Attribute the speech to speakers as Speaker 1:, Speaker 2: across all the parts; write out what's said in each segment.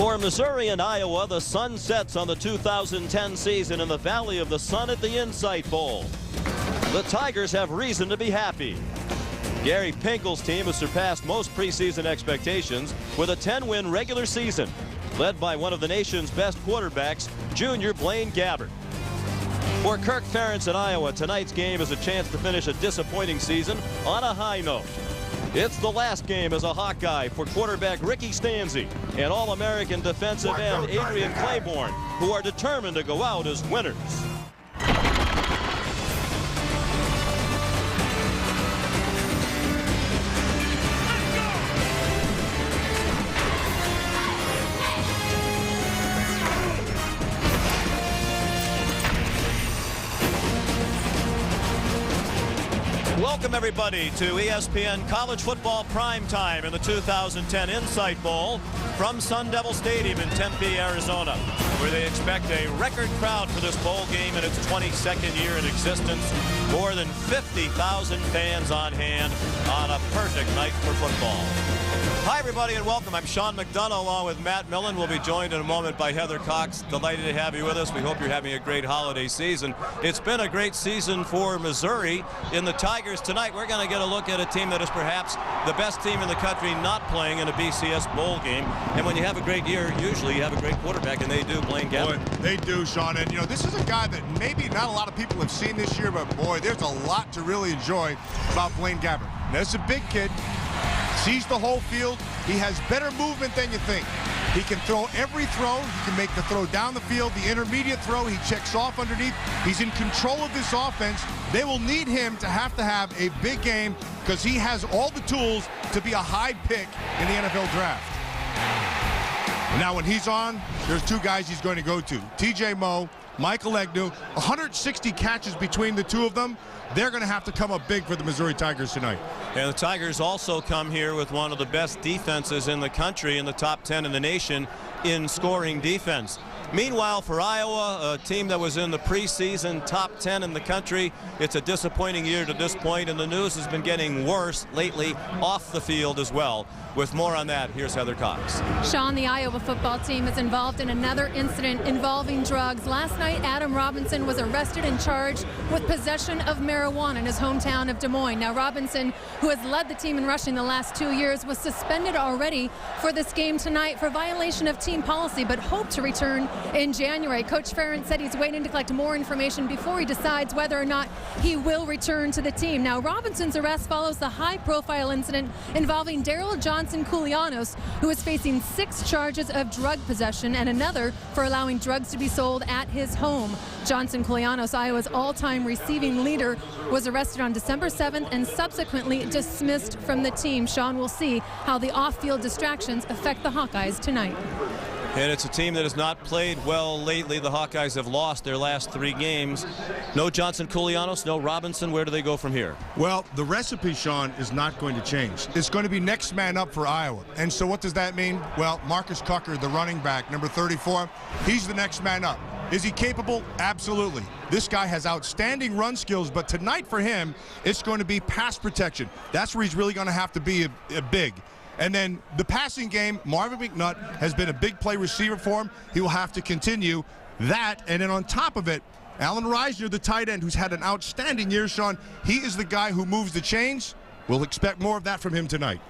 Speaker 1: For Missouri and Iowa, the sun sets on the 2010 season in the Valley of the Sun at the Insight Bowl. The Tigers have reason to be happy. Gary Pinkel's team has surpassed most preseason expectations with a 10-win regular season, led by one of the nation's best quarterbacks, junior Blaine Gabbert. For Kirk Ferentz in Iowa, tonight's game is a chance to finish a disappointing season on a high note. It's the last game as a Hawkeye for quarterback Ricky Stanzi and All-American defensive end Adrian Claiborne, who are determined to go out as winners. Welcome, everybody, to ESPN College Football Primetime in the 2010 Insight Bowl from Sun Devil Stadium in Tempe, Arizona, where they expect a record crowd for this bowl game in its 22nd year in existence. More than 50,000 fans on hand on a perfect night for football. Hi, everybody, and welcome. I'm Sean McDonough along with Matt Millen. We'll be joined in a moment by Heather Cox. Delighted to have you with us. We hope you're having a great holiday season. It's been a great season for Missouri. In the Tigers tonight, we're going to get a look at a team that is perhaps the best team in the country not playing in a BCS bowl game. And when you have a great year, usually you have a great quarterback, and they do. Blaine Gabbert.
Speaker 2: Boy, they do, Sean. And, you know, this is a guy that maybe not a lot of people have seen this year, but, boy, there's a lot to really enjoy about Blaine Gabbert. Now, this is a big kid. Sees the whole field. He has better movement than you think. He can throw every throw. He can make the throw down the field, the intermediate throw. He checks off underneath. He's in control of this offense. They will need him to have a big game because he has all the tools to be a high pick in the NFL draft. Now, when he's on, there's two guys he's going to go to. TJ Moe, Michael Egnew, 160 catches between the two of them. They're going to have to come up big for the Missouri Tigers tonight.
Speaker 1: And the Tigers also come here with one of the best defenses in the country, in the top 10 in the nation in scoring defense. Meanwhile, for Iowa, a team that was in the preseason top 10 in the country, it's a disappointing year to this point, and the news has been getting worse lately off the field as well. With more on that, here's Heather Cox.
Speaker 3: Sean, the Iowa football team is involved in another incident involving drugs. Last night, Adam Robinson was arrested and charged with possession of marijuana in his hometown of Des Moines. Now, Robinson, who has led the team in rushing the last 2 years, was suspended already for this game tonight for violation of team policy, but hoped to return in January. Coach Ferentz said he's waiting to collect more information before he decides whether or not he will return to the team. Now, Robinson's arrest follows the high-profile incident involving Daryl Johnson Koulianos, who is facing 6 charges of drug possession and another for allowing drugs to be sold at his home. Johnson Koulianos, Iowa's all-time receiving leader, was arrested on December 7th and subsequently dismissed from the team. Sean, will see how the off-field distractions affect the Hawkeyes tonight.
Speaker 1: And it's a team that has not played well lately. The Hawkeyes have lost their last 3 games. No Johnson Koulianos, no Robinson. Where do they go from here?
Speaker 2: Well, the recipe, Sean, is not going to change. It's going to be next man up for Iowa. And so what does that mean? Well, Marcus Cucker, the running back, number 34, he's the next man up. Is he capable? Absolutely. This guy has outstanding run skills, but tonight for him, it's going to be pass protection. That's where he's really going to have to be a big. And then the passing game, Marvin McNutt has been a big play receiver for him. He will have to continue that. And then on top of it, Alan Reisner, the tight end, who's had an outstanding year, Sean, he is the guy who moves the chains. We'll expect more of that from him tonight.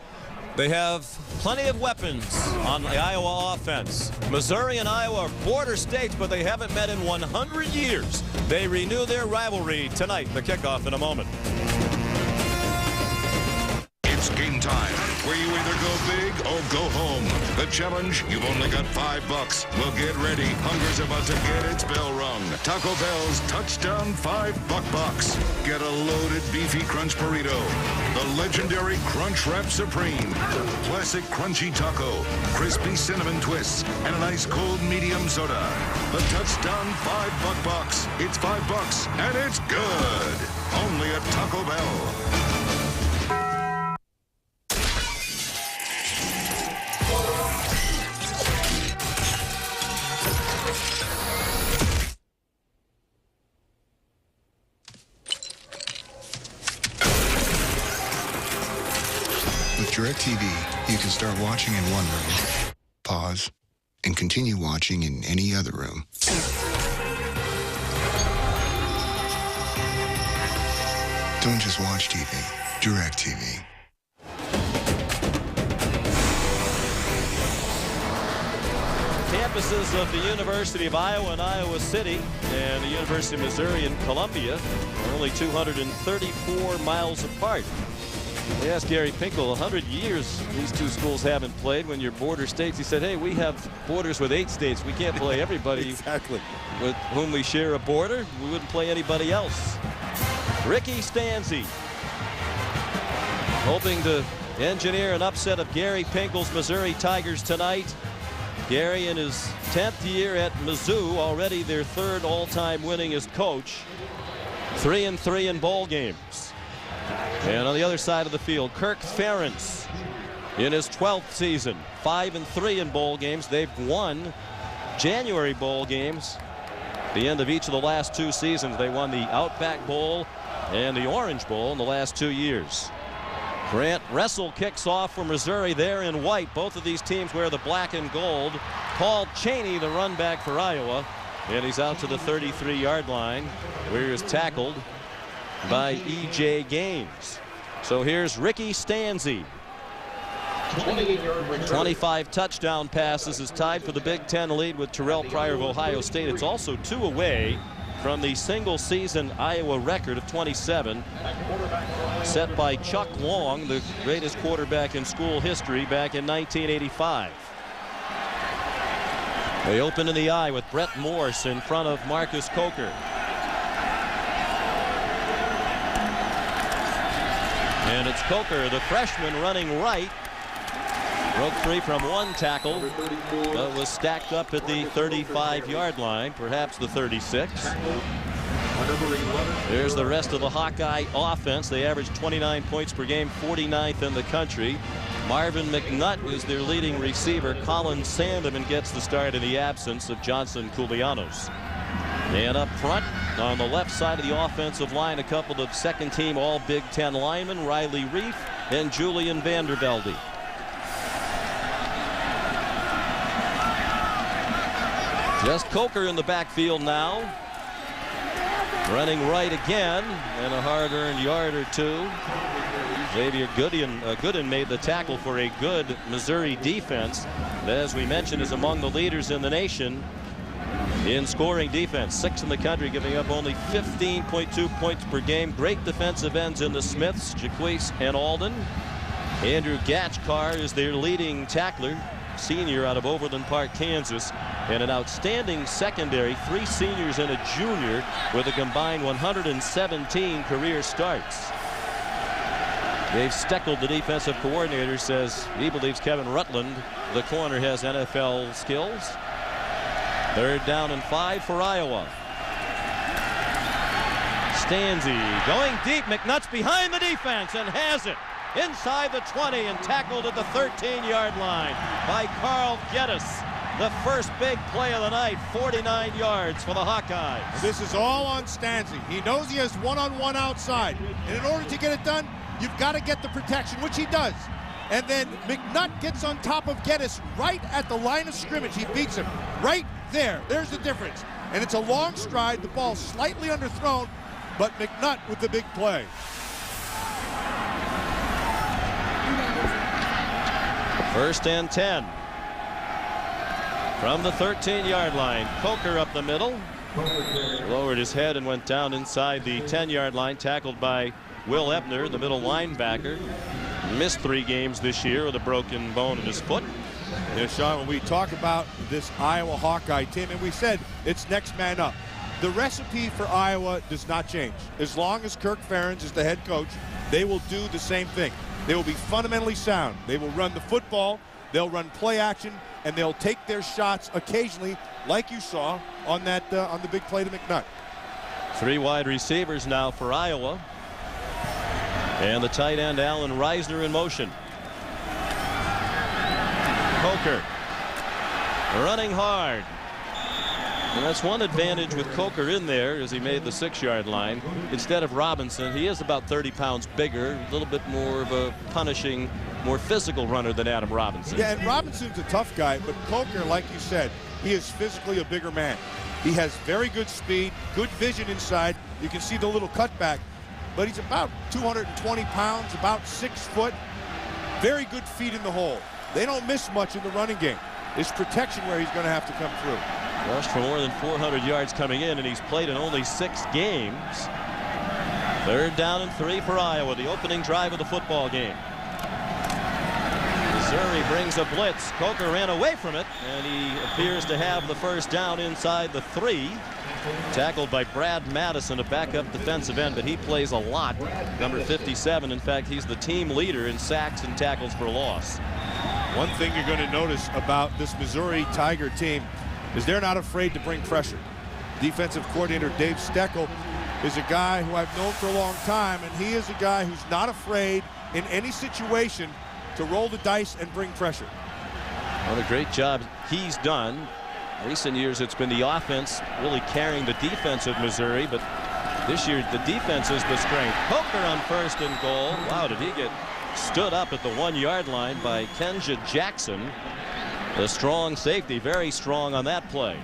Speaker 1: They have plenty of weapons on the Iowa offense. Missouri and Iowa are border states, but they haven't met in 100 years. They renew their rivalry tonight. The kickoff in a moment.
Speaker 4: It's game time, where you either go big or go home. The challenge, you've only got $5. Well, get ready. Hunger's about to get its bell rung. Taco Bell's Touchdown $5 Box. Get a loaded beefy crunch burrito, the legendary Crunch Wrap Supreme, classic crunchy taco, crispy cinnamon twists, and an ice cold medium soda. The Touchdown $5 Box. It's $5 and it's good. Only at Taco Bell.
Speaker 5: With DirecTV, you can start watching in one room, pause, and continue watching in any other room. Don't just watch TV. DirecTV.
Speaker 1: Campuses of the University of Iowa and Iowa City and the University of Missouri and Columbia are only 234 miles apart. They asked Gary Pinkel, 100 years these two schools haven't played when you're border states. He said, hey, we have borders with 8 states. We can't play everybody
Speaker 2: exactly
Speaker 1: with whom we share a border. We wouldn't play anybody else. Ricky Stanzi hoping to engineer an upset of Gary Pinkel's Missouri Tigers tonight. Gary in his 10th year at Mizzou, already their 3rd all-time winningest coach. 3-3 in bowl games. And on the other side of the field, Kirk Ferentz in his 12th season, 5-3 in bowl games. They've won January bowl games. The end of each of the last 2 seasons, they won the Outback Bowl and the Orange Bowl in the last 2 years. Grant Russell kicks off for Missouri. There in white. Both of these teams wear the black and gold. Paul Cheney, the run back for Iowa, and he's out to the 33-yard line where he was tackled by E.J. Gaines. So here's Ricky Stanzi. 25 touchdown passes, is tied for the Big Ten lead with Terrell Pryor of Ohio State. It's also 2 away from the single season Iowa record of 27 set by Chuck Long, the greatest quarterback in school history, back in 1985. They open in the eye with Brett Morse in front of Marcus Coker. And it's Coker, the freshman, running right. Broke free from one tackle, but was stacked up at the 35-yard line, perhaps the 36. There's the rest of the Hawkeye offense. They average 29 points per game, 49th in the country. Marvin McNutt is their leading receiver. Colin Sandeman gets the start in the absence of Johnson Koulianos. And up front, on the left side of the offensive line, a couple of second-team All-Big Ten linemen, Riley Reif and Julian Vandervelde. Just Coker in the backfield now. Running right again, and a hard-earned yard or 2. Xavier Gooden made the tackle for a good Missouri defense that, as we mentioned, is among the leaders in the nation in scoring defense. 6th in the country, giving up only 15.2 points per game. Great defensive ends in the Smiths, Jaquise and Alden. Andrew Gatchkar is their leading tackler, senior out of Overland Park, Kansas. And an outstanding secondary, 3 seniors and a junior with a combined 117 career starts. Dave Steckel, the defensive coordinator, says he believes Kevin Rutland, the corner, has NFL skills. 3rd down and 5 for Iowa. Stanzi going deep. McNutt's behind the defense and has it inside the 20 and tackled at the 13-yard line by Carl Geddes. The first big play of the night, 49 yards for the Hawkeyes.
Speaker 2: This is all on Stanzi. He knows he has one-on-one outside. And in order to get it done, you've got to get the protection, which he does. And then McNutt gets on top of Geddes right at the line of scrimmage. He beats him right there. There's the difference. And it's a long stride. The ball slightly underthrown, but McNutt with the big play.
Speaker 1: First and 10. From the 13-yard line, Coker up the middle. Lowered his head and went down inside the 10-yard line, tackled by Will Ebner, the middle linebacker. Missed 3 games this year with a broken bone in his foot.
Speaker 2: Yeah, Sean, when we talk about this Iowa Hawkeye team, and we said it's next man up, the recipe for Iowa does not change. As long as Kirk Ferentz is the head coach, they will do the same thing. They will be fundamentally sound. They will run the football, they'll run play action, and they'll take their shots occasionally, like you saw on that on the big play to McNutt.
Speaker 1: 3 wide receivers now for Iowa. And the tight end Alan Reisner in motion. Coker running hard. And that's one advantage with Coker in there, as he made the 6-yard line instead of Robinson. He is about 30 pounds bigger, a little bit more of a punishing more physical runner than Adam Robinson.
Speaker 2: Yeah, and Robinson's a tough guy, but Coker, like you said, he is physically a bigger man. He has very good speed, good vision inside. You can see the little cutback, but he's about 220 pounds, about 6 foot. Very good feet in the hole. They don't miss much in the running game. It's protection where he's going to have to come through.
Speaker 1: Rushed for more than 400 yards coming in, and he's played in only 6 games. 3rd down and 3 for Iowa, the opening drive of the football game. Missouri brings a blitz. Coker ran away from it, and he appears to have the first down inside the 3. Tackled by Brad Madison, a backup defensive end, but he plays a lot. Number 57. In fact, he's the team leader in sacks and tackles for loss.
Speaker 2: One thing you're going to notice about this Missouri Tiger team is they're not afraid to bring pressure. Defensive coordinator Dave Steckel is a guy who I've known for a long time, and he is a guy who's not afraid in any situation to roll the dice and bring pressure.
Speaker 1: What a great job he's done. Recent years, it's been the offense really carrying the defense of Missouri, but this year the defense is the strength. Coker on 1st and goal. Wow, did he get stood up at the 1-yard line by Kenja Jackson, the strong safety, very strong on that play.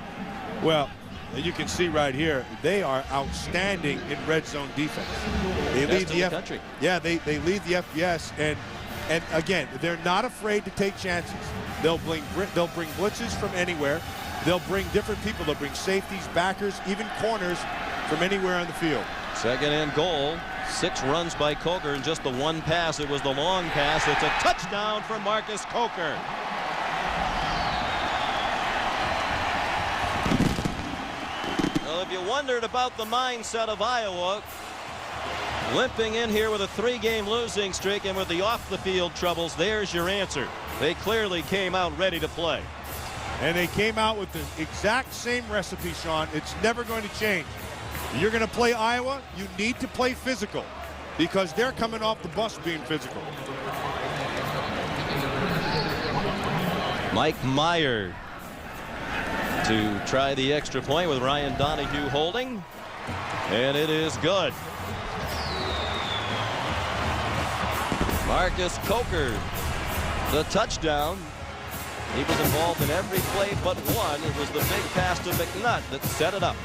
Speaker 2: Well, you can see right here, they are outstanding in red zone defense. They lead the country. Yeah, they lead the FBS, and again, they're not afraid to take chances. They'll bring blitzes from anywhere. They'll bring different people. They'll bring safeties, backers, even corners from anywhere on the field. 2nd
Speaker 1: and goal. 6 runs by Coker and just the 1 pass. It was the long pass. It's a touchdown for Marcus Coker. Well, if you wondered about the mindset of Iowa, limping in here with a 3-game losing streak and with the off-the-field troubles, there's your answer. They clearly came out ready to play.
Speaker 2: And they came out with the exact same recipe, Sean. It's never going to change. You're going to play Iowa, you need to play physical because they're coming off the bus being physical.
Speaker 1: Mike Meyer to try the extra point with Ryan Donahue holding, and it is good. Marcus Coker, the touchdown. He was involved in every play but one. It was the big pass to McNutt that set it up.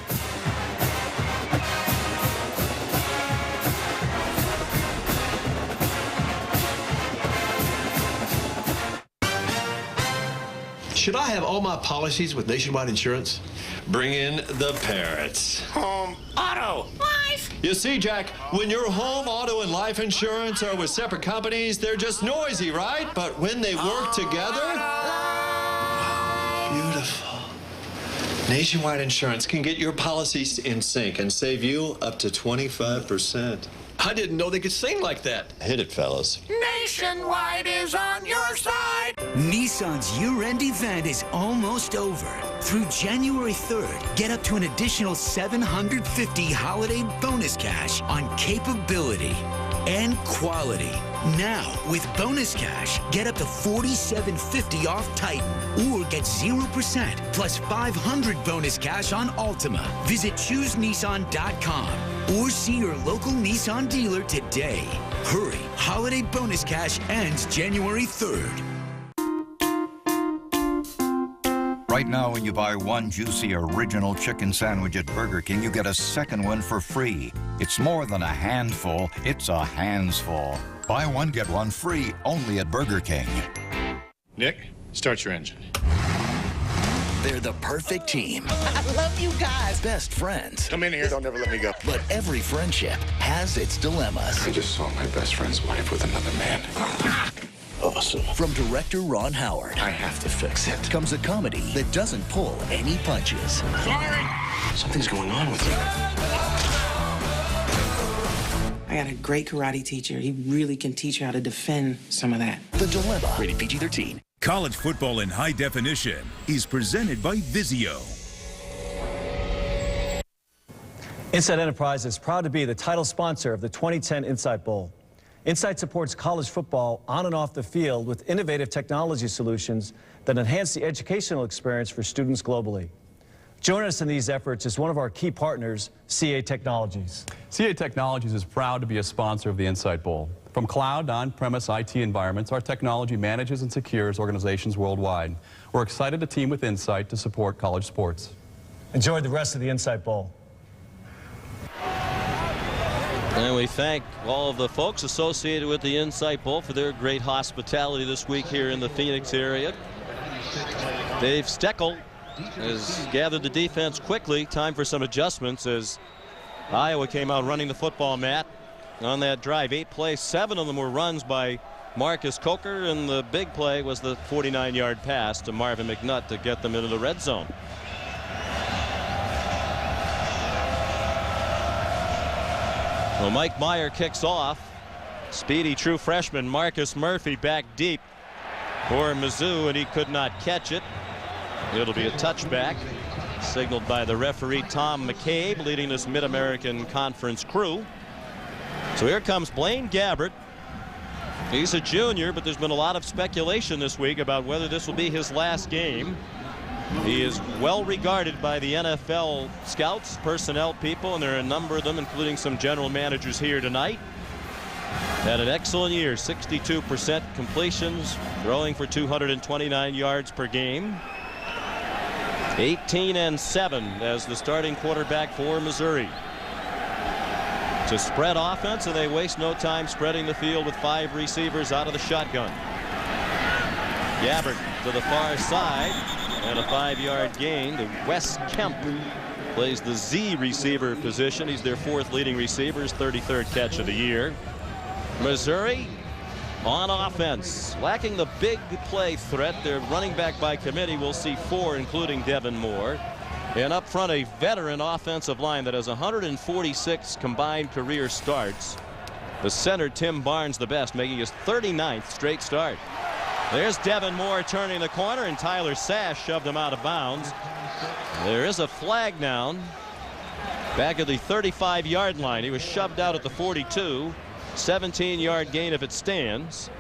Speaker 6: Should I have all my policies with Nationwide Insurance? Bring in the parrots.
Speaker 7: Home, auto, life.
Speaker 6: You see, Jack, when your home, auto, and life insurance are with separate companies, they're just noisy, right? But when they work together... Beautiful. Nationwide Insurance can get your policies in sync and save you up to 25%. I didn't know they could sing like that. Hit it, fellas.
Speaker 7: Nationwide is on your side.
Speaker 8: Nissan's year-end event is almost over. Through January 3rd, get up to an additional $750 holiday bonus cash on capability and quality. Now, with bonus cash, get up to $4,750 off Titan or get 0% plus $500 bonus cash on Altima. Visit ChooseNissan.com or see your local Nissan dealer today. Hurry, holiday bonus cash ends January 3rd.
Speaker 9: Right now, when you buy one juicy original chicken sandwich at Burger King, you get a second one for free. It's more than a handful, it's a handsful. Buy one, get one free, only at Burger King.
Speaker 10: Nick, start your engine.
Speaker 8: They're the perfect team.
Speaker 7: I love you guys.
Speaker 8: Best friends.
Speaker 10: Come in here. Don't ever let me go.
Speaker 8: But every friendship has its dilemmas.
Speaker 10: I just saw my best friend's wife with another man. Awesome.
Speaker 8: From director Ron Howard,
Speaker 10: I have to fix it.
Speaker 8: comes a comedy that doesn't pull any punches.
Speaker 10: Sorry. Something's going on with you.
Speaker 11: I got a great karate teacher. He really can teach you how to defend some of that.
Speaker 8: The Dilemma, rated PG-13.
Speaker 12: College football in high definition is presented by Vizio.
Speaker 13: Insight Enterprise is proud to be the title sponsor of the 2010 Insight Bowl. Insight supports college football on and off the field with innovative technology solutions that enhance the educational experience for students globally. Joining us in these efforts is one of our key partners, CA Technologies.
Speaker 14: CA Technologies is proud to be a sponsor of the Insight Bowl. From cloud to on-premise IT environments, our technology manages and secures organizations worldwide. We're excited to team with Insight to support college sports.
Speaker 13: Enjoy the rest of the Insight Bowl.
Speaker 15: And we thank all of the folks associated with the Insight Bowl for their great hospitality this week here in the Phoenix area. Dave Steckel has gathered the defense quickly. Time for some adjustments as Iowa came out running the football mat on that drive. 8 plays, 7 of them were runs by Marcus Coker, and the big play was the 49-yard pass to Marvin McNutt to get them into the red zone. Well, Mike Meyer kicks off. Speedy true freshman Marcus Murphy back deep for Mizzou, and he could not catch it. It'll be a touchback, signaled by the referee Tom McCabe, leading this Mid-American Conference crew. So here comes Blaine Gabbert. He's a junior, but there's been a lot of speculation this week about whether this will be his last game. He is well regarded by the NFL scouts, personnel people, and there are a number of them, including some general managers here tonight. Had an excellent year, 62% completions, throwing for 229 yards per game. 18-7 as the starting quarterback for Missouri. It's a spread offense, and they waste no time spreading the field with 5 receivers out of the shotgun. Gabbert to the far side. And a 5-yard gain to Wes Kemp. Plays the Z receiver position. He's their 4th leading receiver, his 33rd catch of the year. Missouri on offense, lacking the big play threat. Their running back by committee will see 4, including Devin Moore. And up front, a veteran offensive line that has 146 combined career starts. The center, Tim Barnes, the best, making his 39th straight start. There's Devin Moore turning the corner, and Tyler Sash shoved him out of bounds. There is a flag down back at the 35-yard line. He was shoved out at the 42. 17-yard gain if it stands.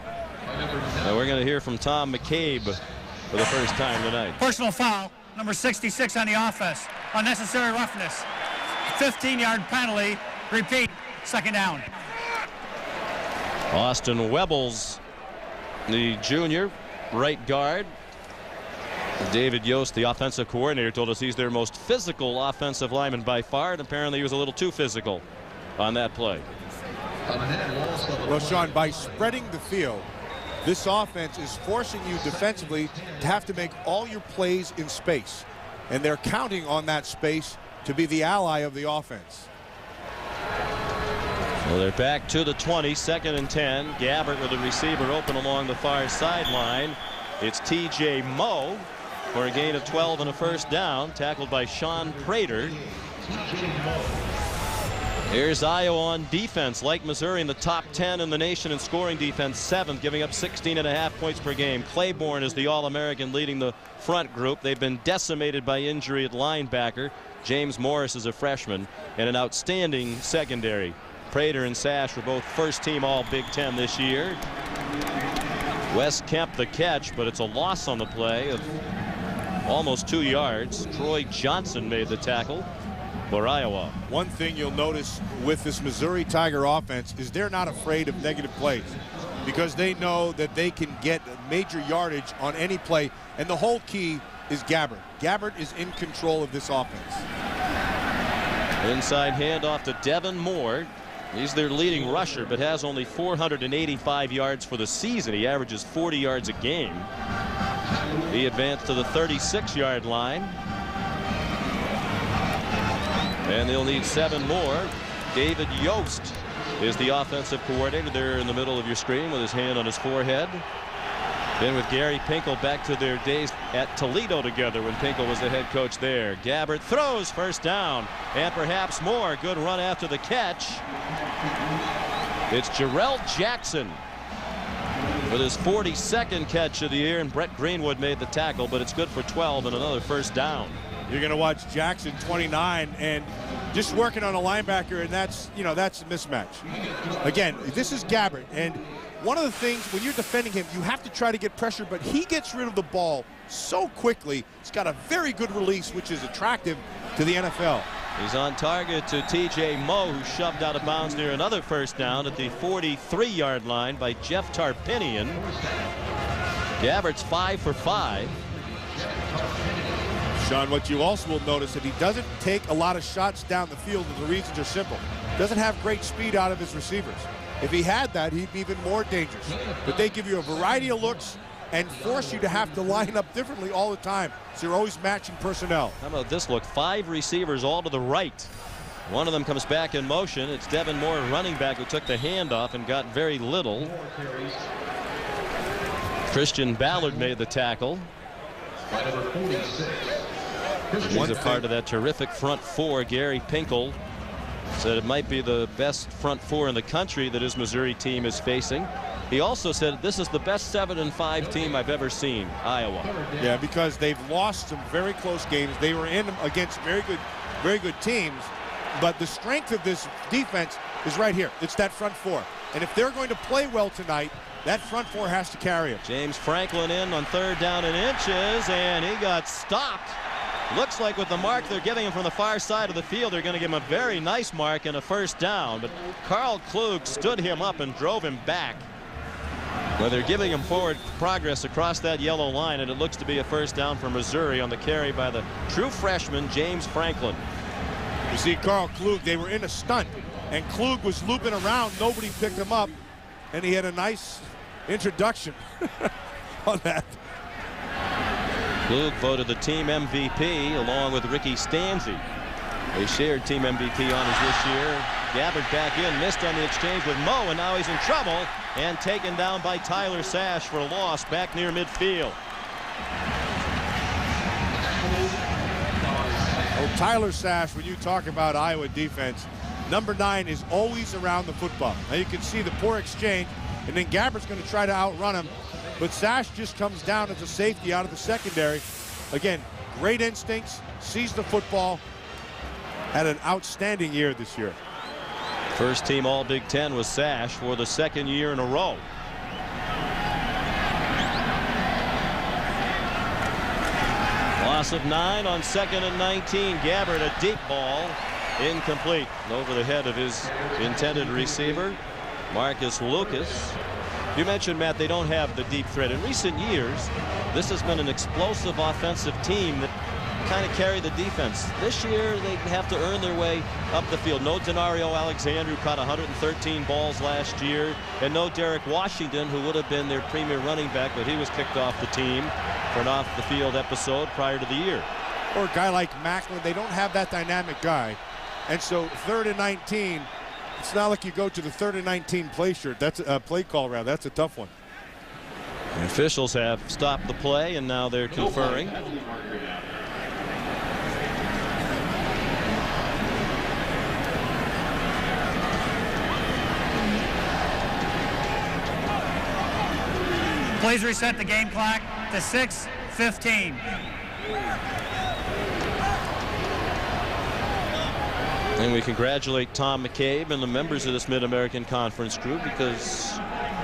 Speaker 15: And we're going to hear from Tom McCabe for the first time tonight.
Speaker 16: Personal foul, number 66 on the offense. Unnecessary roughness. 15-yard penalty. Repeat, second down.
Speaker 15: Austin Webbles, the junior right guard. David Yost, the offensive coordinator, told us he's their most physical offensive lineman by far, and apparently he was a little too physical on that play.
Speaker 2: Well, Sean, by spreading the field, this offense is forcing you defensively to have to make all your plays in space, and they're counting on that space to be the ally of the offense.
Speaker 15: Well, they're back to the 20, 2nd and 10. Gabbert with a receiver open along the far sideline. It's T.J. Moe for a gain of 12 and a first down, tackled by Sean Prater. Here's Iowa on defense, like Missouri, in the top 10 in the nation in scoring defense, 7th, giving up 16.5 points per game. Claiborne is the All-American leading the front group. They've been decimated by injury at linebacker. James Morris is a freshman, and an outstanding secondary. Prater and Sash were both first-team All-Big Ten this year. Wes Kemp the catch, but it's a loss on the play of almost 2 yards. Troy Johnson made the tackle for Iowa.
Speaker 2: One thing you'll notice with this Missouri Tiger offense is they're not afraid of negative plays because they know that they can get major yardage on any play, and the whole key is Gabbert. Gabbert is in control of this offense.
Speaker 15: Inside handoff to Devin Moore. He's their leading rusher, but has only 485 yards for the season. He averages 40 yards a game. He advanced to the 36-yard line. And they'll need 7 more. David Yost is the offensive coordinator there in the middle of your screen with his hand on his forehead. Then with Gary Pinkel back to their days at Toledo together when Pinkel was the head coach there. Gabbert throws, first down, and perhaps more. Good run after the catch. It's Jarrell Jackson with his 42nd catch of the year, and Brett Greenwood made the tackle, but it's good for 12 and another first down.
Speaker 2: You're going to watch Jackson, 29, and just working on a linebacker, and that's a mismatch. Again, this is Gabbert, and one of the things when you're defending him, you have to try to get pressure, but he gets rid of the ball so quickly. He's got a very good release, which is attractive to the NFL.
Speaker 15: He's on target to T.J. Moe, who shoved out of bounds near another first down at the 43-yard line by Jeff Tarpinian. Gabbert's 5 for 5.
Speaker 2: Sean, what you also will notice that he doesn't take a lot of shots down the field, and the reasons are simple. Doesn't have great speed out of his receivers. If he had that, he'd be even more dangerous. But they give you a variety of looks and force you to have to line up differently all the time. So you're always matching personnel.
Speaker 15: How about this look? 5 receivers all to the right. One of them comes back in motion. It's Devin Moore, running back, who took the handoff and got very little. Christian Ballard made the tackle. He's a part of that terrific front four. Gary Pinkel said it might be the best front four in the country that his Missouri team is facing. He also said this is the best 7-5 team I've ever seen, Iowa.
Speaker 2: Yeah, because they've lost some very close games. They were in against very good teams. But the strength of this defense is right here. It's that front four. And if they're going to play well tonight, that front four has to carry it.
Speaker 15: James Franklin in on 3rd down and inches, and he got stopped. Looks like with the mark they're giving him from the far side of the field, they're going to give him a very nice mark and a first down. But Carl Klug stood him up and drove him back. Well, they're giving him forward progress across that yellow line, and it looks to be a first down for Missouri on the carry by the true freshman, James Franklin.
Speaker 2: You see Carl Klug, they were in a stunt, and Klug was looping around. Nobody picked him up, and he had a nice introduction on that.
Speaker 15: Klug voted the team MVP along with Ricky Stanzi. They shared team MVP honors this year. Gabbert back in, missed on the exchange with Moe, and now he's in trouble and taken down by Tyler Sash for a loss back near midfield.
Speaker 2: Oh, Tyler Sash, when you talk about Iowa defense, number 9 is always around the football. Now you can see the poor exchange, and then Gabbert's going to try to outrun him, but Sash just comes down as a safety out of the secondary. Again, great instincts, sees the football, had an outstanding year this year.
Speaker 15: First team all Big Ten was Sash for the 2nd year in a row. Loss of 9 on 2nd and 19. Gabbert, a deep ball, incomplete, over the head of his intended receiver, Marcus Lucas. You mentioned, Matt, they don't have the deep threat. In recent years, this has been an explosive offensive team that kind of carry the defense. This year, they have to earn their way up the field. No Denario Alexander, who caught 113 balls last year, and no Derek Washington, who would have been their premier running back, but he was kicked off the team for an off-the-field episode prior to the year.
Speaker 2: Or a guy like Macklin, they don't have that dynamic guy. And so 3rd and 19, it's not like you go to the 3rd and 19 play shirt. That's a play call round. That's a tough one.
Speaker 15: The officials have stopped the play, and now they're conferring.
Speaker 16: Please reset the game clock to 6:15.
Speaker 15: And we congratulate Tom McCabe and the members of this Mid-American Conference group, because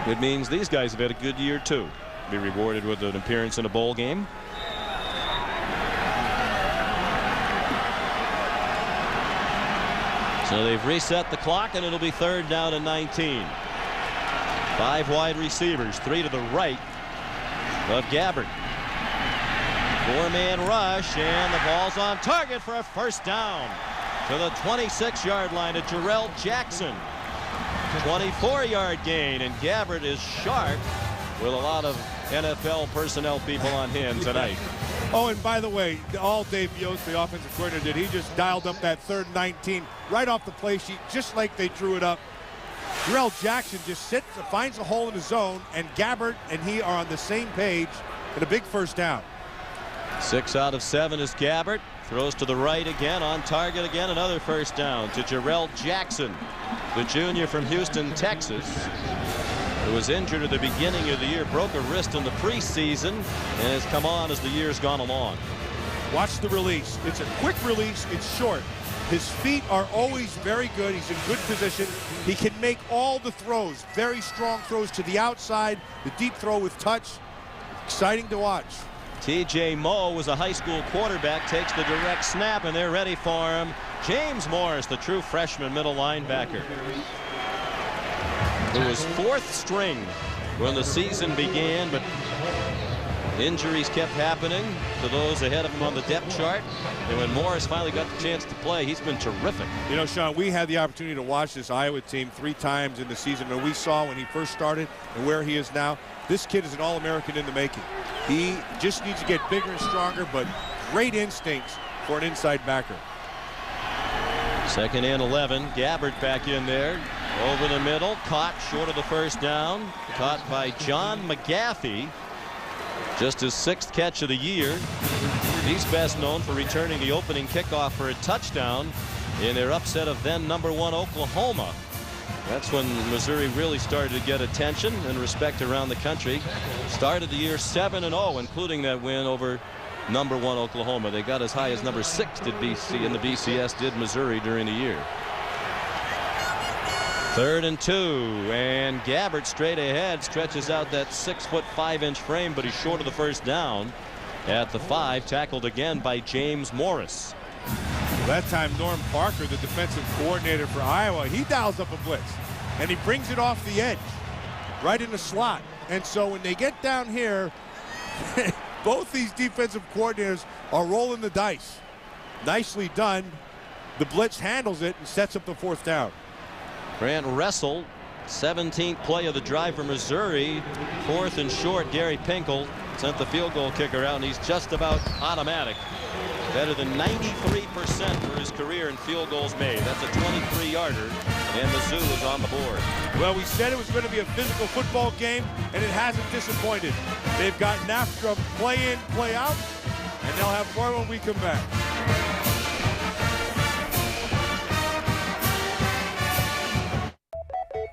Speaker 15: it means these guys have had a good year too. Be rewarded with an appearance in a bowl game. So they've reset the clock, and it'll be 3rd down and 19. 5 wide receivers, 3 to the right of Gabbert. 4-man rush, and the ball's on target for a first down to the 26-yard line to Jarrell Jackson. 24-yard gain, and Gabbert is sharp with a lot of NFL personnel people on him tonight.
Speaker 2: Oh, and by the way, all Dave Yost, the offensive coordinator, did, he just dialed up that 3rd and 19 right off the play sheet, just like they drew it up. Jarrell Jackson just sits, finds a hole in the zone, and Gabbert and he are on the same page and a big first down.
Speaker 15: 6 out of 7 is Gabbert. Throws to the right again, on target again, another first down to Jarrell Jackson, the junior from Houston, Texas, who was injured at the beginning of the year, broke a wrist in the preseason, and has come on as the year's gone along.
Speaker 2: Watch the release. It's a quick release. It's short. His feet are always very good. He's in good position. He can make all the throws. Very strong throws to the outside. The deep throw with touch. Exciting to watch.
Speaker 15: T.J. Moe was a high school quarterback, takes the direct snap, and they're ready for him. James Morris, the true freshman middle linebacker, who was 4th string when the season began, but injuries kept happening to those ahead of him on the depth chart. And when Morris finally got the chance to play, he's been terrific.
Speaker 17: You know, Sean, we had the opportunity to watch this Iowa team 3 times in the season, and we saw when he first started and where he is now. This kid is an All-American in the making. He just needs to get bigger and stronger, but great instincts for an inside backer.
Speaker 15: 2nd and 11. Gabbert back in there. Over the middle. Caught short of the first down. Caught by John McGaffey. Just his 6th catch of the year. He's best known for returning the opening kickoff for a touchdown in their upset of then #1 Oklahoma. That's when Missouri really started to get attention and respect around the country. Started the year 7-0, including that win over #1 Oklahoma. They got as high as #6 did BC, and the BCS did Missouri during the year. 3rd and 2, and Gabbert straight ahead stretches out that 6-foot 5-inch frame, but he's short of the first down at the 5, tackled again by James Morris.
Speaker 17: That time Norm Parker, the defensive coordinator for Iowa, he dials up a blitz and he brings it off the edge right in the slot. And so when they get down here, both these defensive coordinators are rolling the dice. Nicely done. The blitz handles it and sets up the 4th down.
Speaker 15: Grant Russell, 17th play of the drive for Missouri. 4th and short. Gary Pinkel sent the field goal kicker out, and he's just about automatic. Better than 93% for his career in field goals made. That's a 23-yarder, and Mizzou is on the board.
Speaker 17: Well, we said it was going to be a physical football game, and it hasn't disappointed. They've gotten after them play in, play out, and they'll have more when we come back.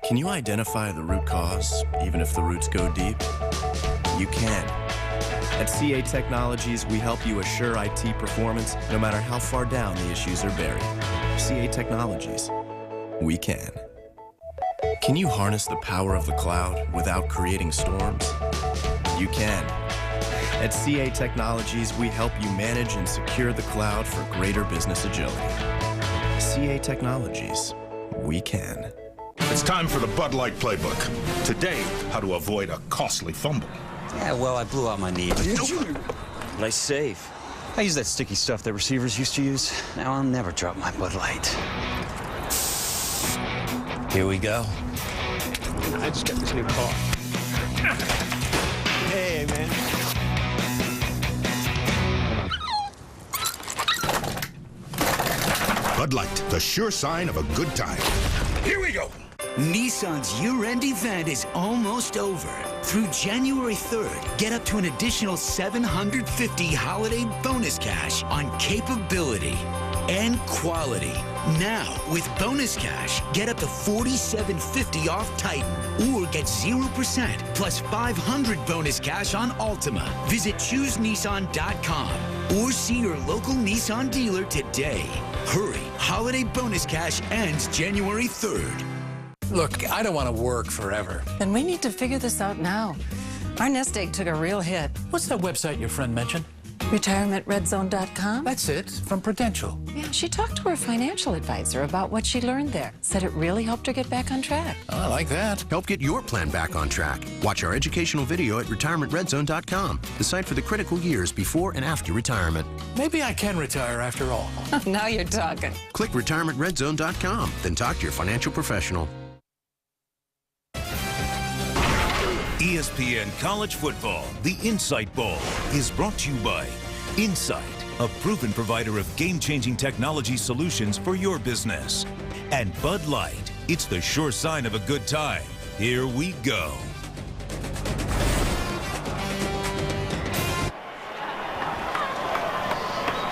Speaker 18: Can you identify the root cause, even if the roots go deep? You can. At CA Technologies, we help you assure IT performance no matter how far down the issues are buried. CA Technologies, we can. Can you harness the power of the cloud without creating storms? You can. At CA Technologies, we help you manage and secure the cloud for greater business agility. CA Technologies, we can.
Speaker 19: It's time for the Bud Light Playbook. Today, how to avoid a costly fumble.
Speaker 20: Yeah, well, I blew out my knee. Nice save. I use that sticky stuff that receivers used to use. Now I'll never drop my Bud Light. Here we go.
Speaker 21: I just got this new car.
Speaker 20: Hey, man.
Speaker 19: Bud Light, the sure sign of a good time. Here we go.
Speaker 8: Nissan's year-end event is almost over. Through January 3rd, get up to an additional $750 holiday bonus cash on capability and quality. Now, with bonus cash, get up to $4,750 off Titan or get 0% plus $500 bonus cash on Altima. Visit ChooseNissan.com or see your local Nissan dealer today. Hurry, holiday bonus cash ends January 3rd.
Speaker 22: Look, I don't want to work forever.
Speaker 23: Then we need to figure this out now. Our nest egg took a real hit.
Speaker 22: What's that website your friend mentioned?
Speaker 23: RetirementRedZone.com?
Speaker 22: That's it, from Prudential.
Speaker 23: Yeah, she talked to her financial advisor about what she learned there. Said it really helped her get back on track.
Speaker 22: Oh, I like that.
Speaker 24: Help get your plan back on track. Watch our educational video at RetirementRedZone.com, the site for the critical years before and after retirement.
Speaker 22: Maybe I can retire after all.
Speaker 23: Now you're talking.
Speaker 24: Click RetirementRedZone.com, then talk to your financial professional.
Speaker 12: ESPN College Football, the Insight Bowl, is brought to you by Insight, a proven provider of game-changing technology solutions for your business. And Bud Light, it's the sure sign of a good time. Here we go.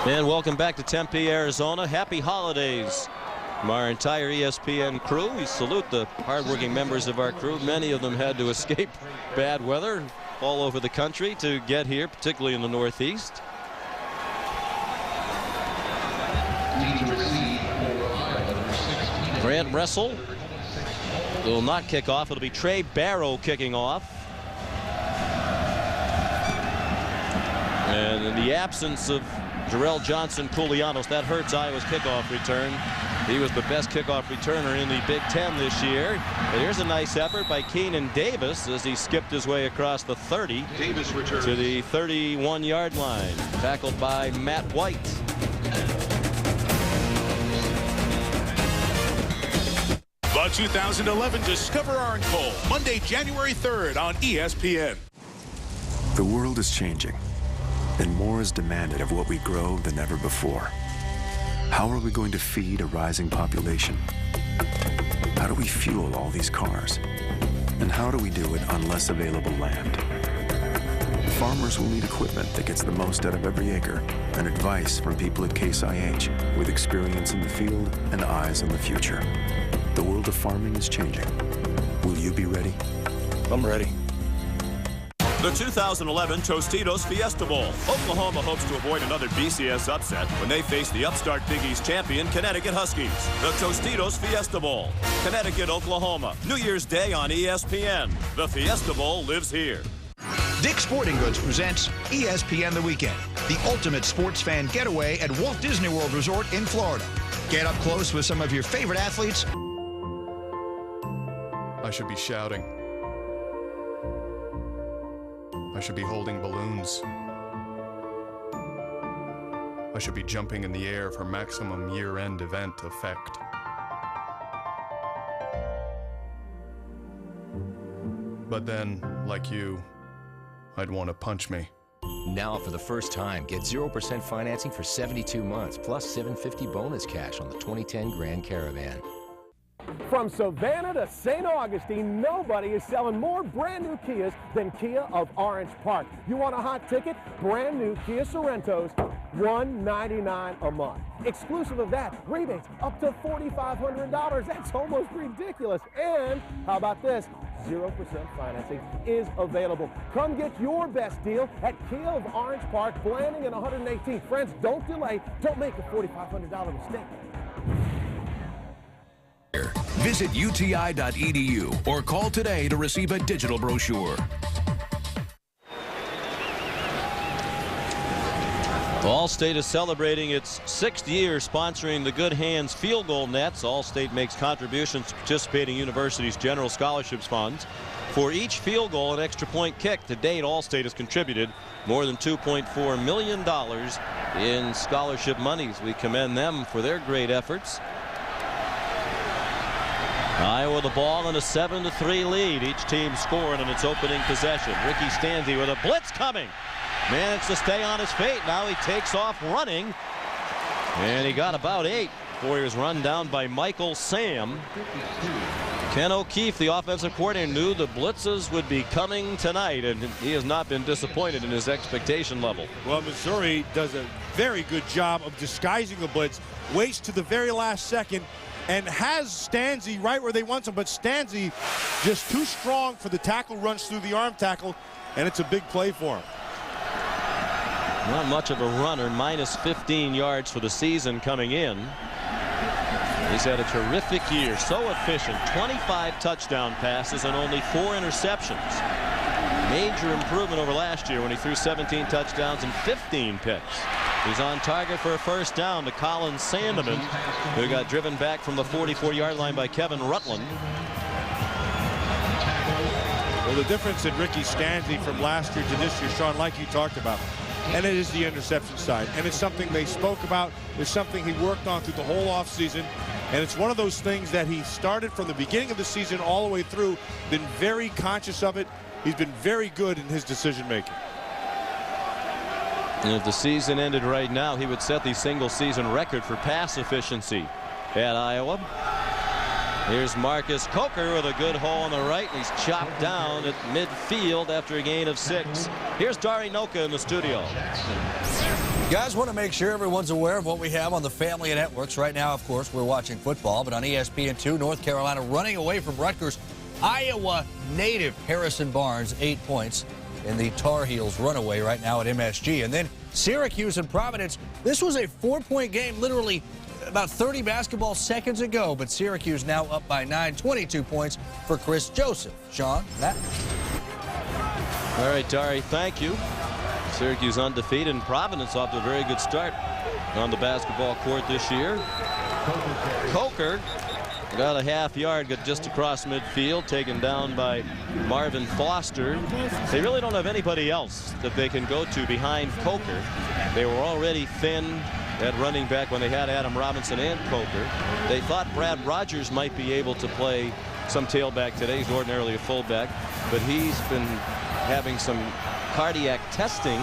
Speaker 15: And welcome back to Tempe, Arizona. Happy holidays from our entire ESPN crew. We salute the hardworking members of our crew. Many of them had to escape bad weather all over the country to get here, particularly in the Northeast. Grant Russell will not kick off. It'll be Trey Barrow kicking off. And in the absence of Jarrell Johnson-Koulianos, that hurts Iowa's kickoff return. He was the best kickoff returner in the Big Ten this year. But here's a nice effort by Keenan Davis as he skipped his way across the 30 to the 31-yard line. Tackled by Matt White.
Speaker 1: The 2011 Discover Orange Bowl, Monday, January 3rd on ESPN.
Speaker 3: The world is changing, and more is demanded of what we grow than ever before. How are we going to feed a rising population? How do we fuel all these cars? And how do we do it on less available land? Farmers will need equipment that gets the most out of every acre, and advice from people at Case IH with experience in the field and eyes on the future. The world of farming is changing. Will you be ready?
Speaker 1: I'm ready.
Speaker 4: The 2011 Tostitos Fiesta Bowl. Oklahoma hopes to avoid another BCS upset when they face the upstart Big East champion Connecticut Huskies. The Tostitos Fiesta Bowl. Connecticut, Oklahoma. New Year's Day on ESPN. The Fiesta Bowl lives here.
Speaker 5: Dick's Sporting Goods presents ESPN The Weekend, the ultimate sports fan getaway at Walt Disney World Resort in Florida. Get up close with some of your favorite athletes.
Speaker 25: I should be shouting. I should be holding balloons. I should be jumping in the air for maximum year-end event effect. But then, like you, I'd want to punch me.
Speaker 26: Now, for the first time, get 0% financing for 72 months, plus $750 bonus cash on the 2010 Grand Caravan.
Speaker 27: From Savannah to St. Augustine, nobody is selling more brand new Kias than Kia of Orange Park. You want a hot ticket? Brand new Kia Sorentos, $199 a month. Exclusive of that, rebates up to $4,500. That's almost ridiculous. And how about this? 0% financing is available. Come get your best deal at Kia of Orange Park, Blanding and 118th. Friends, don't delay. Don't make a $4,500 mistake.
Speaker 28: Visit uti.edu or call today to receive a digital brochure.
Speaker 15: Allstate is celebrating its 6th year sponsoring the Good Hands Field Goal Nets. Allstate makes contributions to participating universities' general scholarships funds. For each field goal and extra point kick, to date, Allstate has contributed more than $2.4 million in scholarship monies. We commend them for their great efforts. Iowa the ball in a 7-3 lead. Each team scoring in its opening possession. Ricky Stanzi with a blitz coming. Managed to stay on his feet. Now he takes off running. And he got about 8 before he was run down by Michael Sam. Ken O'Keefe, the offensive coordinator, knew the blitzes would be coming tonight, and he has not been disappointed in his expectation level.
Speaker 17: Well, Missouri does a very good job of disguising the blitz, waits to the very last second, and has Stanzi right where they want him, but Stanzi just too strong for the tackle, runs through the arm tackle, and it's a big play for him.
Speaker 15: Not much of a runner, minus 15 yards for the season coming in. He's had a terrific year, so efficient, 25 touchdown passes and only 4 interceptions. Major improvement over last year when he threw 17 touchdowns and 15 picks. He's on target for a first down to Colin Sandeman, who got driven back from the 44-yard line by Kevin Rutland.
Speaker 17: Well, the difference in Ricky Stanzi from last year to this year, Sean, like you talked about, and it is the interception side. And it's something they spoke about. It's something he worked on through the whole offseason. And it's one of those things that he started from the beginning of the season all the way through, been very conscious of it. He's been very good in his decision-making.
Speaker 15: And if the season ended right now, he would set the single-season record for pass efficiency at Iowa. Here's Marcus Coker with a good hole on the right. He's chopped down at midfield after a gain of 6. Here's Dari Noka in the studio.
Speaker 29: Guys, want to make sure everyone's aware of what we have on the family of networks. Right now, of course, we're watching football, but on ESPN2, North Carolina running away from Rutgers. Iowa native Harrison Barnes, 8 points in the Tar Heels runaway right now at MSG. And then Syracuse and Providence. This was a 4-point game literally about 30 basketball seconds ago, but Syracuse now up by 9, 22 points for Chris Joseph. Sean, Matt.
Speaker 15: All right, Dari, thank you. Syracuse undefeated, and Providence off to a very good start on the basketball court this year. Coker got a half yard, got just across midfield, taken down by Marvin Foster. They really don't have anybody else that they can go to behind Coker. They were already thin at running back when they had Adam Robinson and Coker. They thought Brad Rogers might be able to play some tailback today. He's ordinarily a fullback, but he's been having some cardiac testing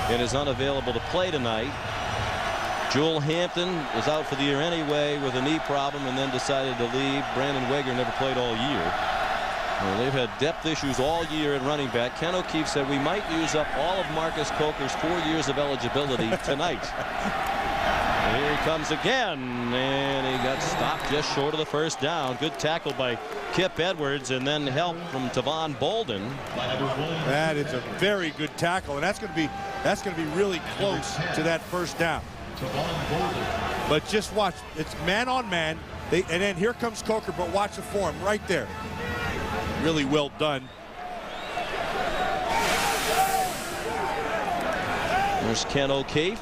Speaker 15: and is unavailable to play tonight. Jewel Hampton is out for the year anyway with a knee problem and then decided to leave. Brandon Weger never played all year. Well, they've had depth issues all year at running back. Ken O'Keefe said we might use up all of Marcus Coker's 4 years of eligibility tonight. And here he comes again, and he got stopped just short of the first down. Good tackle by Kip Edwards, and then help from Tavon Bolden.
Speaker 17: That is a very good tackle, and that's going to be really close to that first down. But just watch, it's man on man, and then here comes Coker, but watch the form right there. Really well done.
Speaker 15: There's Ken O'Keefe.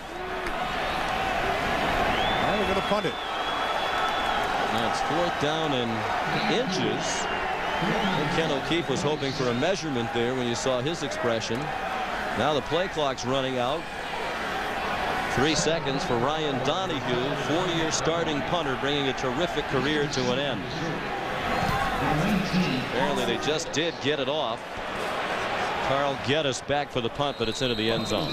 Speaker 17: Now we're going to punt it.
Speaker 15: That's 4th down and inches. And Ken O'Keefe was hoping for a measurement there when you saw his expression. Now the play clock's running out. 3 seconds for Ryan Donahue, 4-year starting punter, bringing a terrific career to an end. Apparently they just did get it off. Carl Geddes back for the punt, but it's into the end zone.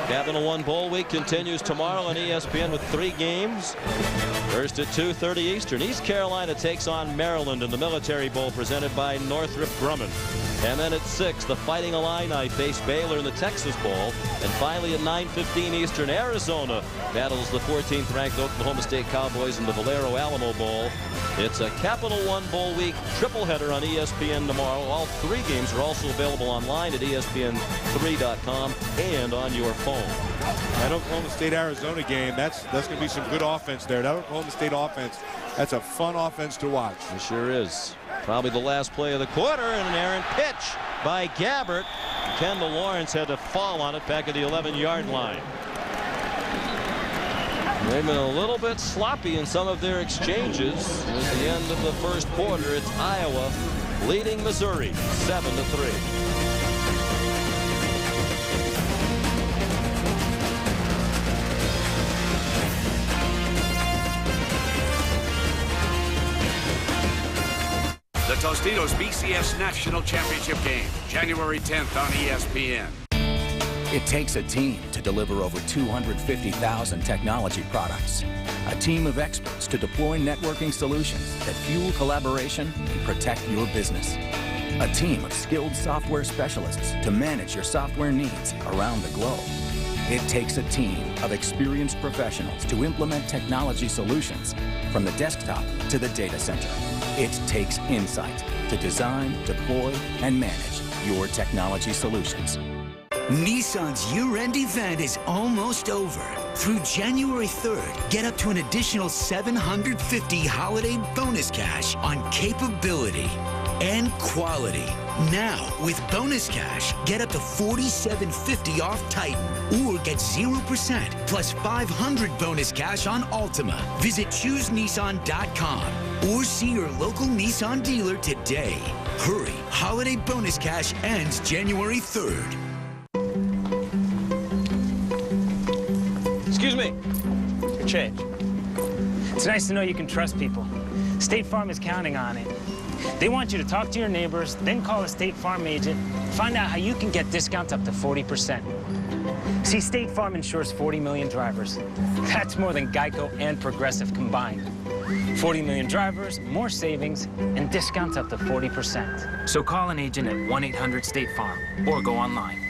Speaker 15: Capital One Bowl Week continues tomorrow on ESPN with 3 games. First at 2:30 Eastern, East Carolina takes on Maryland in the Military Bowl presented by Northrop Grumman. And then at 6, the Fighting Illini face Baylor in the Texas Bowl. And finally at 9:15 Eastern, Arizona battles the 14th ranked Oklahoma State Cowboys in the Valero Alamo Bowl. It's a Capital One Bowl Week triple header on ESPN tomorrow. All 3 games are also available online at ESPN3.com and on your phone.
Speaker 17: That Oklahoma State-Arizona game, that's going to be some good offense there. That Oklahoma State offense, that's a fun offense to watch.
Speaker 15: It sure is. Probably the last play of the quarter, and an errant pitch by Gabbert. Kendall Lawrence had to fall on it back at the 11-yard line. They've been a little bit sloppy in some of their exchanges. At the end of the first quarter, it's Iowa leading Missouri 7-3.
Speaker 2: The Tostitos BCS National Championship game, January 10th on ESPN.
Speaker 28: It takes a team to deliver over 250,000 technology products. A team of experts to deploy networking solutions that fuel collaboration and protect your business. A team of skilled software specialists to manage your software needs around the globe. It takes a team of experienced professionals to implement technology solutions from the desktop to the data center. It takes insight to design, deploy, and manage your technology solutions.
Speaker 8: Nissan's year-end event is almost over. Through January 3rd, get up to an additional $750 holiday bonus cash on capability and quality. Now, with bonus cash, get up to $4,750 off Titan or get 0% plus $500 bonus cash on Altima. Visit ChooseNissan.com or see your local Nissan dealer today. Hurry, holiday bonus cash ends January 3rd.
Speaker 6: Excuse me. Your change. It's nice to know you can trust people. State Farm is counting on it. They want you to talk to your neighbors, then call a State Farm agent, find out how you can get discounts up to 40%. See, State Farm insures 40 million drivers. That's more than Geico and Progressive combined. 40 million drivers, more savings, and discounts up to 40%. So call an agent at 1-800-STATE-FARM or go online.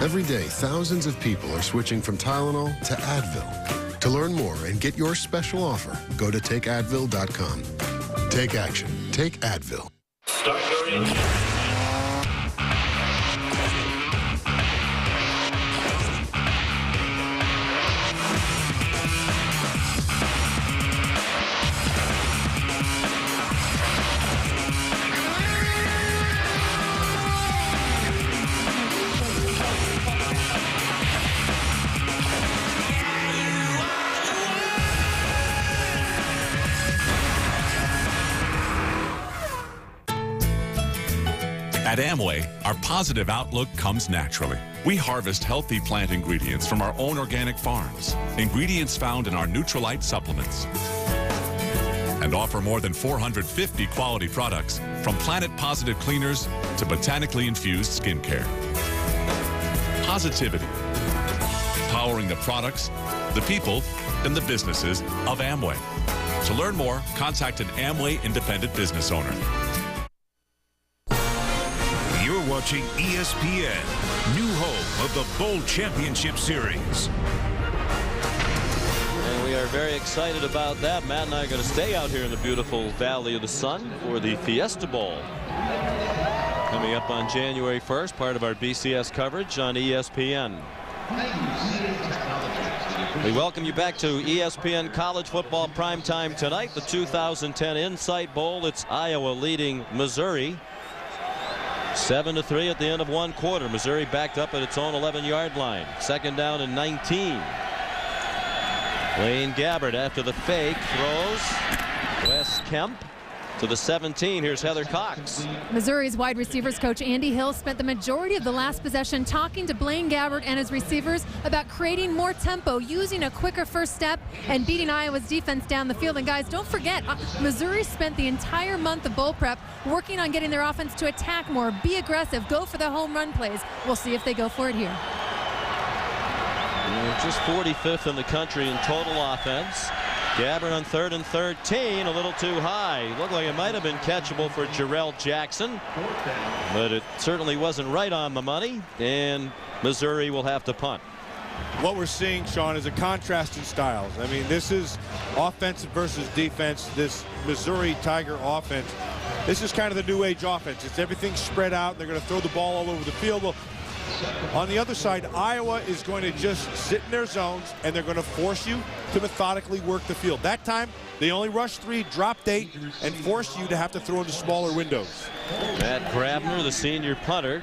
Speaker 7: Every day, thousands of people are switching from Tylenol to Advil. To learn more and get your special offer, go to takeadvil.com. Take action. Take Advil.
Speaker 9: Start your engine.
Speaker 10: At Amway, our positive outlook comes naturally. We harvest healthy plant ingredients from our own organic farms, ingredients found in our Nutrilite supplements, and offer more than 450 quality products, from planet-positive cleaners to botanically infused skincare. Positivity, powering the products, the people, and the businesses of Amway. To learn more, contact an Amway independent business owner.
Speaker 12: You're watching ESPN, new home of the Bowl Championship Series.
Speaker 15: And we are very excited about that. Matt and I are going to stay out here in the beautiful Valley of the Sun for the Fiesta Bowl. Coming up on January 1st, part of our BCS coverage on ESPN. We welcome you back to ESPN College Football Primetime tonight, the 2010 Insight Bowl. It's Iowa leading Missouri 7-3 at the end of one quarter. Missouri backed up at its own 11-yard line. Second down and 19. Blaine Gabbert after the fake throws. Wes Kemp to the 17. Here's Heather Cox.
Speaker 11: Missouri's wide receivers coach Andy Hill spent the majority of the last possession talking to Blaine Gabbert and his receivers about creating more tempo, using a quicker first step, and beating Iowa's defense down the field. And guys, don't forget, Missouri spent the entire month of bowl prep working on getting their offense to attack more, be aggressive, go for the home run plays. We'll see if they go for it here.
Speaker 15: Just 45th in the country in total offense. Gabbert on 3rd and 13, a little too high. Looked like it might have been catchable for Jarrell Jackson, but it certainly wasn't right on the money, and Missouri will have to punt.
Speaker 17: What we're seeing, Sean, is a contrast in styles. I mean, this is offensive versus defense. This Missouri Tiger offense, this is kind of the new age offense. It's everything spread out. They're going to throw the ball all over the field. Well, on the other side, Iowa is going to just sit in their zones, and they're going to force you to methodically work the field. That time, they only rushed 3, dropped 8, and forced you to have to throw into smaller windows.
Speaker 15: Matt Grabner, the senior punter.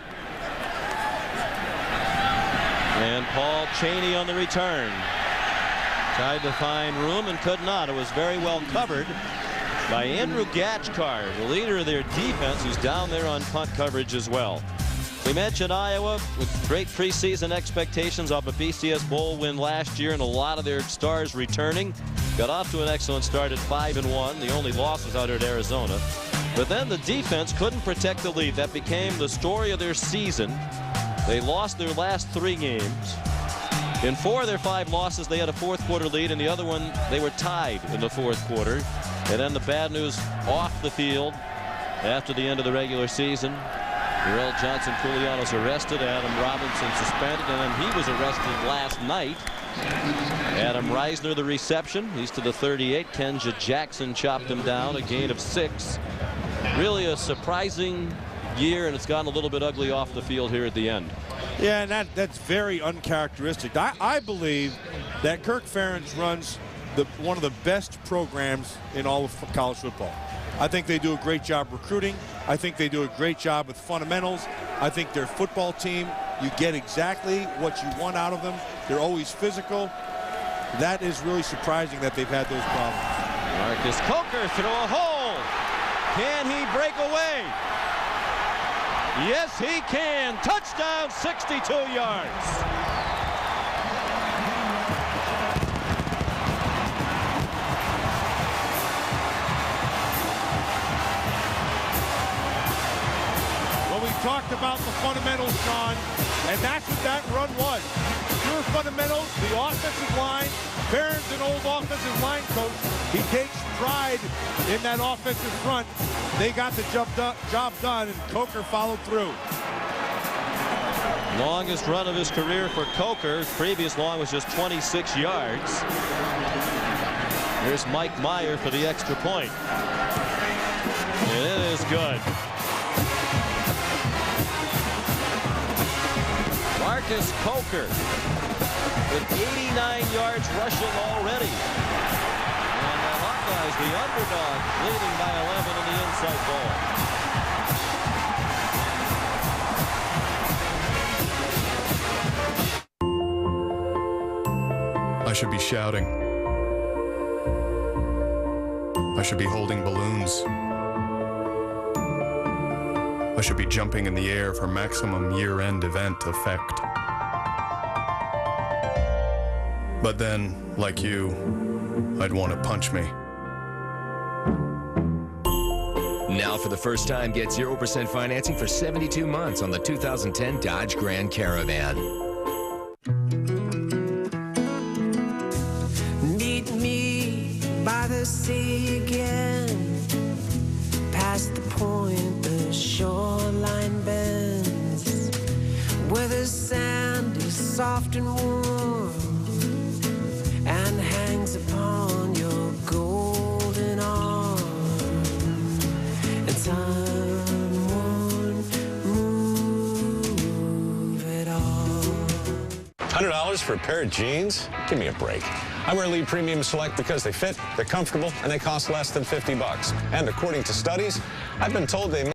Speaker 15: And Paul Cheney on the return. Tried to find room and could not. It was very well covered by Andrew Gatchkar, the leader of their defense, who's down there on punt coverage as well. We mentioned Iowa with great preseason expectations of a BCS Bowl win last year, and a lot of their stars returning. Got off to an excellent start at 5-1. The only loss was out at Arizona. But then the defense couldn't protect the lead. That became the story of their season. They lost their last 3 games. In 4 of their 5 losses, they had a fourth quarter lead. And the other one, they were tied in the fourth quarter. And then the bad news off the field after the end of the regular season. Darrell Johnson-Culianos arrested, Adam Robinson suspended, and then he was arrested last night. Adam Reisner, the reception. He's to the 38. Kenja Jackson chopped him down, a gain of 6. Really a surprising year, and it's gotten a little bit ugly off the field here at the end.
Speaker 17: Yeah, and that's very uncharacteristic. I believe that Kirk Ferentz runs one of the best programs in all of college football. I think they do a great job recruiting. I think they do a great job with fundamentals. I think their football team, you get exactly what you want out of them. They're always physical. That is really surprising that they've had those problems.
Speaker 15: Marcus Coker through a hole. Can he break away? Yes, he can. Touchdown, 62 yards.
Speaker 17: Talked about the fundamentals, Sean, and that's what that run was. Pure fundamentals, the offensive line. Ferentz, an old offensive line coach, he takes pride in that offensive front. They got the job done, and Coker followed through.
Speaker 15: Longest run of his career for Coker. His previous long was just 26 yards. Here's Mike Meyer for the extra point. And it is good. Marcus Coker with 89 yards rushing already. And the Hawkeyes, the underdog, leading by 11 in the inside ball.
Speaker 25: I should be shouting. I should be holding balloons. I should be jumping in the air for maximum year-end event effect. But then, like you, I'd want to punch me.
Speaker 26: Now for the first time, get 0% financing for 72 months on the 2010 Dodge Grand Caravan.
Speaker 9: Meet me by the sea again, past the point the shoreline bends, where the sand is soft and warm and hangs upon your golden arm, and someone move it all.
Speaker 13: $100 for a pair of jeans? Give me a break. I wear Lee Premium Select because they fit, they're comfortable, and they cost less than $50. And according to studies, I've been told they...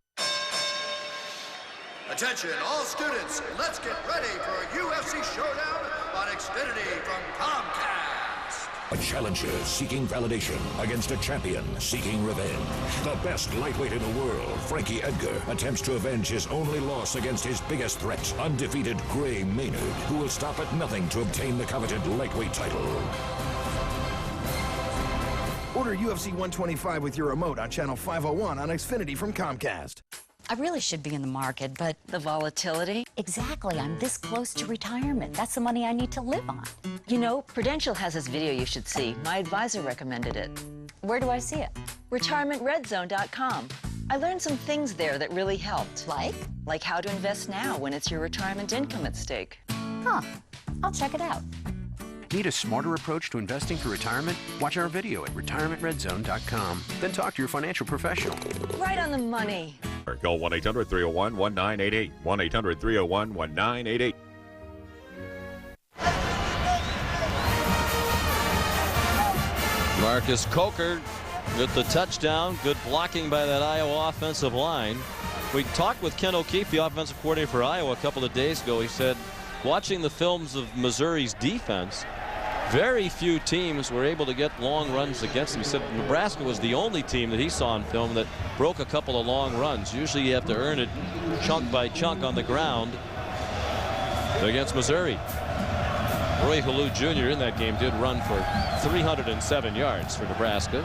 Speaker 14: Attention, all students, let's get ready for a UFC showdown on Xfinity from Comcast.
Speaker 16: A challenger seeking validation against a champion seeking revenge. The best lightweight in the world, Frankie Edgar, attempts to avenge his only loss against his biggest threat, undefeated Gray Maynard, who will stop at nothing to obtain the coveted lightweight title.
Speaker 18: Order UFC 125 with your remote on Channel 501 on Xfinity from Comcast.
Speaker 19: I really should be in the market, but... The volatility? Exactly. I'm this close to retirement. That's the money I need to live on.
Speaker 20: You know, Prudential has this video you should see. My advisor recommended it.
Speaker 19: Where do I see it?
Speaker 20: RetirementRedZone.com. I learned some things there that really helped.
Speaker 19: Like?
Speaker 20: Like how to invest now when it's your retirement income at stake.
Speaker 19: Huh. I'll check it out.
Speaker 21: Need a smarter approach to investing for retirement? Watch our video at RetirementRedZone.com. Then talk to your financial professional.
Speaker 20: Right on the money.
Speaker 4: Or call 1-800-301-1988. 1-800-301-1988.
Speaker 15: Marcus Coker with the touchdown. Good blocking by that Iowa offensive line. We talked with Ken O'Keefe, the offensive coordinator for Iowa, a couple of days ago. He said, watching the films of Missouri's defense, very few teams were able to get long runs against them. He said Nebraska was the only team that he saw on film that broke a couple of long runs. Usually you have to earn it chunk by chunk on the ground against Missouri. Roy Halou Jr. in that game did run for 307 yards for Nebraska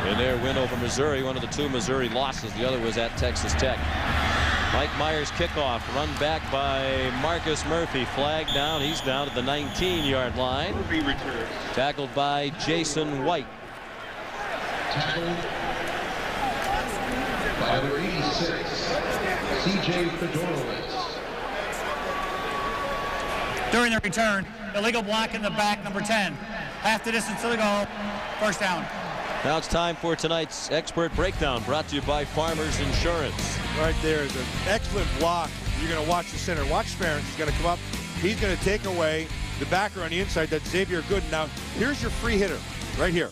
Speaker 15: in their win over Missouri. One of the two Missouri losses, the other was at Texas Tech. Mike Myers kickoff, run back by Marcus Murphy, flagged down. He's down at the 19-yard line. Tackled by Jason White.
Speaker 22: Tackled by number 86, C.J. Fedorowicz.
Speaker 30: During the return, illegal block in the back, number 10. Half the distance to the goal, first down.
Speaker 15: Now it's time for tonight's Expert Breakdown, brought to you by Farmers Insurance.
Speaker 17: Right there is an excellent block. You're going to watch the center. Watch Ferentz. He's going to come up. He's going to take away the backer on the inside. That's Xavier Gooden. Now, here's your free hitter right here.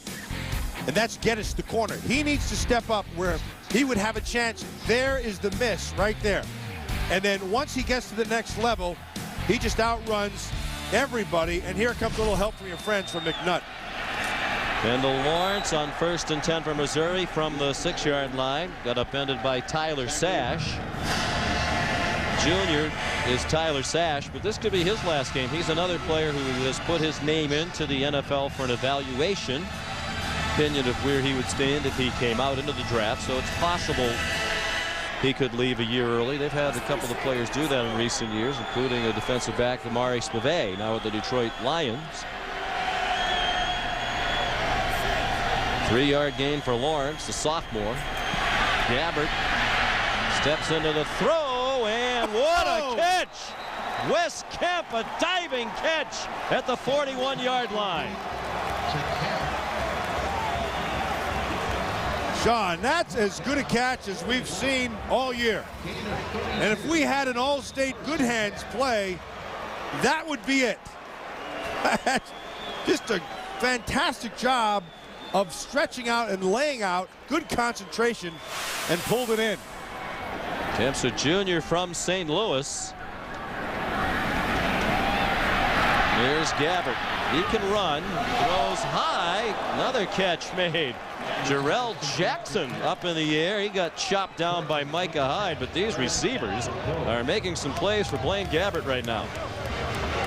Speaker 17: And that's Geddes, the corner. He needs to step up where he would have a chance. There is the miss right there. And then once he gets to the next level, he just outruns everybody. And here comes a little help from your friends from McNutt.
Speaker 15: Kendall Lawrence on 1st and 10 for Missouri from the 6-yard line. Got upended by Tyler Sash. Junior is Tyler Sash, but this could be his last game. He's another player who has put his name into the NFL for an evaluation. Opinion of where he would stand if he came out into the draft, so it's possible he could leave a year early. They've had a couple of players do that in recent years, including a defensive back, Amari Spivey, now with the Detroit Lions. 3-yard gain for Lawrence, the sophomore. Gabbert steps into the throw, and what a catch! Wes Kemp, a diving catch at the 41-yard line.
Speaker 17: Sean, that's as good a catch as we've seen all year. And if we had an All-State Good Hands play, that would be it. Just a fantastic job of stretching out and laying out, good concentration, and pulled it in.
Speaker 15: Kemp's a junior from St. Louis. Here's Gabbert. He can run, throws high, another catch made. Jarrell Jackson up in the air. He got chopped down by Micah Hyde, but these receivers are making some plays for Blaine Gabbert right now.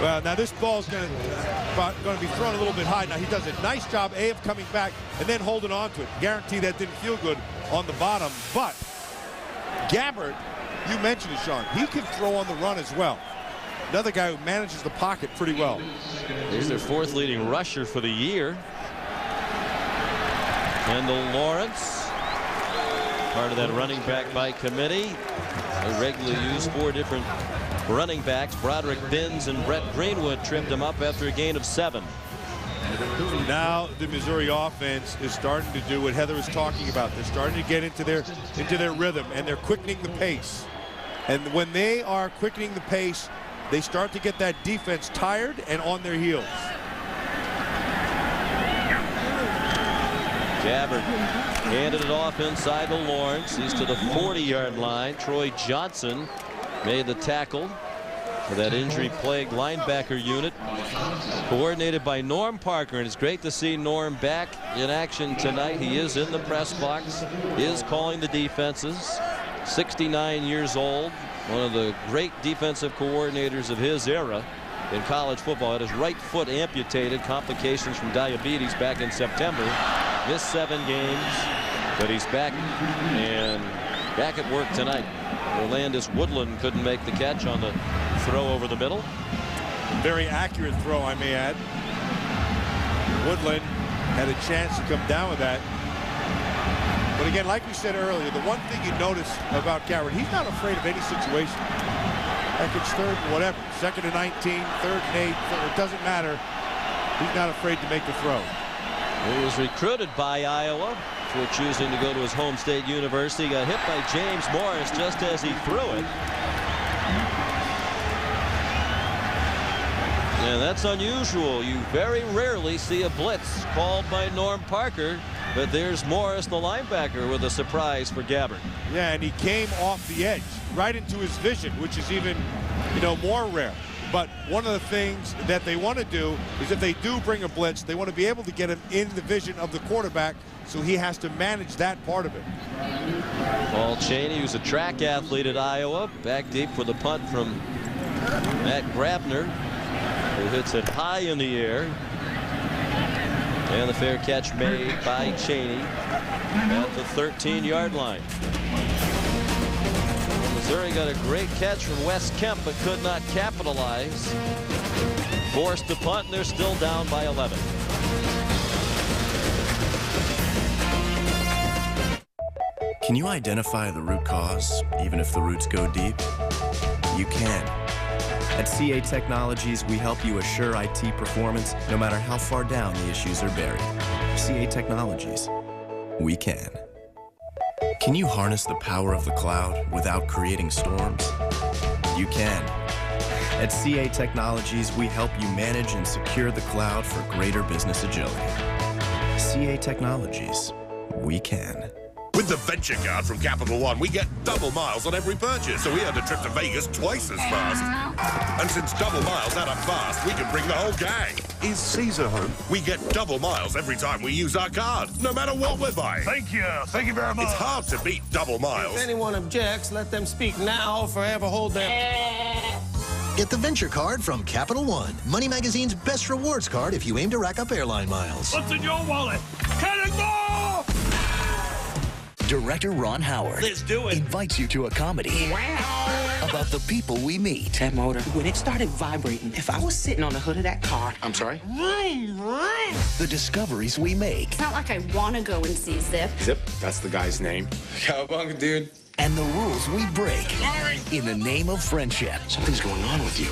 Speaker 17: Well, now this ball's going to be thrown a little bit high. Now he does a nice job, A, of coming back and then holding on to it. Guarantee that didn't feel good on the bottom, but Gabbert, you mentioned it, Sean, he can throw on the run as well. Another guy who manages the pocket pretty well.
Speaker 15: He's their 4th leading rusher for the year. Kendall Lawrence, part of that running back by committee. They regularly use 4 different running backs. Broderick Binns and Brett Greenwood tripped him up after a gain of 7.
Speaker 17: Now the Missouri offense is starting to do what Heather was talking about. They're starting to get into their rhythm, and they're quickening the pace. And when they are quickening the pace, they start to get that defense tired and on their heels.
Speaker 15: Gabbert handed it off inside to Lawrence. He's to the 40-yard line. Troy Johnson made the tackle for that injury-plagued linebacker unit, coordinated by Norm Parker. And it's great to see Norm back in action tonight. He is in the press box, is calling the defenses. 69 years old, one of the great defensive coordinators of his era in college football. Had his right foot amputated, complications from diabetes back in September. Missed 7 games, but he's back and back at work tonight. Orlandis Woodland couldn't make the catch on the throw over the middle.
Speaker 17: Very accurate throw, I may add. Woodland had a chance to come down with that. But again, like we said earlier, the one thing you notice about Gabbert, he's not afraid of any situation. Like it's 3rd and whatever, 2nd and 19, 3rd and 8, it doesn't matter. He's not afraid to make the throw.
Speaker 15: He was recruited by Iowa before choosing to go to his home state university. Got hit by James Morris just as he threw it. And that's unusual. You very rarely see a blitz called by Norm Parker, but there's Morris, the linebacker, with a surprise for Gabbert.
Speaker 17: Yeah, and he came off the edge, right into his vision, which is even, more rare. But one of the things that they want to do is if they do bring a blitz, they want to be able to get him in the vision of the quarterback, so he has to manage that part of it.
Speaker 15: Paul Chaney, who's a track athlete at Iowa, back deep for the punt from Matt Grabner, who hits it high in the air. And the fair catch made by Chaney at the 13-yard line. Missouri got a great catch from Wes Kemp, but could not capitalize. Forced to punt, and they're still down by 11.
Speaker 1: Can you identify the root cause, even if the roots go deep? You can. At CA Technologies, we help you assure IT performance no matter how far down the issues are buried. CA Technologies, we can. Can you harness the power of the cloud without creating storms? You can. At CA Technologies, we help you manage and secure the cloud for greater business agility. CA Technologies, we can.
Speaker 2: With the Venture Card from Capital One, we get double miles on every purchase, so we earn a trip to Vegas twice as fast. And since double miles add up fast, we can bring the whole gang. Is Caesar home? We get double miles every time we use our card, no matter what we're buying.
Speaker 22: Thank you. Thank you very much.
Speaker 2: It's hard to beat double miles.
Speaker 3: If anyone objects, let them speak now or forever hold their...
Speaker 5: Get the Venture Card from Capital One, Money Magazine's best rewards card if you aim to rack up airline miles.
Speaker 22: What's in your wallet? Cannonball!
Speaker 8: Director Ron Howard
Speaker 22: Let's do it.
Speaker 8: invites you to a comedy, a
Speaker 6: about the people we meet.
Speaker 7: That motor, when it started vibrating, if I was sitting on the hood of that car...
Speaker 6: I'm sorry?
Speaker 7: Run!
Speaker 6: The discoveries we make.
Speaker 8: It's not like I want to go and see Zip.
Speaker 10: Zip? That's the guy's name. Cowabunga, dude.
Speaker 6: And the rules we break. Sorry. In the name of friendship.
Speaker 10: Something's going on with you.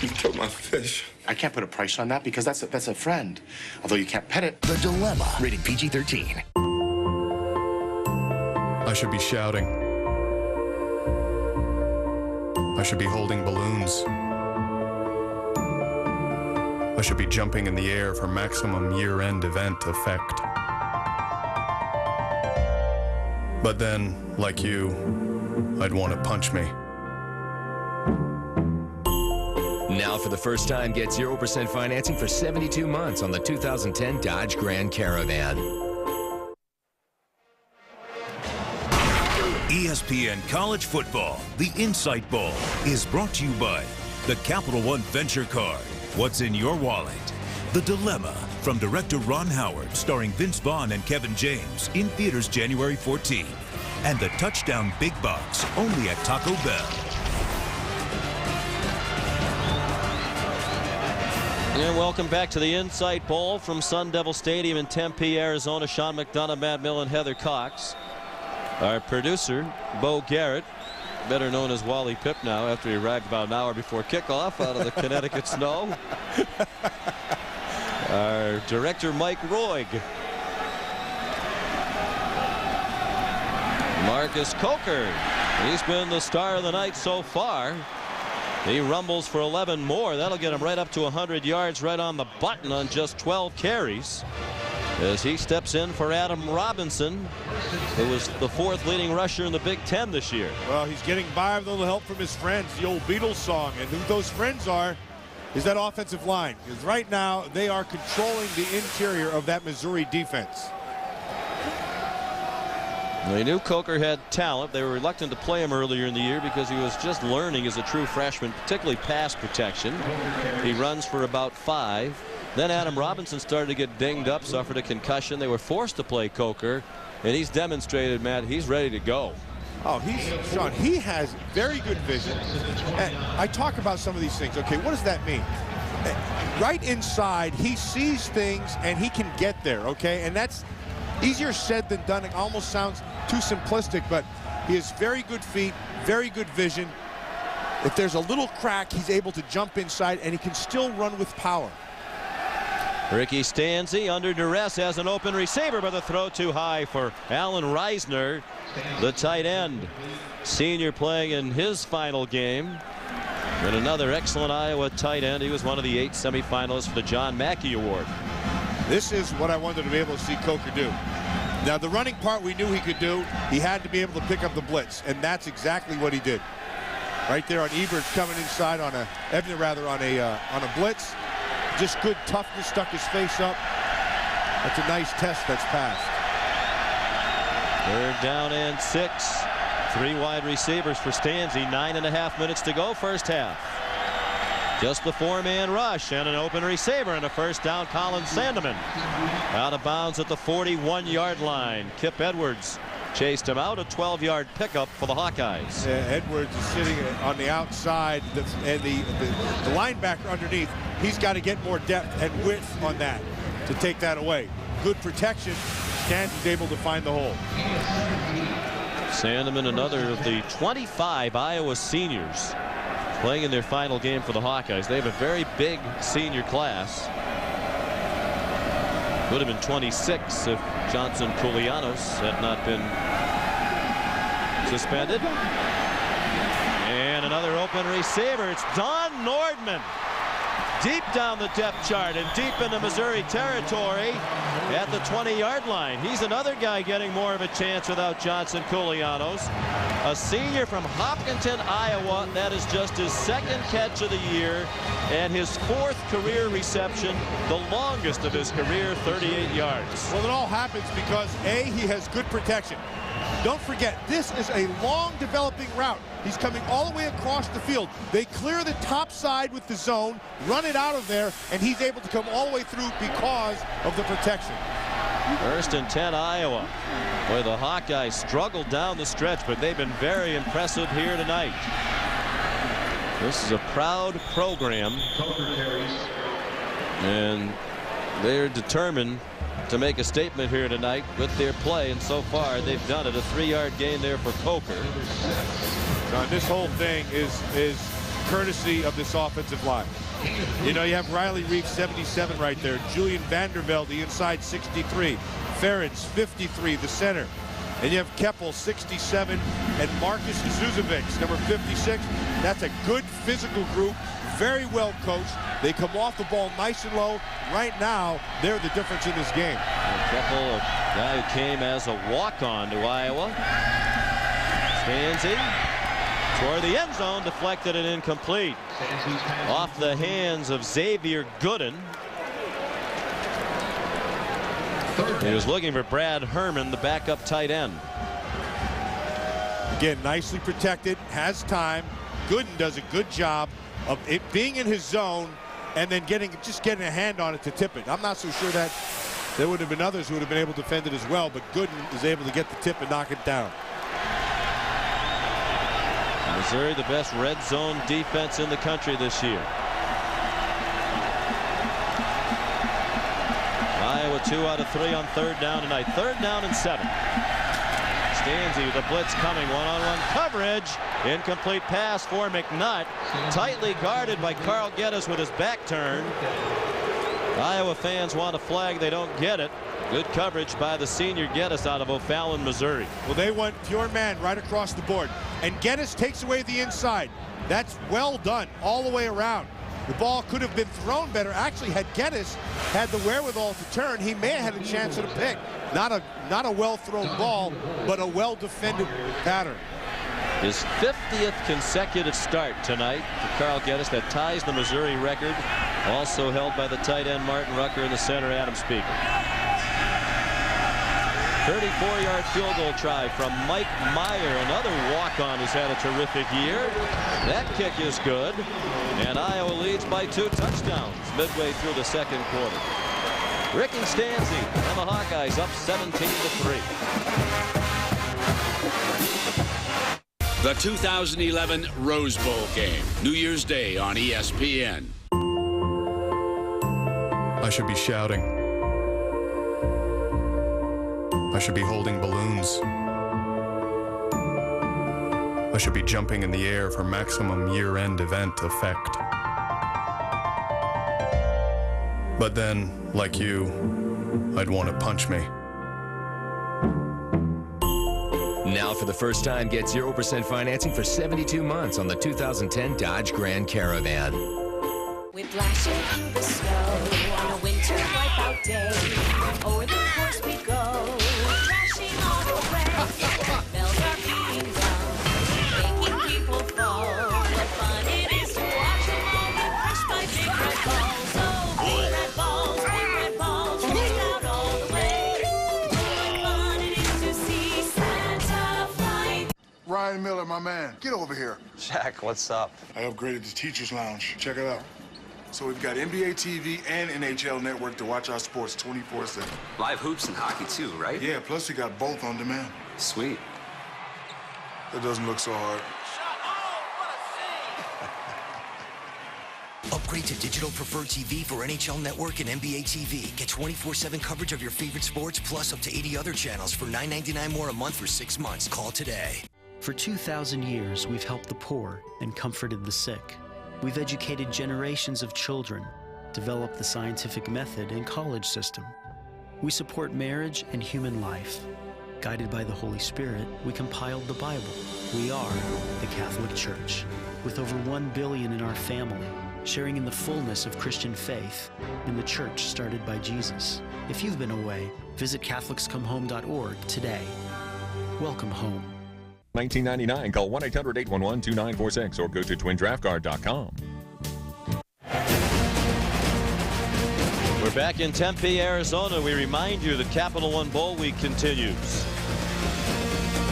Speaker 10: You killed my fish. I can't put a price on that because that's a friend. Although you can't pet it.
Speaker 6: The Dilemma. Rated PG-13.
Speaker 25: I should be shouting. I should be holding balloons. I should be jumping in the air for maximum year-end event effect. But then, like you, I'd want to punch me.
Speaker 26: Now, for the first time, get 0% financing for 72 months on the 2010 Dodge Grand Caravan.
Speaker 12: ESPN College Football, the Insight Bowl, is brought to you by the Capital One Venture Card. What's in your wallet? The Dilemma, from director Ron Howard, starring Vince Vaughn and Kevin James, in theaters January 14th. And the Touchdown Big Box, only at Taco Bell.
Speaker 15: And welcome back to the Insight Bowl from Sun Devil Stadium in Tempe, Arizona. Sean McDonough, Matt Millen, Heather Cox. Our producer, Bo Garrett, better known as Wally Pipp now, after he arrived about an hour before kickoff out of the Connecticut snow. Our director, Mike Roig. Marcus Coker. He's been the star of the night so far. He rumbles for 11 more. That'll get him right up to 100 yards, right on the button on just 12 carries, as he steps in for Adam Robinson, who was the 4th leading rusher in the Big Ten this year.
Speaker 17: Well, he's getting by with a little help from his friends, the old Beatles song. And who those friends are is that offensive line. Because right now, they are controlling the interior of that Missouri defense.
Speaker 15: They knew Coker had talent. They were reluctant to play him earlier in the year because he was just learning as a true freshman, particularly pass protection. He runs for about 5. Then Adam Robinson started to get dinged up, suffered a concussion. They were forced to play Coker, and he's demonstrated, Matt, he's ready to go.
Speaker 17: Oh, Sean, he has very good vision. And I talk about some of these things. Okay, what does that mean? Right inside, he sees things and he can get there, okay? And that's easier said than done. It almost sounds too simplistic, but he has very good feet, very good vision. If there's a little crack, he's able to jump inside, and he can still run with power.
Speaker 15: Ricky Stanzi under duress has an open receiver, but the throw too high for Alan Reisner, the tight end. Senior playing in his final game. And another excellent Iowa tight end. He was one of the 8 semifinalists for the John Mackey Award.
Speaker 17: This is what I wanted to be able to see Coker do. Now, the running part we knew he could do. He had to be able to pick up the blitz, and that's exactly what he did. Right there on Eberts coming inside on a blitz. Just good toughness, stuck his face up. That's a nice test that's passed.
Speaker 15: 3rd down and 6. 3 wide receivers for Stanzi. 9.5 minutes to go, first half. Just the 4-man rush and an open receiver, and a first down. Colin Sandeman out of bounds at the 41-yard line. Kip Edwards chased him out. A 12-yard pickup for the Hawkeyes.
Speaker 17: Edwards is sitting on the outside, and the linebacker underneath. He's got to get more depth and width on that to take that away. Good protection. Kansas able to find the hole.
Speaker 15: Sandeman, another of the 25 Iowa seniors playing in their final game for the Hawkeyes. They have a very big senior class. Would have been 26 if Johnson Koulianos had not been suspended. And another open receiver. It's Don Nordman. Deep down the depth chart and deep into Missouri territory at the 20-yard line. He's another guy getting more of a chance without Johnson Koulianos. A senior from Hopkinton, Iowa. That is just his 2nd catch of the year and his 4th career reception, the longest of his career, 38 yards.
Speaker 17: Well, it all happens because, A, he has good protection. Don't forget, this is a long developing route. He's coming all the way across the field. They clear the top side with the zone, run it out of there, and he's able to come all the way through because of the protection.
Speaker 15: First and 10, Iowa. Boy, the Hawkeyes struggled down the stretch, but they've been very impressive here tonight. This is a proud program, and they're determined to make a statement here tonight with their play, and so far they've done it. A 3-yard gain there for Coker.
Speaker 17: John, this whole thing is courtesy of this offensive line. You know, you have Riley Reef, 77 right there. Julian Vandervelde, the inside, 63. Ferentz, 53, the center. And you have Keppel, 67, and Marcus Zuzovic, number 56. That's a good physical group, very well coached. They come off the ball nice and low. Right now, they're the difference in this game.
Speaker 15: And Keppel, a guy who came as a walk-on to Iowa. Stanzi toward the end zone, deflected and incomplete. Off the hands of Xavier Gooden. He was looking for Brad Herman, the backup tight end.
Speaker 17: Again, nicely protected, has time. Gooden does a good job of it being in his zone and then just getting a hand on it to tip it. I'm not so sure that there would have been others who would have been able to defend it as well, but Gooden is able to get the tip and knock it down.
Speaker 15: Missouri, the best red zone defense in the country this year. Iowa 2 out of 3 on 3rd down tonight. 3rd down and 7. Stanzi with the blitz coming. One-on-one coverage. Incomplete pass for McNutt. Tightly guarded by Carl Geddes with his back turned. Iowa fans want a flag. They don't get it. Good coverage by the senior Geddes out of O'Fallon, Missouri.
Speaker 17: Well, they went pure man right across the board. And Geddes takes away the inside. That's well done all the way around. The ball could have been thrown better. Actually, had Geddes had the wherewithal to turn, he may have had a chance at a pick. Not a well-thrown ball, but a well-defended pattern.
Speaker 15: His 50th consecutive start tonight for Carl Geddes. That ties the Missouri record, also held by the tight end Martin Rucker and the center Adam Speaker. 34-yard field goal try from Mike Meyer, another walk-on who's had a terrific year. That kick is good, and Iowa leads by 2 touchdowns midway through the second quarter. Ricky Stanzi and the Hawkeyes up 17-3.
Speaker 9: The 2011 Rose Bowl game, New Year's Day on ESPN.
Speaker 25: I should be shouting. I should be holding balloons. I should be jumping in the air for maximum year-end event effect. But then, like you, I'd want to punch me.
Speaker 26: Now for the first time, get 0% financing for 72 months on the 2010 Dodge Grand Caravan.
Speaker 11: We're blasting through the snow on a winter wipeout day. Over the course we go, crashing all the way. Bells are being rung, making people fall. What fun it is to watch them all be crushed by big red balls. Oh, big red balls, pushed out all the way. What fun it is to see Santa fly.
Speaker 13: Ryan Miller, my man, get over here.
Speaker 10: Jack, what's up?
Speaker 13: I upgraded the Teacher's Lounge. Check it out. So we've got NBA TV and NHL Network to watch our sports 24/7.
Speaker 10: Live hoops and hockey too, right?
Speaker 13: Yeah, plus we got both on demand.
Speaker 10: Sweet.
Speaker 13: That doesn't look so hard.
Speaker 6: Upgrade to digital preferred TV for NHL Network and NBA TV. Get 24/7 coverage of your favorite sports, plus up to 80 other channels for $9.99 more a month for 6 months. Call today.
Speaker 14: For 2,000 years, we've helped the poor and comforted the sick. We've educated generations of children, developed the scientific method and college system. We support marriage and human life. Guided by the Holy Spirit, we compiled the Bible. We are the Catholic Church, with over 1 billion in our family, sharing in the fullness of Christian faith in the church started by Jesus. If you've been away, visit CatholicsComeHome.org today. Welcome home.
Speaker 16: 1999. Call 1-800-811-2946 or go to twindraftguard.com.
Speaker 15: We're back in Tempe, Arizona. We remind you that Capital One Bowl Week continues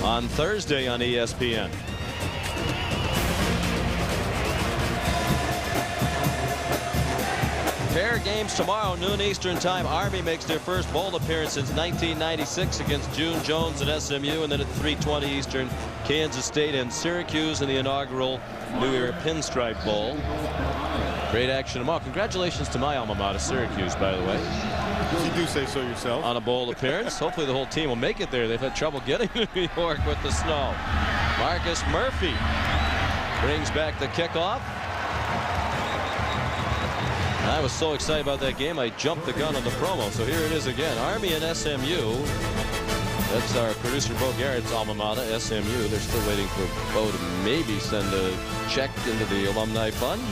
Speaker 15: on Thursday on ESPN. Pair games tomorrow, noon Eastern time. Army makes their first bowl appearance since 1996 against June Jones at SMU, and then at 3:20 Eastern, Kansas State and Syracuse in the inaugural New Era Pinstripe Bowl. Great action tomorrow. Congratulations to my alma mater, Syracuse, by the way.
Speaker 17: You do say so yourself.
Speaker 15: On a bowl appearance. Hopefully the whole team will make it there. They've had trouble getting to New York with the snow. Marcus Murphy brings back the kickoff. I was so excited about that game, I jumped the gun on the promo. So here it is again. Army and SMU. That's our producer Bo Garrett's alma mater, SMU. They're still waiting for Bo to maybe send a check into the alumni fund.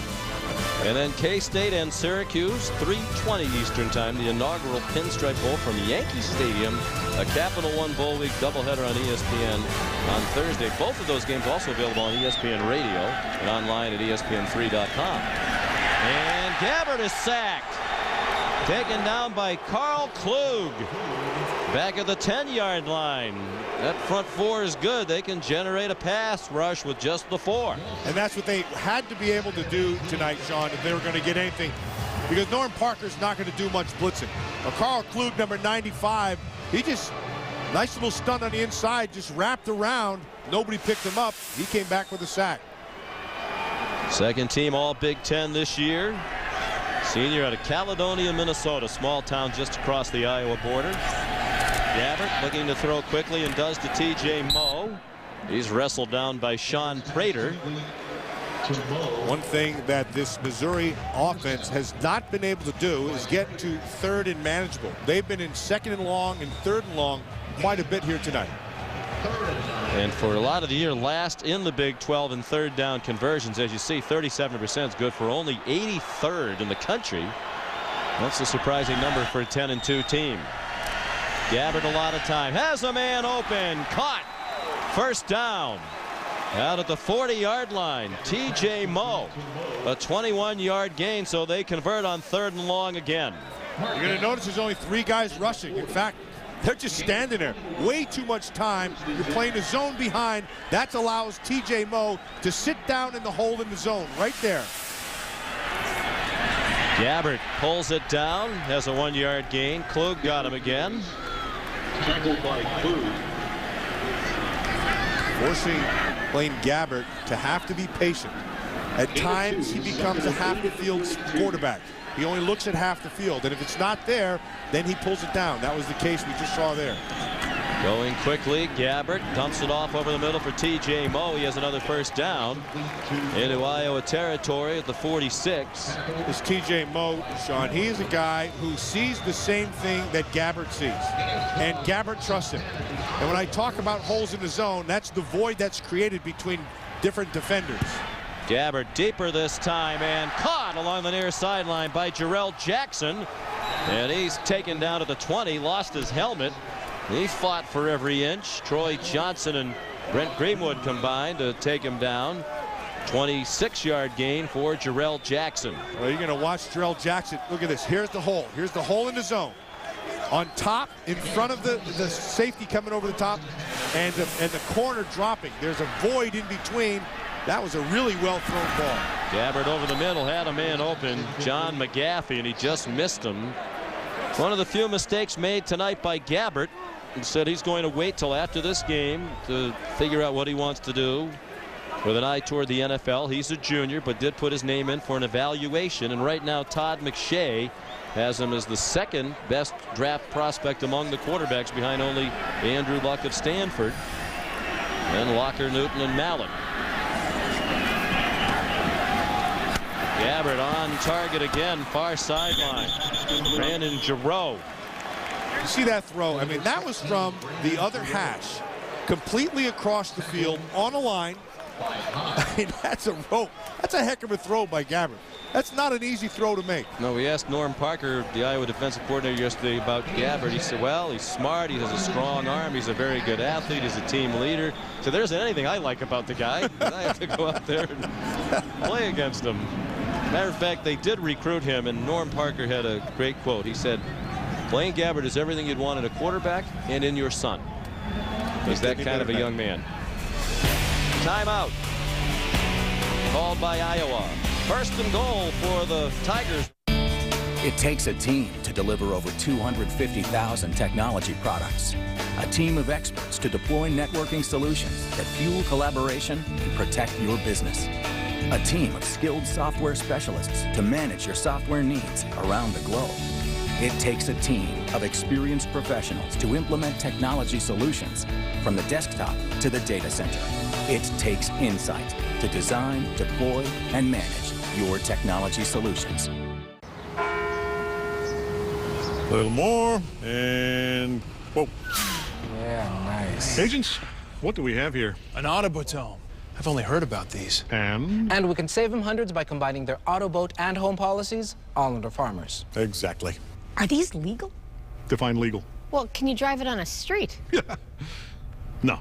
Speaker 15: And then K-State and Syracuse, 3:20 Eastern time, the inaugural Pinstripe Bowl from Yankee Stadium, a Capital One Bowl Week doubleheader on ESPN on Thursday. Both of those games also available on ESPN Radio and online at ESPN3.com. And Gabbert is sacked. Taken down by Carl Klug. Back at the 10-yard line. That front four is good. They can generate a pass rush with just the four.
Speaker 17: And that's what they had to be able to do tonight, Sean, if they were going to get anything. Because Norm Parker's not going to do much blitzing. Carl Klug, number 95, he just, nice little stunt on the inside, just wrapped around. Nobody picked him up. He came back with a sack.
Speaker 15: Second team all Big Ten this year. Senior out of Caledonia, Minnesota, small town just across the Iowa border. Gabbert looking to throw quickly and does to T.J. Moe. He's wrestled down by Sean Prater.
Speaker 17: One thing that this Missouri offense has not been able to do is get to third and manageable. They've been in second and long and third and long quite a bit here tonight.
Speaker 15: And for a lot of the year, last in the Big 12 in third down conversions. As you see, 37% is good for only 83rd in the country. That's a surprising number for a 10-2 team. Gabbert a lot of time. Has a man open. Caught. First down. Out at the 40-yard line. T.J. Moe. A 21-yard gain, so they convert on third and long again.
Speaker 17: You're going to notice there's only 3 guys rushing. In fact, they're just standing there. Way too much time. You're playing the zone behind. That allows T.J. Moe to sit down in the hole in the zone right there.
Speaker 15: Gabbert pulls it down. Has a 1-yard gain. Klug got him again.
Speaker 17: Tackled by Klug. Forcing Blaine Gabbert to have to be patient. At times, he becomes a half-the-field quarterback. He only looks at half the field, and if it's not there, then he pulls it down. That was the case we just saw there.
Speaker 15: Going quickly, Gabbert dumps it off over the middle for T.J. Moe. He has another first down into Iowa territory at the 46.
Speaker 17: This T.J. Moe, Sean, he is a guy who sees the same thing that Gabbert sees, and Gabbert trusts him. And when I talk about holes in the zone, that's the void that's created between different defenders.
Speaker 15: Gabbert deeper this time and caught along the near sideline by Jarrell Jackson. And he's taken down at the 20, lost his helmet. He fought for every inch. Troy Johnson and Brent Greenwood combined to take him down. 26-yard gain for Jarrell Jackson.
Speaker 17: Well, you're going to watch Jarrell Jackson. Look at this. Here's the hole. Here's the hole in the zone. On top, in front of the safety coming over the top, and the corner dropping. There's a void in between. That was a really well-thrown ball.
Speaker 15: Gabbert over the middle, had a man open, John McGaffey, and he just missed him. One of the few mistakes made tonight by Gabbert. He said he's going to wait till after this game to figure out what he wants to do with an eye toward the NFL. He's a junior, but did put his name in for an evaluation. And right now, Todd McShay has him as the second best draft prospect among the quarterbacks, behind only Andrew Luck of Stanford and Locker, Newton, and Mallett. Gabbert on target again, far sideline. Brandon Giroux.
Speaker 17: You see that throw? I mean, that was from the other hash, completely across the field on a line. I mean, that's a rope. That's a heck of a throw by Gabbert. That's not an easy throw to make.
Speaker 15: No, we asked Norm Parker, the Iowa defensive coordinator, yesterday about Gabbert. He said, well, he's smart, he has a strong arm, he's a very good athlete, he's a team leader. So there isn't anything I like about the guy. I have to go out there and play against him. Matter of fact, they did recruit him, and Norm Parker had a great quote. He said, Blaine Gabbert is everything you'd want in a quarterback and in your son. He's that kind of a young man. Timeout called by Iowa. First and goal for the Tigers.
Speaker 4: It takes a team to deliver over 250,000 technology products. A team of experts to deploy networking solutions that fuel collaboration and protect your business. A team of skilled software specialists to manage your software needs around the globe. It takes a team of experienced professionals to implement technology solutions from the desktop to the data center. It takes insight to design, deploy, and manage your technology solutions.
Speaker 18: A little more, and whoa.
Speaker 19: Yeah, nice.
Speaker 18: Agents, what do we have here?
Speaker 19: An Autobotome. I've only heard about these.
Speaker 18: And
Speaker 19: we can save them hundreds by combining their auto, boat, and home policies, all under Farmers.
Speaker 18: Exactly.
Speaker 20: Are these legal?
Speaker 18: Define legal.
Speaker 20: Well, can you drive it on a street?
Speaker 18: No.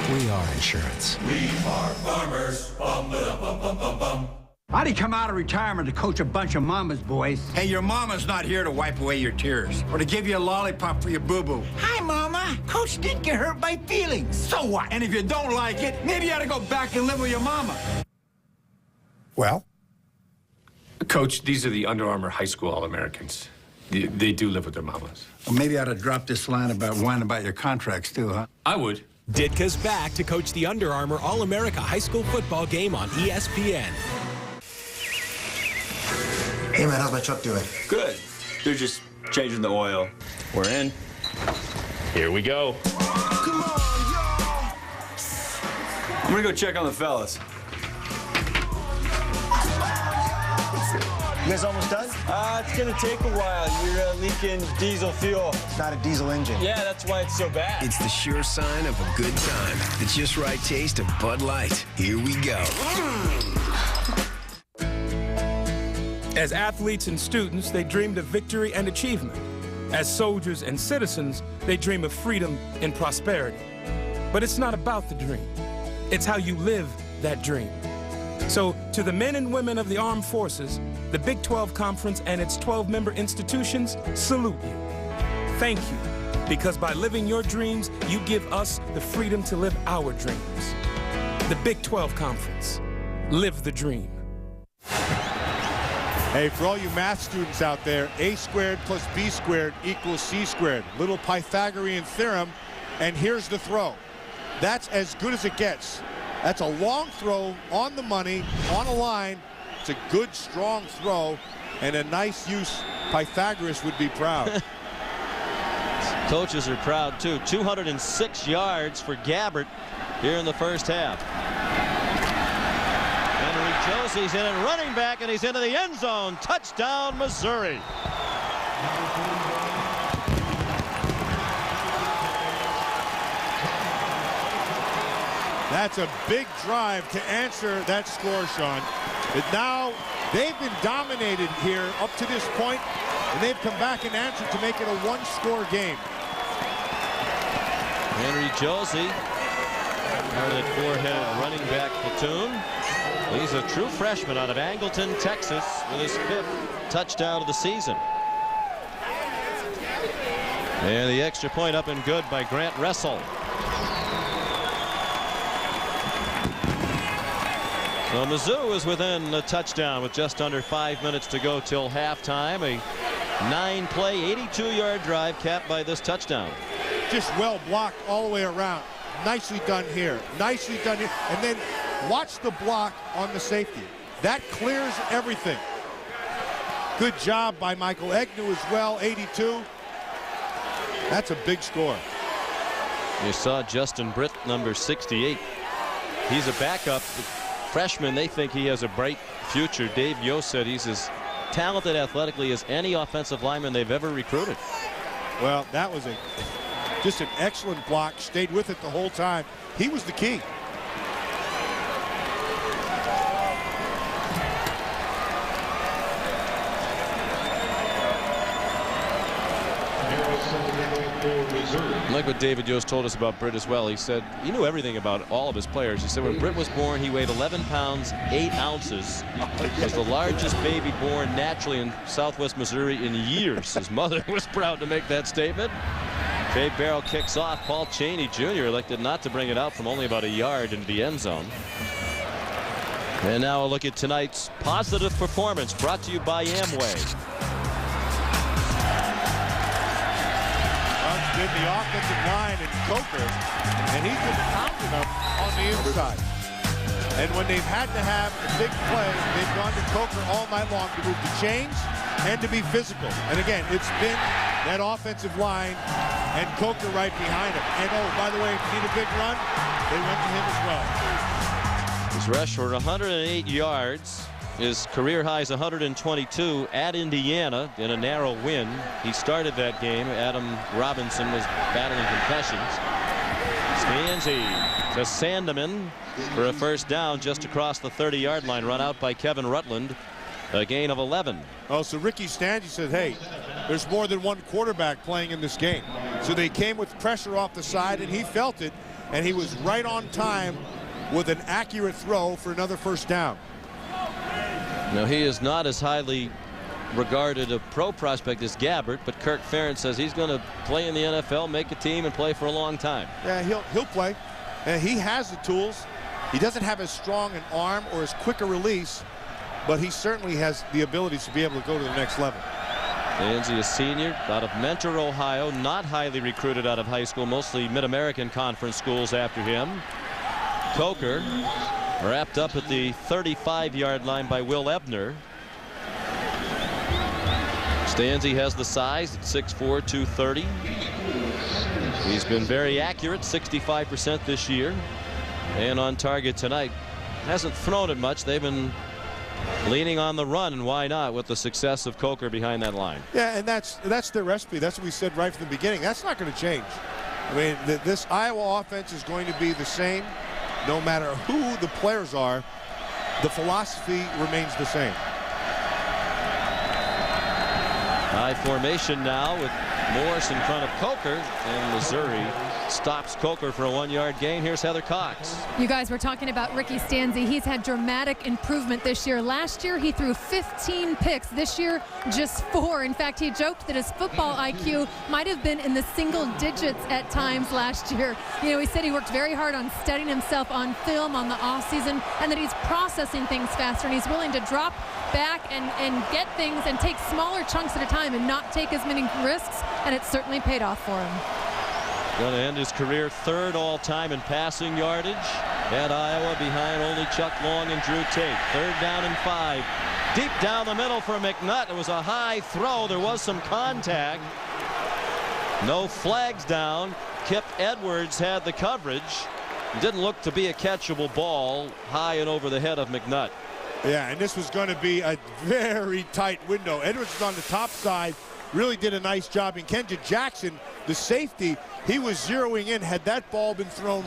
Speaker 5: We are insurance.
Speaker 22: We are Farmers. Bum, ba, bum, bum, bum, bum.
Speaker 21: How'd he come out of retirement to coach a bunch of mama's boys?
Speaker 23: Hey, your mama's not here to wipe away your tears or to give you a lollipop for your boo-boo.
Speaker 21: Hi, Mama. Coach did get hurt by feelings.
Speaker 23: So what? And if you don't like it, maybe you ought to go back and live with your mama. Well?
Speaker 24: Coach, these are the Under Armour High School All-Americans. They do live with their mamas.
Speaker 23: Well, maybe I ought to drop this line about whining about your contracts, too, huh?
Speaker 24: I would.
Speaker 27: Ditka's back to coach the Under Armour All-America High School football game on ESPN.
Speaker 28: Hey, man, how's my truck doing?
Speaker 29: Good. They're just changing the oil. We're in. Here we go.
Speaker 28: Come on, y'all!
Speaker 29: I'm gonna go check on the fellas.
Speaker 28: You guys almost done?
Speaker 29: It's gonna take a while. You're leaking diesel fuel.
Speaker 28: It's not a diesel engine.
Speaker 29: Yeah, that's why it's so bad.
Speaker 31: It's the sure sign of a good time. The just right taste of Bud Light. Here we go.
Speaker 32: As athletes and students, they dreamed of victory and achievement. As soldiers and citizens, they dream of freedom and prosperity. But it's not about the dream. It's how you live that dream. So, to the men and women of the armed forces, the Big 12 Conference and its 12-member institutions salute you. Thank you, because by living your dreams, you give us the freedom to live our dreams. The Big 12 Conference. Live the dream.
Speaker 17: Hey, for all you math students out there, a squared plus b squared equals c squared. Little Pythagorean theorem, and here's the throw. That's as good as it gets. That's a long throw on the money, on a line. It's a good, strong throw, and a nice use. Pythagoras would be proud.
Speaker 15: Coaches are proud, too. 206 yards for Gabbert here in the first half. Josie's in and running back, and he's into the end zone. Touchdown, Missouri.
Speaker 17: That's a big drive to answer that score, Sean. But now they've been dominated here up to this point, and they've come back and answered to make it a one-score game.
Speaker 15: Henry Josie, part of that four-headed running back platoon. He's a true freshman out of Angleton, Texas, with his 5th touchdown of the season. And the extra point up and good by Grant Ressel. So Mizzou is within a touchdown with just under 5 minutes to go till halftime. A 9-play, 82-yard drive capped by this touchdown.
Speaker 17: Just well blocked all the way around. Nicely done here. Nicely done here. And then watch the block on the safety. That clears everything. Good job by Michael Egnew as well, 82. That's a big score.
Speaker 15: You saw Justin Britt, number 68. He's a backup freshman. They think he has a bright future. Dave Yost said he's as talented athletically as any offensive lineman they've ever recruited.
Speaker 17: Well, that was just an excellent block. Stayed with it the whole time. He was the key.
Speaker 15: Like what David Yost told us about Britt as well. He said he knew everything about all of his players. He said when Britt was born, he weighed 11 pounds, 8 ounces. Was the largest baby born naturally in Southwest Missouri in years. His mother was proud to make that statement. Dave Barrow kicks off. Paul Cheney Jr. elected not to bring it out from only about a yard into the end zone. And now a look at tonight's positive performance brought to you by Amway.
Speaker 17: It's been the offensive line and Coker, and he's been pounding them on the inside. And when they've had to have a big play, they've gone to Coker all night long to move the chains and to be physical. And again, it's been that offensive line and Coker right behind him. And oh, by the way, if you need a big run, they went to him as well.
Speaker 15: He's rushed for 108 yards. His career high is 122 at Indiana in a narrow win. He started that game. Adam Robinson was battling concussions. Stanzi to Sandeman for a first down just across the 30-yard line. Run out by Kevin Rutland. A gain of 11.
Speaker 17: Oh, so Ricky Stanzi said, hey, there's more than one quarterback playing in this game. So they came with pressure off the side, and he felt it, and he was right on time with an accurate throw for another first down.
Speaker 15: Now, he is not as highly regarded a pro prospect as Gabbert, but Kirk Ferentz says he's going to play in the NFL, make a team, and play for a long time.
Speaker 17: Yeah, he'll play. And he has the tools. He doesn't have as strong an arm or as quick a release, but he certainly has the abilities to be able to go to the next level.
Speaker 15: Stanzi, a senior out of Mentor, Ohio, not highly recruited out of high school, mostly Mid-American Conference schools after him. Coker wrapped up at the 35-yard line by Will Ebner. Stanzi has the size at 6'4", 230. He's been very accurate, 65% this year, and on target tonight. Hasn't thrown it much. They've been leaning on the run, and why not with the success of Coker behind that line.
Speaker 17: Yeah, and that's their recipe. That's what we said right from the beginning. That's not going to change. I mean, this Iowa offense is going to be the same no matter who the players are. The philosophy remains the same.
Speaker 15: High formation now with Morse in front of Coker, and Missouri stops Coker for a 1-yard gain. Here's Heather Cox.
Speaker 1: You guys were talking about Ricky Stanzi. He's had dramatic improvement this year. Last year he threw 15 picks. This year just 4. In fact, he joked that his football IQ might have been in the single digits at times last year. You know, he said he worked very hard on studying himself on film on the offseason, and that he's processing things faster, and he's willing to drop back and get things and take smaller chunks at a time and not take as many risks, and it's certainly paid off for him.
Speaker 15: Going to end his career 3rd all-time in passing yardage at Iowa, behind only Chuck Long and Drew Tate. 3rd down and 5. Deep down the middle for McNutt. It was a high throw. There was some contact. No flags down. Kip Edwards had the coverage. Didn't look to be a catchable ball high and over the head of McNutt.
Speaker 17: Yeah, and this was going to be a very tight window. Edwards was on the top side, really did a nice job. And Kendra Jackson, the safety, he was zeroing in. Had that ball been thrown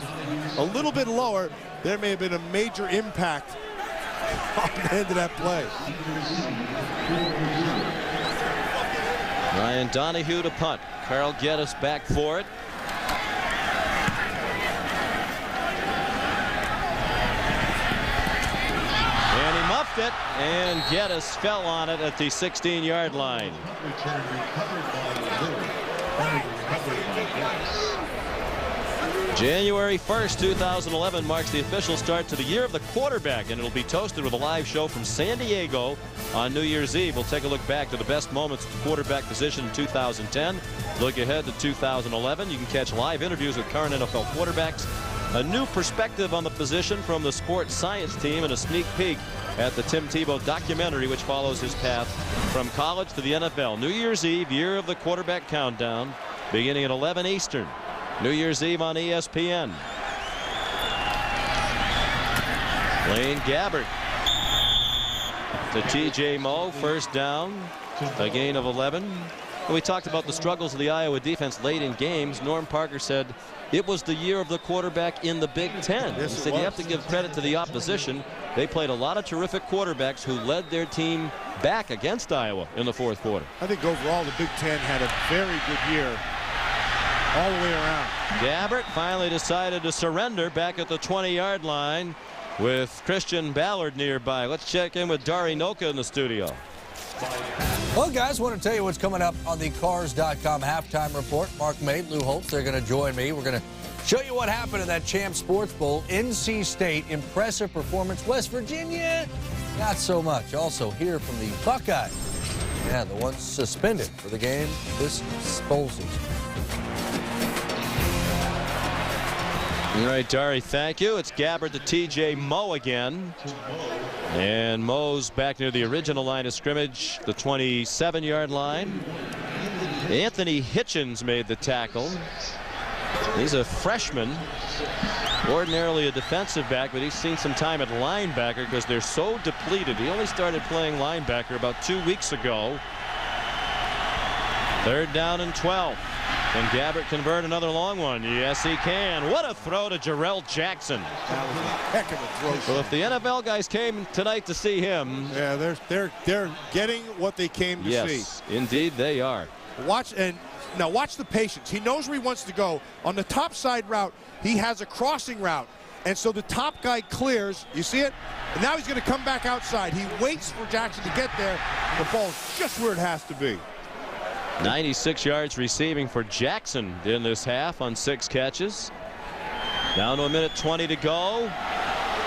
Speaker 17: a little bit lower, there may have been a major impact on the end of that play.
Speaker 15: Ryan Donahue to punt. Carl Geddes back for it. And he muffed it, and Geddes fell on it at the 16-yard line. January 1st, 2011 marks the official start to the year of the quarterback, and it'll be toasted with a live show from San Diego on New Year's Eve. We'll take a look back to the best moments of the quarterback position in 2010. Look ahead to 2011. You can catch live interviews with current NFL quarterbacks, a new perspective on the position from the sports science team, and a sneak peek at the Tim Tebow documentary, which follows his path from college to the NFL. New Year's Eve, year of the quarterback countdown, beginning at 11 Eastern. New Year's Eve on ESPN. Blaine Gabbert to TJ Moe, first down, a gain of 11. We talked about the struggles of the Iowa defense late in games. Norm Parker said it was the year of the quarterback in the Big Ten. He said you have to give credit to the opposition. They played a lot of terrific quarterbacks who led their team back against Iowa in the 4th quarter.
Speaker 17: I think overall the Big Ten had a very good year all the way around.
Speaker 15: Gabbert finally decided to surrender back at the 20-yard line with Christian Ballard nearby. Let's check in with Dari Noka in the studio.
Speaker 2: Well, guys, I want to tell you what's coming up on the Cars.com halftime report. Mark May, Lou Holtz, they're going to join me. We're going to show you what happened in that Champs Sports Bowl. NC State, impressive performance. West Virginia, not so much. Also hear from the Buckeyes. Yeah, the ones suspended for the game this bowl season.
Speaker 15: All right, Dari, thank you. It's Gabbard to T.J. Moe again. And Moe's back near the original line of scrimmage, the 27-yard line. Anthony Hitchens made the tackle. He's a freshman, ordinarily a defensive back, but he's seen some time at linebacker because they're so depleted. He only started playing linebacker about 2 weeks ago. 3rd down and 12. Can Gabbert convert another long one? Yes, he can. What a throw to Jarrell Jackson.
Speaker 17: That was a heck of a throw.
Speaker 15: Well, if the NFL guys came tonight to see him.
Speaker 17: Yeah, they're getting what they came to see.
Speaker 15: Yes, indeed they are.
Speaker 17: Watch the patience. He knows where he wants to go. On the top side route, he has a crossing route. And so the top guy clears. You see it? And now he's going to come back outside. He waits for Jackson to get there. The ball's just where it has to be.
Speaker 15: 96 yards receiving for Jackson in this half on 6 catches. Down to 1:20 to go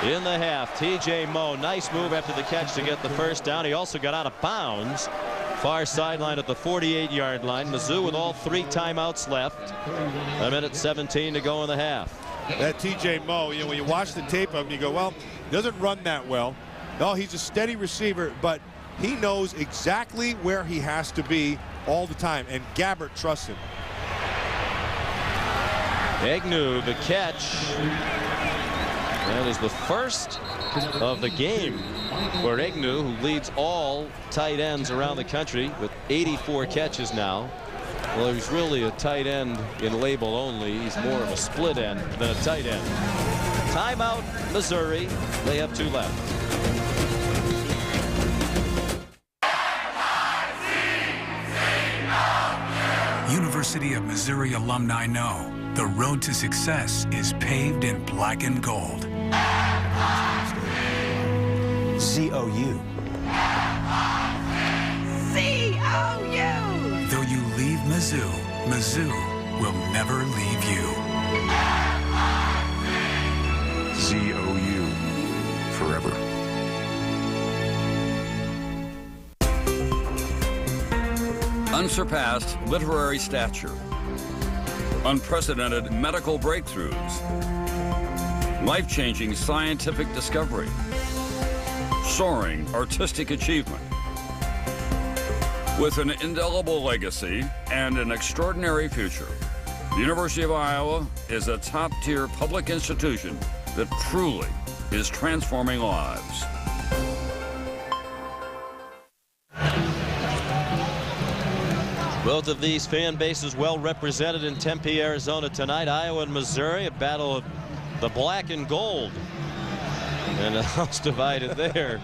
Speaker 15: in the half. T.J. Moe, nice move after the catch to get the first down. He also got out of bounds. Far sideline at the 48-yard line. Mizzou with all 3 timeouts left. 1:17 to go in the half.
Speaker 17: That T.J. Moe, when you watch the tape of him, you go, well, he doesn't run that well. No, he's a steady receiver, but he knows exactly where he has to be all the time, and Gabbert trusts him.
Speaker 15: Agnew, the catch. That is the first of the game for Agnew, who leads all tight ends around the country with 84 catches now. Well, he's really a tight end in label only. He's more of a split end than a tight end. Timeout, Missouri. They have 2 left.
Speaker 3: University of Missouri alumni know the road to success is paved in black and gold.
Speaker 28: Z-O-U.
Speaker 3: Z-O-U! Though you leave Mizzou, Mizzou will never leave you.
Speaker 31: Z-O-U. Forever.
Speaker 7: Unsurpassed literary stature, unprecedented medical breakthroughs, life-changing scientific discovery, soaring artistic achievement. With an indelible legacy and an extraordinary future, the University of Iowa is a top-tier public institution that truly is transforming lives.
Speaker 15: Both of these fan bases well represented in Tempe, Arizona tonight. Iowa and Missouri, a battle of the black and gold. And a house divided there.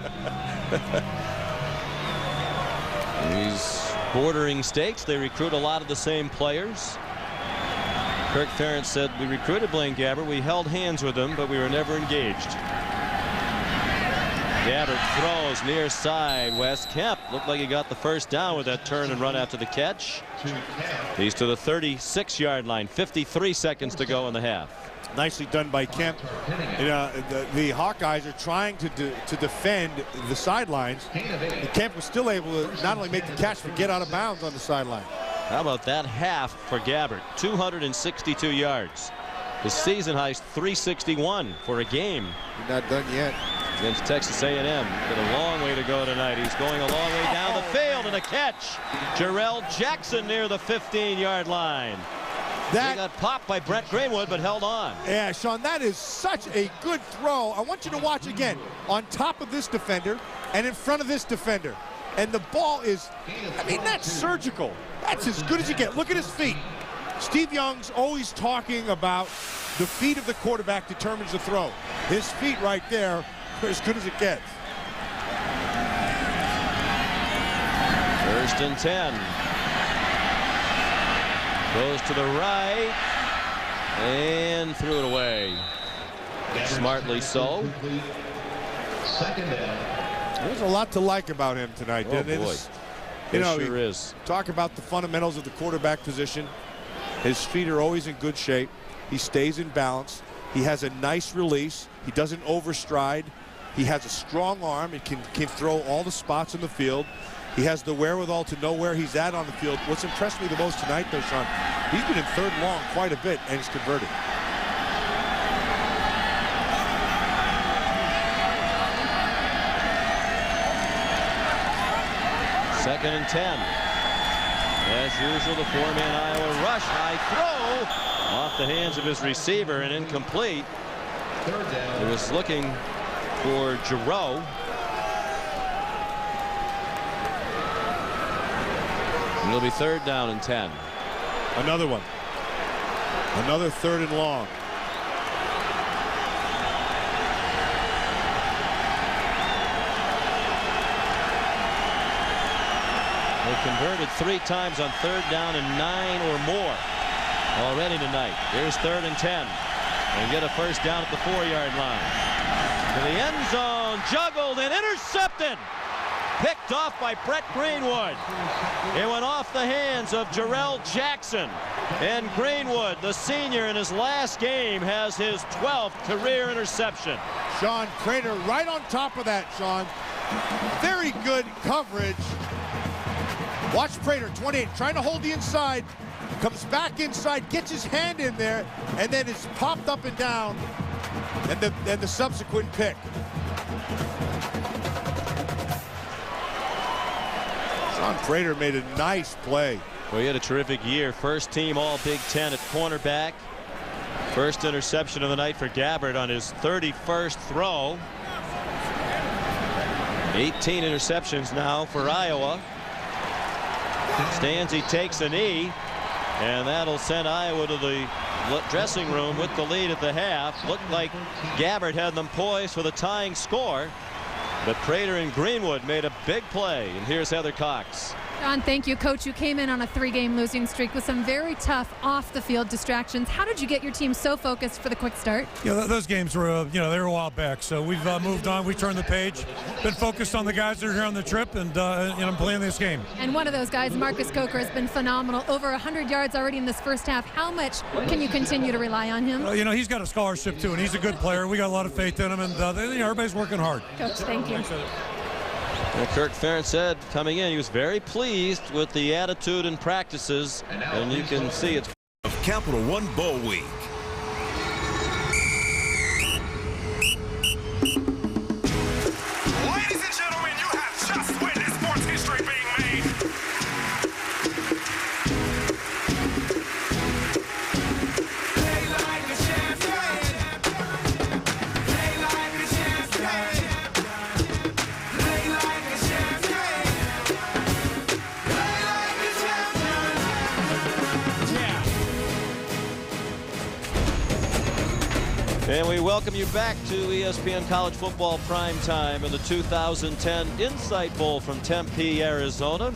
Speaker 15: These bordering states, they recruit a lot of the same players. Kirk Ferentz said, we recruited Blaine Gabbert, we held hands with him, but we were never engaged. Gabbert throws near side. Wes Kemp looked like he got the first down with that turn and run after the catch. He's to the 36-yard line. 53 seconds to go in the half.
Speaker 17: Nicely done by Kemp. The Hawkeyes are trying to defend the sidelines. And Kemp was still able to not only make the catch, but get out of bounds on the sideline.
Speaker 15: How about that half for Gabbert? 262 yards. His season high is 361 for a game.
Speaker 17: He's not done yet.
Speaker 15: Against Texas A&M. Got a long way to go tonight. He's going a long way down the field, and a catch. Jarrell Jackson near the 15-yard line. He got popped by Brent Greenwood, but held on.
Speaker 17: Yeah, Sean, that is such a good throw. I want you to watch again. On top of this defender and in front of this defender. And the ball is, I mean, that's surgical. That's as good as you get. Look at his feet. Steve Young's always talking about the feet of the quarterback determines the throw. His feet right there are as good as it gets.
Speaker 15: 1st and 10. Goes to the right and threw it away. Smartly so.
Speaker 17: There's a lot to like about him tonight.
Speaker 15: Oh, boy.
Speaker 17: You know,
Speaker 15: sure is.
Speaker 17: Talk about the fundamentals of the quarterback position. His feet are always in good shape. He stays in balance. He has a nice release. He doesn't overstride. He has a strong arm and can throw all the spots in the field. He has the wherewithal to know where he's at on the field. What's impressed me the most tonight, though, Sean, he's been in 3rd and long quite a bit, and he's converted.
Speaker 15: Second and 10. As usual, the 4-man Iowa rush. High throw off the hands of his receiver and incomplete. He was looking for Giroux. It'll be 3rd down and 10.
Speaker 17: Another one. Another 3rd and long.
Speaker 15: They converted 3 times on 3rd down and 9 or more already tonight. Here's 3rd and 10. And get a first down at the 4-yard line. To the end zone, juggled and intercepted. Picked off by Brett Greenwood. It went off the hands of Jarrell Jackson. And Greenwood, the senior in his last game, has his 12th career interception.
Speaker 17: Sean Prater right on top of that, Sean. Very good coverage. Watch Prater, 28, trying to hold the inside. Comes back inside, gets his hand in there, and then it's popped up and down. And the subsequent pick. Sean Prater made a nice play.
Speaker 15: Well, he had a terrific year. First team all Big Ten at cornerback. First interception of the night for Gabbert on his 31st throw. 18 interceptions now for Iowa. Stanzi takes a knee, and that'll send Iowa to the dressing room with the lead at the half. Looked like Gabbert had them poised for the tying score, but Prater and Greenwood made a big play. And here's Heather Cox.
Speaker 1: John, thank you. Coach, you came in on a 3-game losing streak with some very tough off-the-field distractions. How did you get your team so focused for the quick start?
Speaker 6: You know, those games were, they were a while back. So we've moved on. We turned the page. Been focused on the guys that are here on the trip, and I'm playing this game.
Speaker 1: And one of those guys, Marcus Coker, has been phenomenal. Over 100 yards already in this first half. How much can you continue to rely on him?
Speaker 6: He's got a scholarship, too, and he's a good player. We got a lot of faith in him, and everybody's working hard.
Speaker 1: Coach, thank you.
Speaker 15: Kirk Ferentz said coming in he was very pleased with the attitude and practices, and you can see it's
Speaker 8: of Capital One Bowl Week.
Speaker 22: Ladies and gentlemen, you have just witnessed sports history being made. Play like a champion. Play like a champion. Play like a champion. Play like a champion. Yeah.
Speaker 15: And we welcome you back to ESPN College Football Prime Time in the 2010 Insight Bowl from Tempe, Arizona.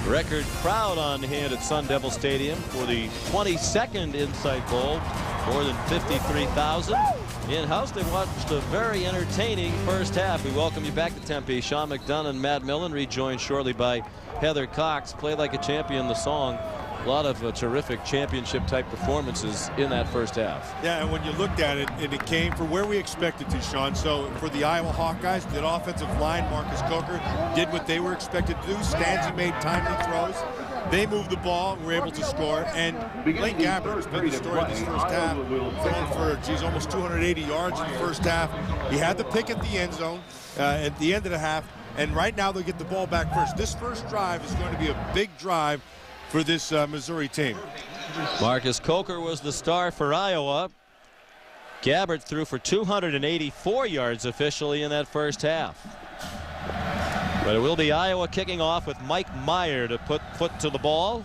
Speaker 15: Record crowd on hand at Sun Devil Stadium for the 22nd Insight Bowl. More than 53,000 in-house. They watched a very entertaining first half. We welcome you back to Tempe. Sean McDonough and Matt Millen rejoined shortly by Heather Cox. Play Like a Champion, the song. A lot of terrific championship-type performances in that first half.
Speaker 17: Yeah, and when you looked at it, and it came for where we expected to, Sean. So for the Iowa Hawkeyes, the offensive line, Marcus Coker did what they were expected to do. Stanzi made timely throws. They moved the ball and were able to score. And Blake Gabbert has been the story of this first half. Throwing for, almost 280 yards in the first half. He had the pick at the end zone at the end of the half. And right now they'll get the ball back first. This first drive is going to be a big drive for this Missouri team.
Speaker 15: Marcus Coker was the star for Iowa. Gabbert threw for 284 yards officially in that first half. But it will be Iowa kicking off with Mike Meyer to put foot to the ball,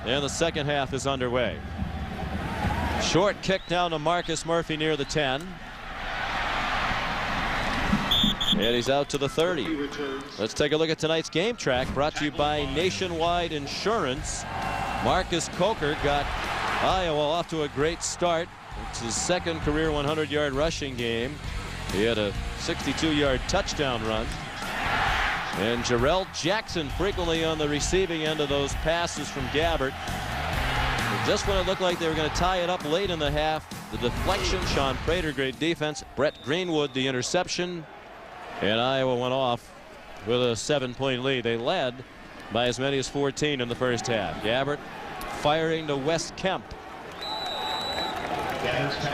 Speaker 15: and the second half is underway. Short kick down to Marcus Murphy near the 10. And he's out to the 30. Let's take a look at tonight's game track, brought to you by Nationwide Insurance. Marcus Coker got Iowa off to a great start. It's his second career 100-yard rushing game. He had a 62-yard touchdown run. And Jarrell Jackson frequently on the receiving end of those passes from Gabbert. And just when it looked like they were going to tie it up late in the half, the deflection, Sean Prater, great defense. Brett Greenwood, the interception. And Iowa went off with a 7-point lead. They led by as many as 14 in the first half. Gabbert firing to Wes Kemp.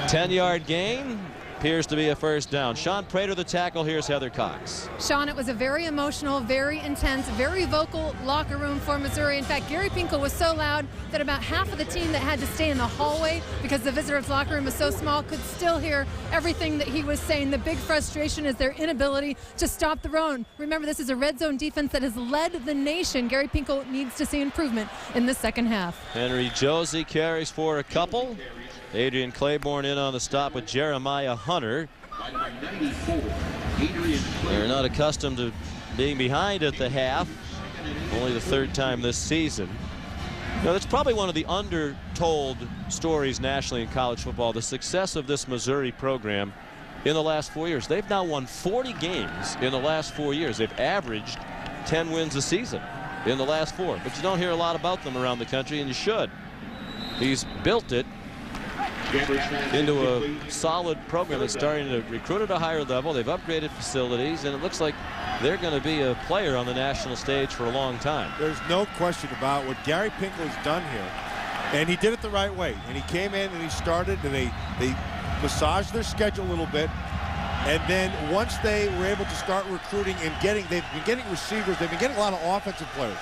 Speaker 15: 10-yard gain. Appears to be a first down. Sean Prater, the tackle. Here's Heather Cox.
Speaker 1: Sean, it was a very emotional, very intense, very vocal locker room for Missouri. In fact, Gary Pinkel was so loud that about half of the team that had to stay in the hallway because the visitors' locker room was so small could still hear everything that he was saying. The big frustration is their inability to stop the run. Remember, this is a red zone defense that has led the nation. Gary Pinkel needs to see improvement in the second half.
Speaker 15: Henry Josie carries for a couple. Adrian Claiborne in on the stop with Jeremiah Hunter. They're not accustomed to being behind at the half. Only the third time this season. Now, that's probably one of the undertold stories nationally in college football, the success of this Missouri program in the last 4 years. They've now won 40 games in the last 4 years. They've averaged 10 wins a season in the last 4. But you don't hear a lot about them around the country, and you should. He's built it into a solid program that's starting to recruit at a higher level. They've upgraded facilities, and it looks like they're going to be a player on the national stage for a long time.
Speaker 17: There's no question about what Gary Pinkel has done here, and he did it the right way. And he came in and he started, and they massaged their schedule a little bit, and then once they were able to start recruiting and they've been getting receivers, they've been getting a lot of offensive players,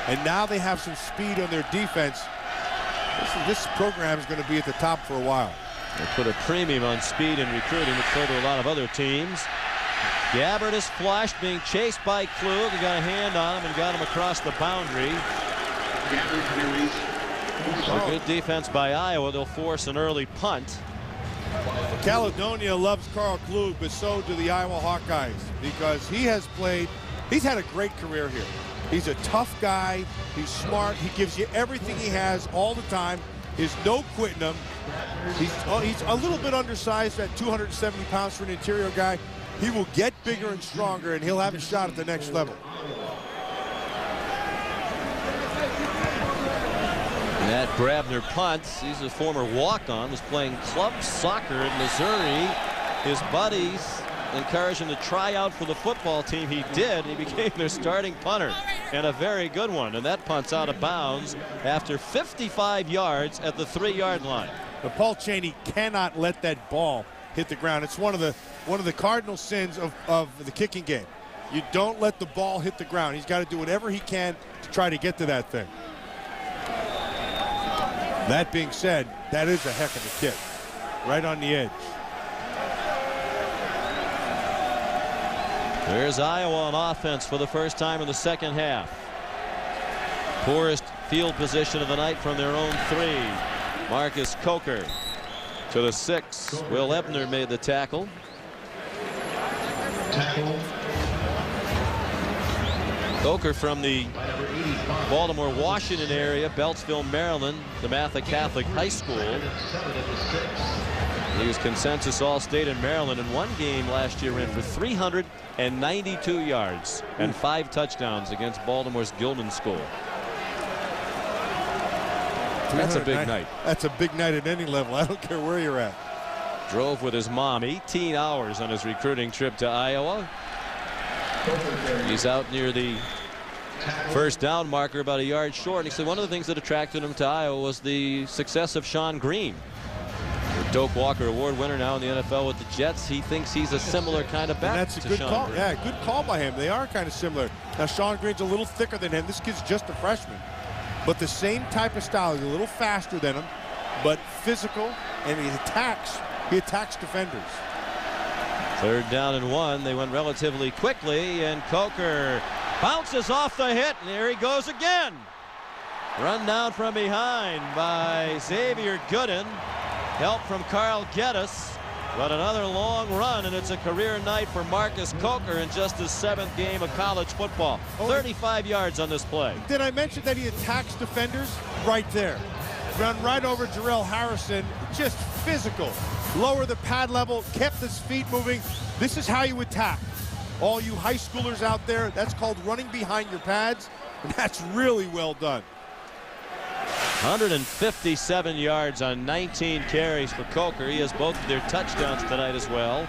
Speaker 17: and now they have some speed on their defense. This program is going to be at the top for a while.
Speaker 15: They put a premium on speed and recruiting, which so do a lot of other teams. Gabbert is flushed, being chased by Klug. He got a hand on him and got him across the boundary. A good defense by Iowa. They'll force an early punt.
Speaker 17: Caledonia loves Carl Klug, but so do the Iowa Hawkeyes, because he's had a great career here. He's a tough guy. He's smart. He gives you everything he has all the time. There's no quitting him. He's a little bit undersized at 270 pounds for an interior guy. He will get bigger and stronger, and he'll have a shot at the next level.
Speaker 15: Matt Grabner punts. He's a former walk-on, was playing club soccer in Missouri. His buddies encouraged him to try out for the football team. He did. He became their starting punter, and a very good one. And that punt's out of bounds after 55 yards at the 3-yard line.
Speaker 17: But Paul Chaney cannot let that ball hit the ground. It's one of the cardinal sins of the kicking game. You don't let the ball hit the ground. He's got to do whatever he can to try to get to that thing. That being said, that is a heck of a kick. Right on the edge.
Speaker 15: There's Iowa on offense for the first time in the second half. Poorest field position of the night from their own 3. Marcus Coker to the 6. Will Ebner made the tackle. Coker from the Baltimore, Washington area, Beltsville, Maryland, DeMatha Catholic High School. He was consensus All-State in Maryland. In one game last year, ran for 392 yards and 5 touchdowns against Baltimore's Gilman School. That's a big night.
Speaker 17: That's a big night at any level. I don't care where you're at.
Speaker 15: Drove with his mom 18 hours on his recruiting trip to Iowa. He's out near the first down marker, about a yard short. And he said one of the things that attracted him to Iowa was the success of Sean Green. Doak Walker Award winner now in the NFL with the Jets. He thinks he's a similar kind of back.
Speaker 17: And that's a good call. Green. Yeah, good call by him. They are kind of similar. Now Sean Green's a little thicker than him. This kid's just a freshman, but the same type of style. He's a little faster than him, but physical, and he attacks defenders.
Speaker 15: 3rd down and 1. They went relatively quickly, and Coker bounces off the hit, and there he goes again. Run down from behind by Xavier Gooden. Help from Carl Geddes, but another long run, and it's a career night for Marcus Coker in just his 7th game of college football. 35 yards on this play.
Speaker 17: Did I mention that he attacks defenders? Right there. Run right over Jarrell Harrison, just physical. Lower the pad level, kept his feet moving. This is how you attack. All you high schoolers out there, that's called running behind your pads, and that's really well done.
Speaker 15: 157 yards on 19 carries for Coker. He has both of their touchdowns tonight as well.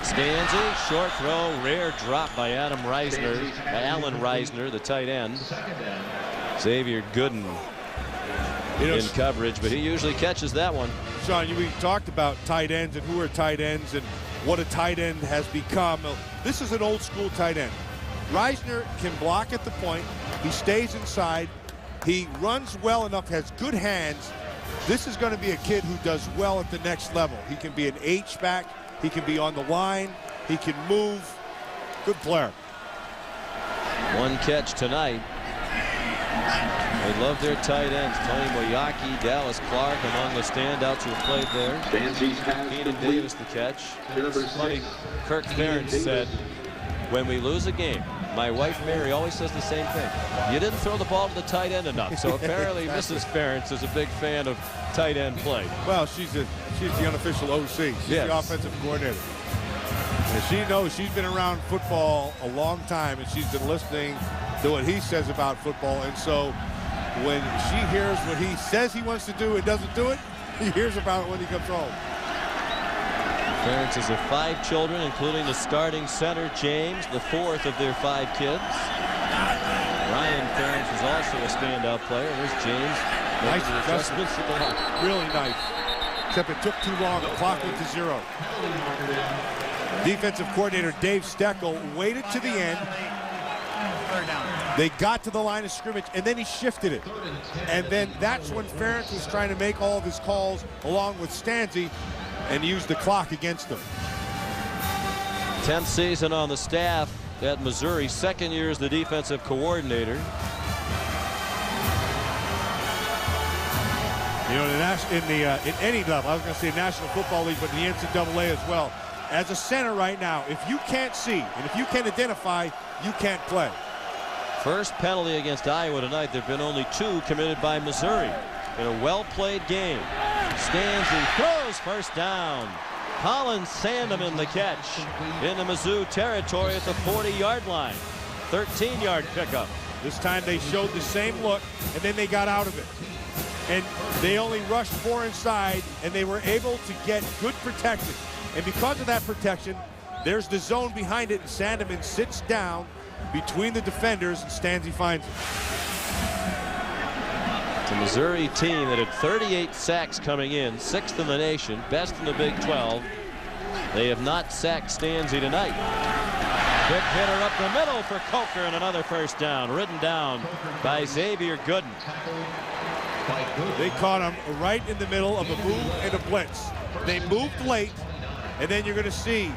Speaker 15: Stanzi, short throw, rare drop by Alan Reisner, the tight end. Xavier Gooden in coverage, but he usually catches that one.
Speaker 17: Sean, we talked about tight ends and who are tight ends and what a tight end has become. This is an old school tight end. Reisner can block at the point. He stays inside. He runs well enough, has good hands. This is going to be a kid who does well at the next level. He can be an H-back. He can be on the line. He can move. Good player.
Speaker 15: One catch tonight. They love their tight ends. Tony Moyaki, Dallas Clark among the standouts who have played there. Keenan Davis the catch. It's funny, Kirk Ferentz said, when we lose a game, my wife Mary always says the same thing. You didn't throw the ball to the tight end enough. So apparently Mrs. Ferentz is a big fan of tight end play.
Speaker 17: Well, she's the unofficial OC. She's the offensive coordinator. And she knows, she's been around football a long time, and she's been listening to what he says about football. And so when she hears what he says he wants to do and doesn't do it, he hears about it when he comes home.
Speaker 15: Ferentz has 5 children, including the starting center, James, the 4th of their 5 kids. Ryan Ferentz is also a standout player. There's James.
Speaker 17: Nice adjustment. Really nice. Except it took too long. The clock went to 0. Defensive coordinator Dave Steckel waited to the end. They got to the line of scrimmage, and then he shifted it. And then that's when Ferentz was trying to make all of his calls along with Stanzi and used the clock against them.
Speaker 15: 10th season on the staff at Missouri. 2nd year as the defensive coordinator.
Speaker 17: You know, in any level, I was going to say National Football League, but in the NCAA as well. As a center right now, if you can't see and if you can't identify, you can't play.
Speaker 15: First penalty against Iowa tonight. There have been only 2 committed by Missouri in a well-played game. Stanzi throws, first down. Colin Sandeman the catch in the Mizzou territory at the 40-yard line. 13-yard pickup.
Speaker 17: This time they showed the same look, and then they got out of it. And they only rushed 4 inside, and they were able to get good protection. And because of that protection, there's the zone behind it, and Sandeman sits down between the defenders, and Stanzi finds it.
Speaker 15: It's a Missouri team that had 38 sacks coming in, 6th in the nation, best in the Big 12. They have not sacked Stanzi tonight. Quick hitter up the middle for Coker, and another first down, ridden down by Xavier Gooden.
Speaker 17: They caught him right in the middle of a move and a blitz. They moved late, and then you're going to see,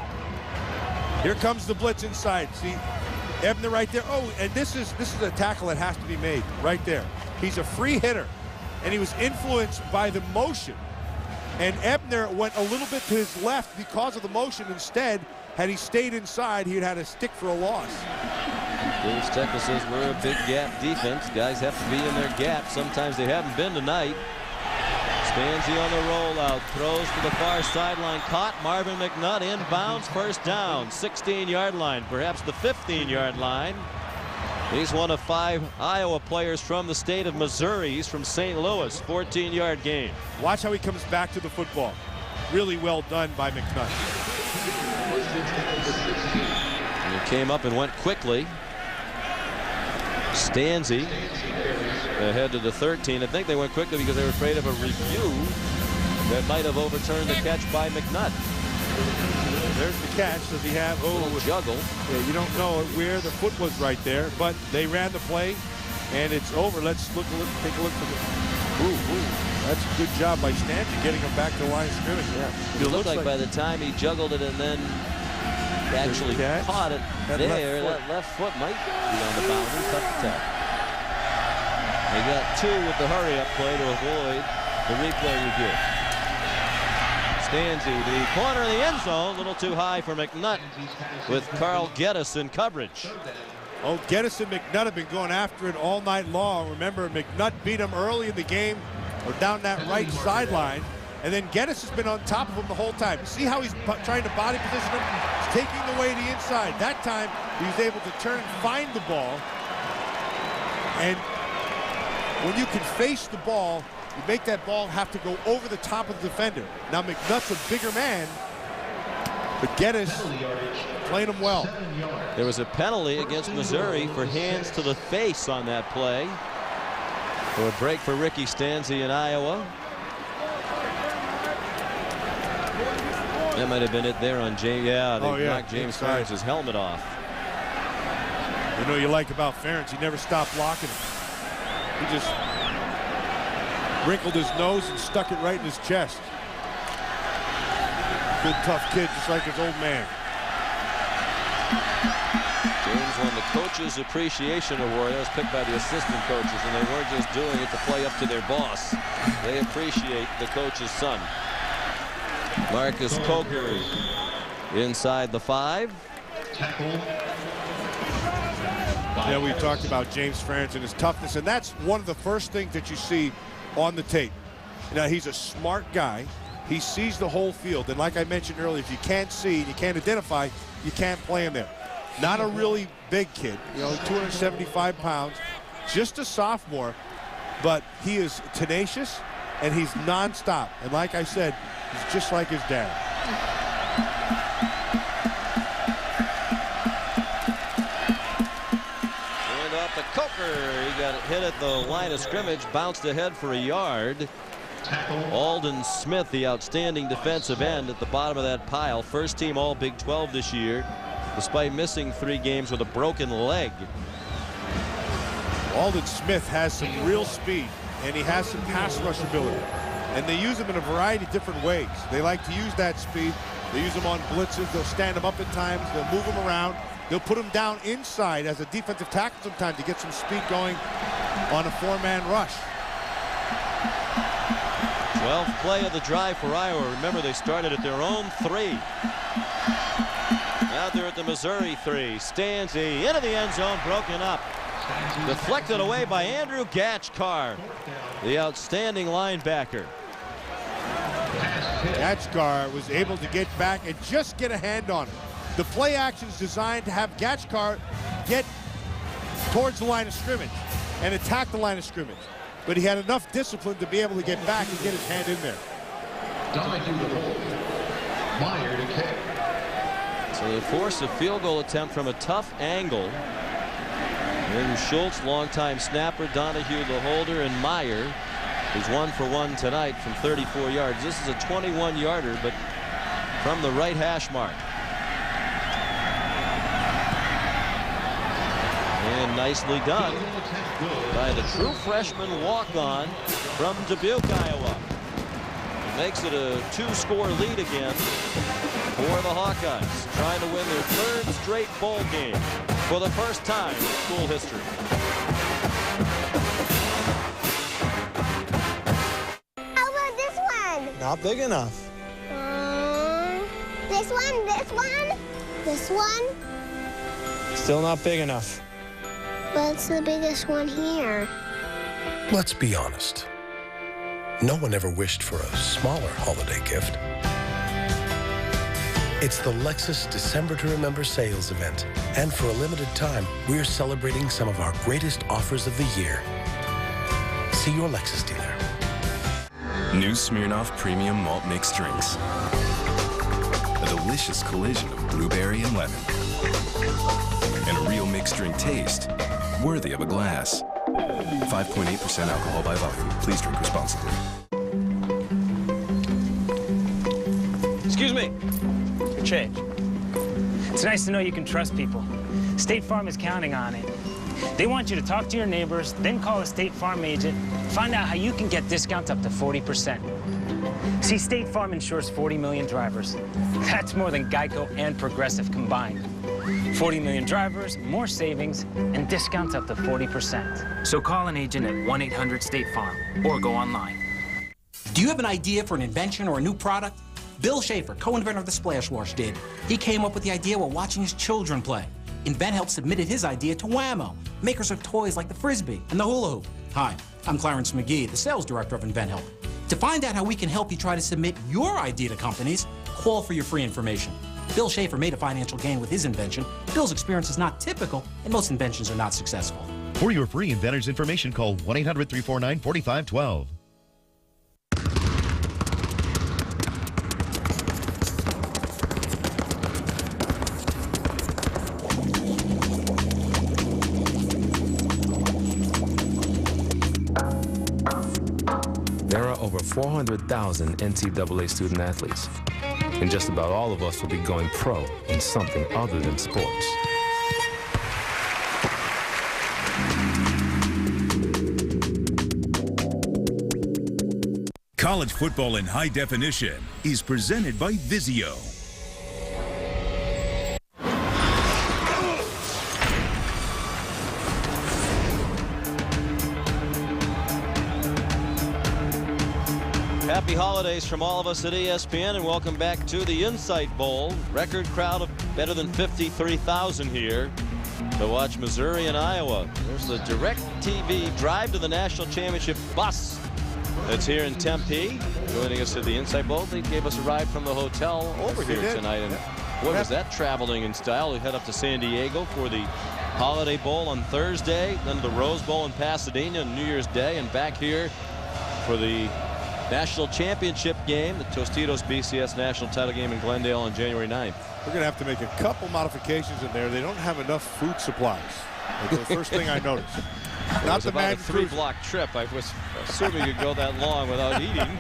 Speaker 17: here comes the blitz inside. See, Ebner right there. Oh, and this is a tackle that has to be made right there. He's a free hitter, and he was influenced by the motion. And Ebner went a little bit to his left because of the motion. Instead, had he stayed inside, he'd had a stick for a loss.
Speaker 15: Dave Steckel says we're a big gap defense. Guys have to be in their gap. Sometimes they haven't been tonight. Stanzi on the rollout, throws to the far sideline, caught. Marvin McNutt inbounds, first down, 16-yard line, perhaps the 15-yard line. He's one of 5 Iowa players from the state of Missouri. He's from St. Louis, 14-yard gain.
Speaker 17: Watch how he comes back to the football. Really well done by McNutt.
Speaker 15: And he came up and went quickly. Stanzi ahead to the 13. I think they went quickly because they were afraid of a review that might have overturned the catch by McNutt.
Speaker 17: There's the catch. Does he have
Speaker 15: a juggle?
Speaker 17: Yeah, you don't know where the foot was right there, but they ran the play, and it's over. Let's take a look for the. Ooh, that's a good job by Stanzi getting him back to the line of scrimmage.
Speaker 15: Yeah. It looked like by the time he juggled it and then actually caught it there, that left foot might be on the boundary. Tough to tell. They got 2 with the hurry-up play to avoid the replay review. Stanzi, the corner of the end zone, a little too high for McNutt with Carl Geddes in coverage.
Speaker 17: Oh, Geddes and McNutt have been going after it all night long. Remember, McNutt beat him early in the game or down that right sideline. And then Geddes has been on top of him the whole time. See how he's trying to body position him? He's taking the way to the inside. That time, he was able to turn and find the ball. And when you can face the ball, you make that ball have to go over the top of the defender. Now, McNutt's a bigger man, but Geddes playing him well.
Speaker 15: There was a penalty against Missouri for hands to the face on that play. So a break for Ricky Stanzi in Iowa. That might have been it there on James. Yeah, they knocked James Ferentz's helmet off.
Speaker 17: You know what you like about Ferentz? He never stopped blocking him. He just wrinkled his nose and stuck it right in his chest. Good, tough kid, just like his old man.
Speaker 15: James won the Coaches Appreciation Award. That was picked by the assistant coaches, and they weren't just doing it to play up to their boss. They appreciate the coach's son. Marcus Coker inside the 5.
Speaker 17: Yeah, we talked about James Ferentz and his toughness, and that's one of the first things that you see on the tape. Now, he's a smart guy. He sees the whole field, and like I mentioned earlier, if you can't see, you can't identify, you can't play him there. Not a really big kid, you know, 275 pounds, just a sophomore, but he is tenacious and he's nonstop. And like I said, he's just like his dad.
Speaker 15: And off to Coker. He got hit at the line of scrimmage, bounced ahead for a yard. Alden Smith, the outstanding defensive end at the bottom of that pile. First team all Big 12 this year, despite missing 3 games with a broken leg.
Speaker 17: Alden Smith has some real speed, and he has some pass rush ability. And they use him in a variety of different ways. They like to use that speed. They use him on blitzes. They'll stand him up at times. They'll move him around. They'll put him down inside as a defensive tackle sometimes to get some speed going on a 4-man rush.
Speaker 15: 12th play of the drive for Iowa. Remember, they started at their own 3. Now they're at the Missouri 3. Stanzi into the end zone, broken up. Deflected away by Andrew Gatchkar, the outstanding linebacker.
Speaker 17: Gatchkar was able to get back and just get a hand on it. The play action is designed to have Gatchkar get towards the line of scrimmage and attack the line of scrimmage. But he had enough discipline to be able to get back and get his hand in there.
Speaker 15: Meyer to kick. So they forced a field goal attempt from a tough angle. And Schultz, longtime snapper, Donahue the holder, and Meyer, who's 1 for 1 tonight from 34 yards. This is a 21-yarder, but from the right hash mark. And nicely done by the true freshman walk-on from Dubuque, Iowa. It makes it a 2-score lead again for the Hawkeyes, trying to win their 3rd straight bowl game for the first time in school history.
Speaker 4: How about this one?
Speaker 9: Not big enough.
Speaker 4: This one, this one, this one.
Speaker 9: Still not big enough.
Speaker 4: What's the biggest one here?
Speaker 10: Let's be honest. No one ever wished for a smaller holiday gift. It's the Lexus December to Remember sales event. And for a limited time, we're celebrating some of our greatest offers of the year. See your Lexus dealer.
Speaker 11: New Smirnoff Premium Malt Mixed Drinks. A delicious collision of blueberry and lemon. And a real mixed drink taste worthy of a glass. 5.8% alcohol by volume. Please drink responsibly.
Speaker 12: Excuse me. Your change. It's nice to know you can trust people. State Farm is counting on it. They want you to talk to your neighbors, then call a State Farm agent, find out how you can get discounts up to 40%. See, State Farm insures 40 million drivers. That's more than Geico and Progressive combined. 40 million drivers, more savings, and discounts up to 40%. So call an agent at 1-800-STATE-FARM or go online.
Speaker 13: Do you have an idea for an invention or a new product? Bill Schaefer, co-inventor of the Splash Wash, did. He came up with the idea while watching his children play. InventHelp submitted his idea to Wham-O, makers of toys like the Frisbee and the Hula Hoop. Hi, I'm Clarence McGee, the sales director of InventHelp. To find out how we can help you try to submit your idea to companies, call for your free information. Bill Schaefer made a financial gain with his invention. Bill's experience is not typical, and most inventions are not successful.
Speaker 5: For your free inventor's information, call 1-800-349-4512.
Speaker 14: There are over 400,000 NCAA student athletes, and just about all of us will be going pro in something other than sports.
Speaker 8: College football in high definition is presented by Vizio.
Speaker 15: Happy holidays from all of us at ESPN, and welcome back to the Insight Bowl. Record crowd of better than 53,000 here to watch Missouri and Iowa. There's the DirecTV Drive to the National Championship bus that's here in Tempe. Joining us at the Insight Bowl, they gave us a ride from the hotel over here tonight. And what was that traveling in style? We head up to San Diego for the Holiday Bowl on Thursday, then the Rose Bowl in Pasadena on New Year's Day, and back here for the National Championship game, the Tostitos BCS National Title game in Glendale on January 9th.
Speaker 17: We're going to have to make a couple modifications in there. They don't have enough food supplies. That's the first thing I noticed.
Speaker 15: Not the about a 3-block trip. I was assuming you could go that long without eating.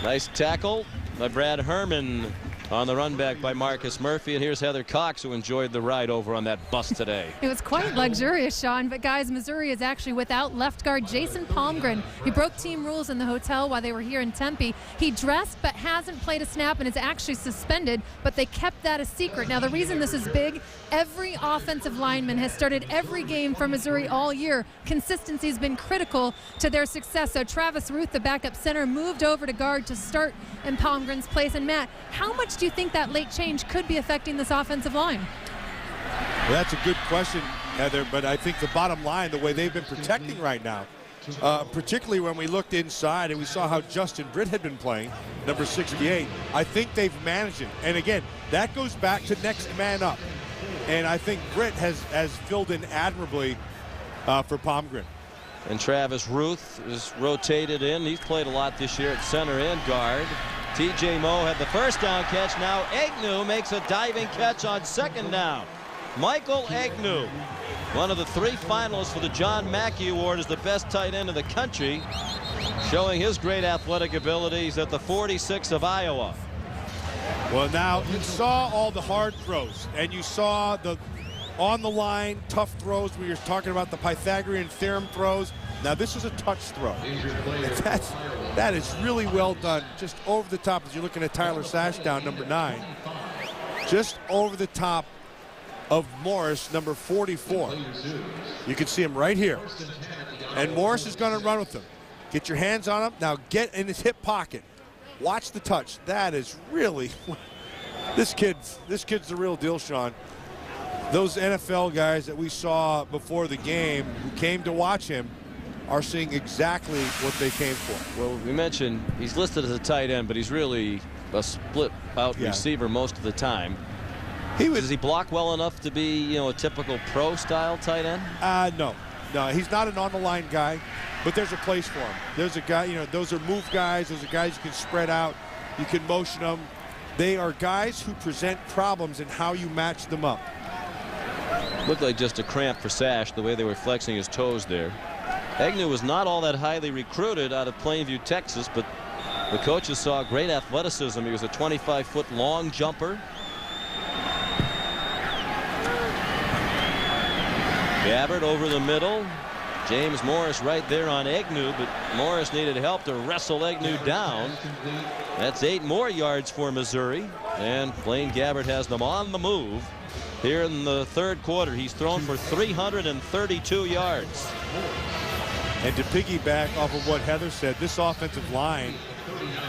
Speaker 15: Nice tackle by Brad Herman on the run back by Marcus Murphy. And here's Heather Cox, who enjoyed the ride over on that bus today.
Speaker 1: It was quite luxurious, Sean. But guys, Missouri is actually without left guard Jason Palmgren. He broke team rules in the hotel while they were here in Tempe. He dressed but hasn't played a snap and is actually suspended, but they kept that a secret. Now, the reason this is big, every offensive lineman has started every game for Missouri all year. Consistency has been critical to their success. So Travis Ruth, the backup center, moved over to guard to start in Palmgren's place. And Matt, how much do you think that late change could be affecting this offensive line?
Speaker 17: Well, that's a good question, Heather, but I think the bottom line, the way they've been protecting right now, particularly when we looked inside and we saw how Justin Britt had been playing, number 68, I think they've managed it. And again, that goes back to next man up. And I think Britt has filled in admirably for Palmgren.
Speaker 15: And Travis Ruth is rotated in. He's played a lot this year at center and guard. TJ Moe had the first down catch. Now Agnew makes a diving catch on second down. Michael Agnew, one of the 3 finalists for the John Mackey Award as the best tight end in the country, showing his great athletic abilities at the 46 of Iowa.
Speaker 17: Well, now you saw all the hard throws, and you saw the on-the-line tough throws where you're talking about the Pythagorean theorem throws. Now this is a touch throw. That is really well done, just over the top as you're looking at Tyler Sashdown, number 9. Just over the top of Morris, number 44. You can see him right here. And Morris is going to run with him. Get your hands on him. Now get in his hip pocket. Watch the touch. That is really, this kid's the real deal, Sean. Those NFL guys that we saw before the game who came to watch him are seeing exactly what they came for.
Speaker 15: Well, we mentioned he's listed as a tight end, but he's really a split out receiver most of the time. Does he block well enough to be, a typical pro style tight end?
Speaker 17: No, he's not an on-the-line guy, but there's a place for him. There's a guy, those are move guys. Those are guys you can spread out. You can motion them. They are guys who present problems in how you match them up.
Speaker 15: Looked like just a cramp for Sash, the way they were flexing his toes there. Agnew was not all that highly recruited out of Plainview, Texas, but the coaches saw great athleticism. He was a 25-foot long jumper. Gabbard over the middle. James Morris right there on Agnew, but Morris needed help to wrestle Agnew down. That's 8 more yards for Missouri, and Blaine Gabbard has them on the move. Here in the third quarter, he's thrown for 332 yards.
Speaker 17: And to piggyback off of what Heather said, this offensive line,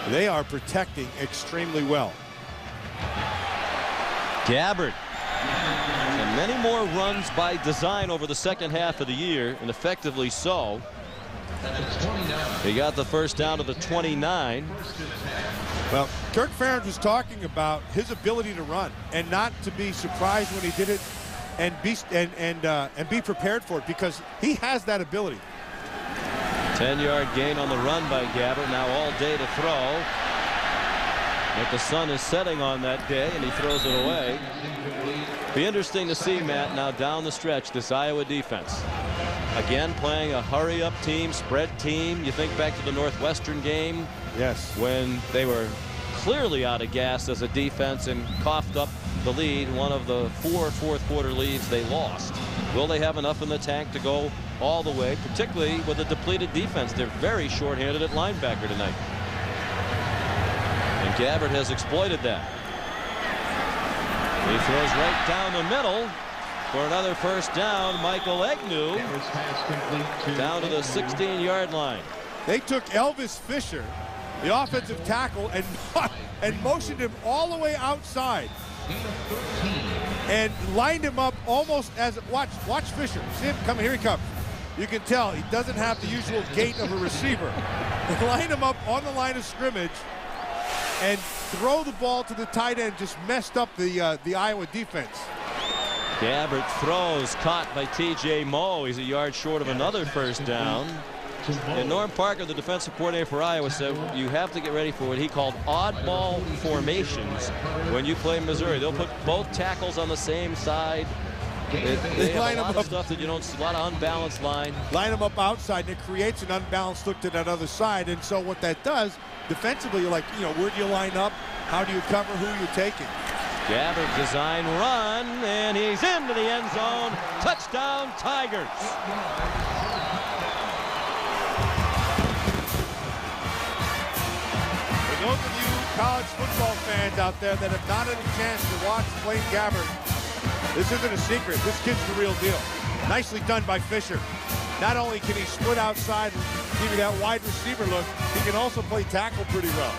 Speaker 17: they are protecting extremely well.
Speaker 15: Gabbard. And many more runs by design over the second half of the year, and effectively so. He got the first down to the 29.
Speaker 17: Well, Kirk Ferentz was talking about his ability to run and not to be surprised when he did it and be prepared for it, because he has that ability.
Speaker 15: 10-yard gain on the run by Gabbert. Now all day to throw. But the sun is setting on that day, and he throws it away. Be interesting to see, Matt, now down the stretch, this Iowa defense. Again, playing a hurry-up team, spread team. You think back to the Northwestern game.
Speaker 17: Yes.
Speaker 15: When they were clearly out of gas as a defense and coughed up the lead, one of the 4 fourth-quarter leads they lost. Will they have enough in the tank to go all the way, particularly with a depleted defense? They're very short-handed at linebacker tonight. And Gabbert has exploited that. He throws right down the middle for another first down. Michael Agnew down to the 16-yard line.
Speaker 17: They took Elvis Fisher, the offensive tackle, and motioned him all the way outside and lined him up almost as watch Fisher. See him coming. Here he comes. You can tell he doesn't have the usual gait of a receiver. They line him up on the line of scrimmage and throw the ball to the tight end. Just messed up the Iowa defense.
Speaker 15: Gabbert throws, caught by T.J. Moe. He's a yard short of another first down. And Norm Parker, the defensive coordinator for Iowa, said you have to get ready for what he called oddball formations when you play Missouri. They'll put both tackles on the same side. They have a lot of stuff that you don't see, a lot of unbalanced line.
Speaker 17: Line them up outside, and it creates an unbalanced look to that other side. And so what that does, defensively, you're like, where do you line up? How do you cover? Who are you taking?
Speaker 15: Gabbert design run, and he's into the end zone. Touchdown, Tigers.
Speaker 17: For those of you college football fans out there that have not had a chance to watch Blaine Gabbert, this isn't a secret. This kid's the real deal. Nicely done by Fisher. Not only can he split outside and give you that wide receiver look, he can also play tackle pretty well.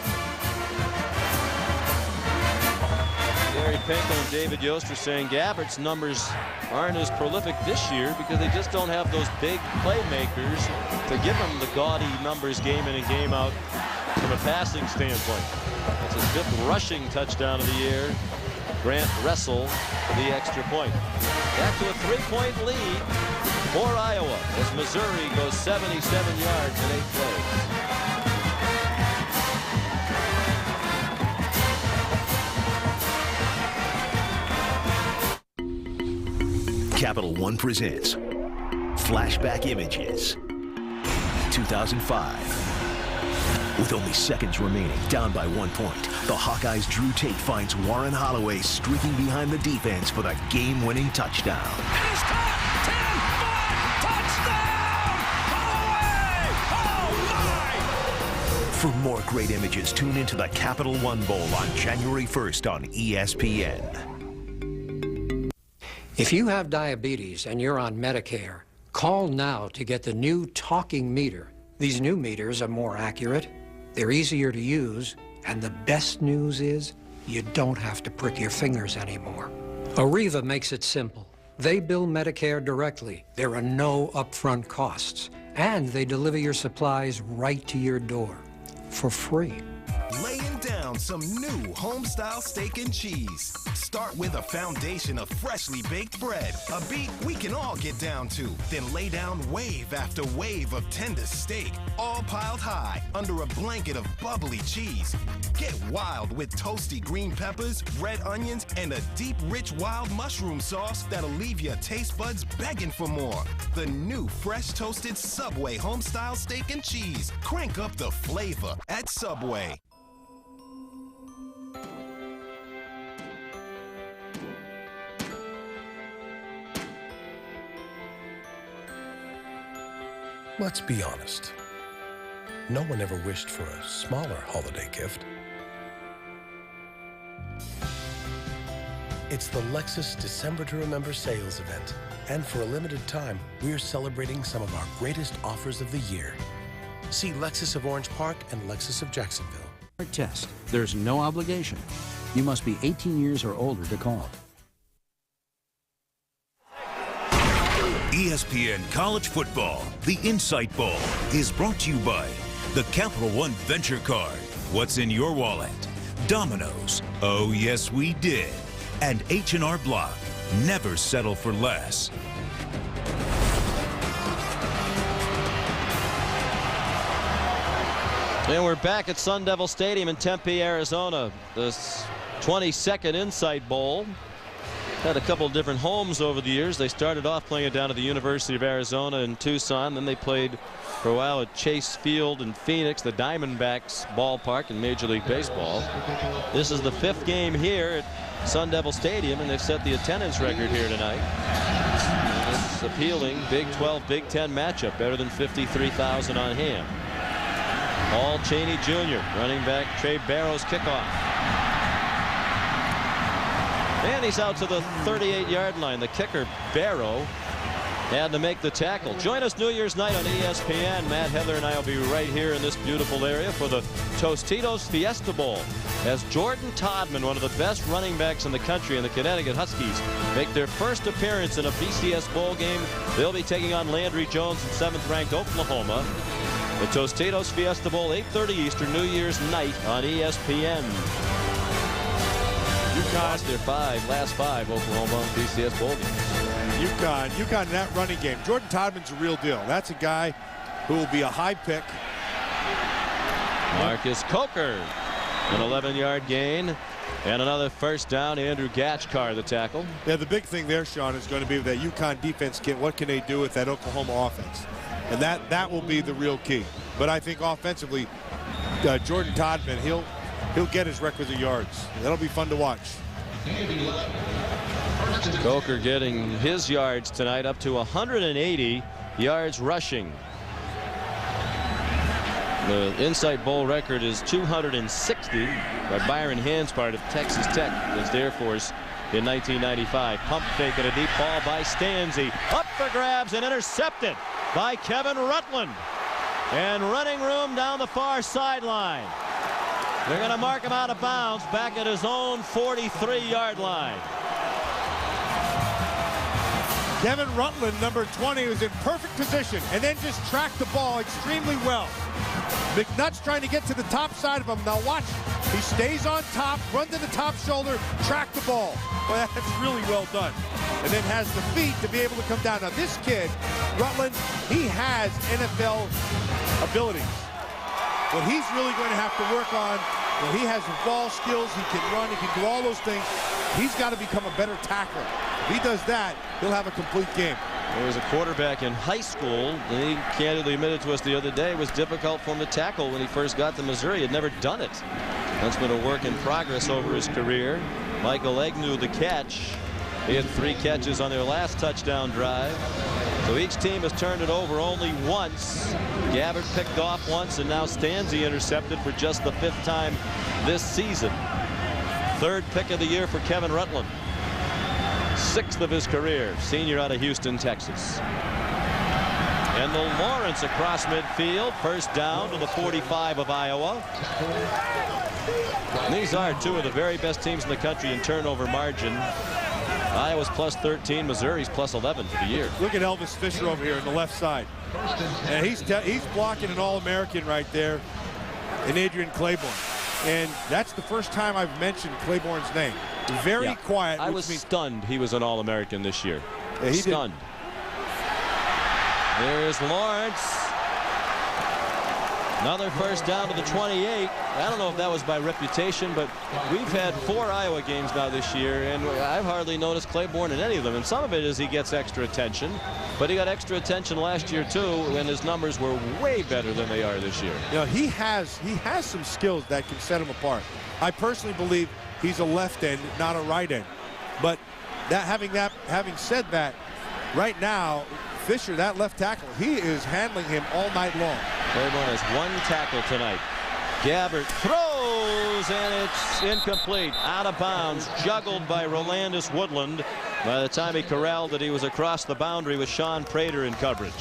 Speaker 15: Gary Pinkel and David Yost are saying Gabbert's numbers aren't as prolific this year because they just don't have those big playmakers to give him the gaudy numbers game in and game out from a passing standpoint. That's his 5th rushing touchdown of the year. Grant Russell for the extra point. Back to a 3-point lead for Iowa as Missouri goes 77 yards in 8 plays.
Speaker 31: Capital One presents Flashback Images 2005. With only seconds remaining, down by 1 point, the Hawkeyes' Drew Tate finds Warren Holloway streaking behind the defense for the game-winning touchdown.
Speaker 22: And he's caught! 10, 5, touchdown! Holloway! Oh, my!
Speaker 31: For more great images, tune into the Capital One Bowl on January 1st on ESPN.
Speaker 16: If you have diabetes and you're on Medicare, call now to get the new talking meter. These new meters are more accurate, they're easier to use, and the best news is you don't have to prick your fingers anymore. Arriva makes it simple. They bill Medicare directly. There are no upfront costs, and they deliver your supplies right to your door for free.
Speaker 11: Laying down some new home-style steak and cheese. Start with a foundation of freshly baked bread, a beat we can all get down to. Then lay down wave after wave of tender steak, all piled high under a blanket of bubbly cheese. Get wild with toasty green peppers, red onions, and a deep, rich wild mushroom sauce that'll leave your taste buds begging for more. The new fresh toasted Subway home-style steak and cheese. Crank up the flavor at Subway.
Speaker 10: Let's be honest. No one ever wished for a smaller holiday gift. It's the Lexus December to Remember sales event. And for a limited time, we're celebrating some of our greatest offers of the year. See Lexus of Orange Park and Lexus of Jacksonville.
Speaker 18: Test. There's no obligation. You must be 18 years or older to call.
Speaker 8: ESPN College Football, the Insight Bowl, is brought to you by the Capital One Venture Card. What's in your wallet? Domino's. Oh, yes, we did. And H&R Block. Never settle for less.
Speaker 15: And we're back at Sun Devil Stadium in Tempe, Arizona. This 22nd Insight Bowl. Had a couple of different homes over the years. They started off playing it down at the University of Arizona in Tucson. Then they played for a while at Chase Field in Phoenix, the Diamondbacks ballpark in Major League Baseball. This is the 5th game here at Sun Devil Stadium, and they've set the attendance record here tonight. And it's appealing Big 12, Big 10 matchup, better than 53,000 on hand. Paul Cheney Jr. running back Trey Barrow's kickoff. And he's out to the 38-yard line. The kicker, Barrow, had to make the tackle. Join us New Year's night on ESPN. Matt, Heather, and I will be right here in this beautiful area for the Tostitos Fiesta Bowl, as Jordan Todman, one of the best running backs in the country, and the Connecticut Huskies make their first appearance in a BCS bowl game. They'll be taking on Landry Jones in 7th-ranked Oklahoma. The Tostitos Fiesta Bowl, 8:30 Eastern, New Year's night on ESPN. UConn lost their last five Oklahoma BCS bowl games.
Speaker 17: UConn in that running game. Jordan Todman's a real deal. That's a guy who will be a high pick.
Speaker 15: Marcus Coker, an 11-yard gain. And another first down. Andrew Gatchkar, the tackle.
Speaker 17: Yeah, the big thing there, Sean, is going to be that UConn defense kit. What can they do with that Oklahoma offense? And that will be the real key. But I think offensively, Jordan Todman, he'll get his requisite yards. That'll be fun to watch.
Speaker 15: Coker getting his yards tonight up to 180 yards rushing. The Insight Bowl record is 260 by Byron Hanspard of Texas Tech as the Air Force in 1995. Pump fake and a deep ball by Stanzi. Up for grabs and intercepted by Kevin Rutland. And running room down the far sideline. They're going to mark him out of bounds back at his own 43-yard line.
Speaker 17: Kevin Rutland, number 20, was in perfect position and then just tracked the ball extremely well. McNutt's trying to get to the top side of him. Now watch. He stays on top, runs to the top shoulder, track the ball. Well, that's really well done. And then has the feet to be able to come down. Now this kid, Rutland, he has NFL abilities. What he's really going to have to work on, well, he has the ball skills, he can run, he can do all those things. He's got to become a better tackler. If he does that, he'll have a complete game.
Speaker 15: There was a quarterback in high school, and he candidly admitted to us the other day it was difficult for him to tackle when he first got to Missouri. He had never done it. That's been a work in progress over his career. Michael Agnew, the catch. He had 3 catches on their last touchdown drive. So each team has turned it over only once. Gabbard picked off once, and now Stanzi intercepted for just the 5th time this season. 3rd pick of the year for Kevin Rutland. 6th of his career, senior out of Houston, Texas. And the Lawrence across midfield, first down to the 45 of Iowa. And these are 2 of the very best teams in the country in turnover margin. Iowa's plus 13, Missouri's plus 11 for the year.
Speaker 17: Look at Elvis Fisher over here on the left side. And he's blocking an All-American right there in Adrian Claiborne. And that's the first time I've mentioned Claiborne's name. Very quiet.
Speaker 15: I was stunned he was an All-American this year.
Speaker 17: Yeah, he
Speaker 15: stunned. There's Lawrence. Another first down to the 28. I don't know if that was by reputation, but we've had 4 Iowa games now this year, and I've hardly noticed Claiborne in any of them. And some of it is he gets extra attention, but he got extra attention last year too, and his numbers were way better than they are this year.
Speaker 17: You know, he has some skills that can set him apart. I personally believe he's a left end, not a right end. But having said that, right now, Fisher, that left tackle, he is handling him all night long.
Speaker 15: Claiborne has 1 tackle tonight. Gabbard throws, and it's incomplete. Out of bounds, juggled by Rolandus Woodland. By the time he corralled it, he was across the boundary with Sean Prater in coverage.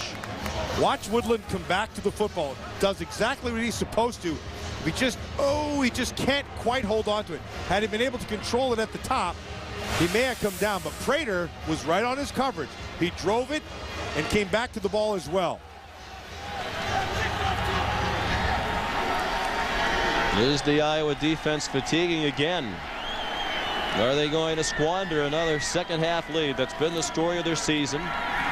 Speaker 17: Watch Woodland come back to the football. Does exactly what he's supposed to. He just can't quite hold on to it. Had he been able to control it at the top, he may have come down, but Prater was right on his coverage. He drove it, and came back to the ball as well.
Speaker 15: Is the Iowa defense fatiguing again? Are they going to squander another second-half lead? That's been the story of their season.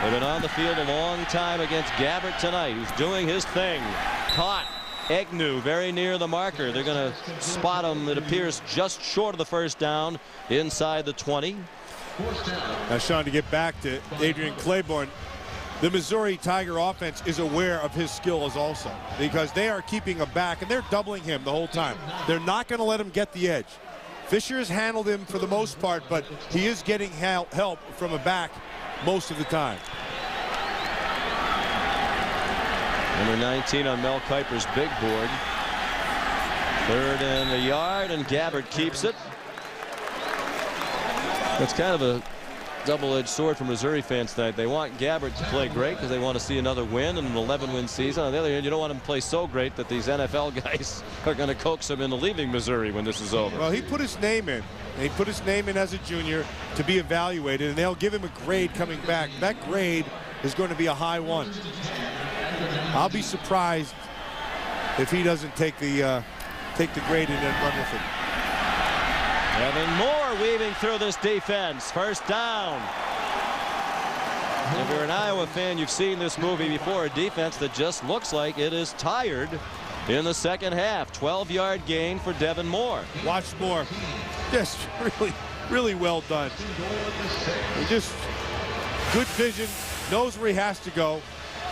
Speaker 15: They've been on the field a long time against Gabbert tonight, who's doing his thing. Caught. Egnew very near the marker. They're going to spot him, it appears, just short of the first down inside the 20.
Speaker 17: Now, Sean, to get back to Adrian Claiborne, the Missouri Tiger offense is aware of his skills also, because they are keeping a back and they're doubling him the whole time. They're not going to let him get the edge. Fisher has handled him for the most part, but he is getting help from a back most of the time.
Speaker 15: Number 19 on Mel Kiper's big board. 3rd and a yard, and Gabbert keeps it. That's kind of a double-edged sword for Missouri fans tonight. They want Gabbert to play great because they want to see another win and an 11-win season. On the other hand, you don't want him to play so great that these NFL guys are going to coax him into leaving Missouri when this is over.
Speaker 17: Well, he put his name in. He put his name in as a junior to be evaluated, and they'll give him a grade coming back. That grade is going to be a high 1. I'll be surprised if he doesn't take the grade and then run with it.
Speaker 15: Devin Moore weaving through this defense. First down. If you're an Iowa fan, you've seen this movie before. A defense that just looks like it is tired in the second half. 12-yard gain for Devin Moore.
Speaker 17: Watch Moore. Just really well done. Just good vision. Knows where he has to go.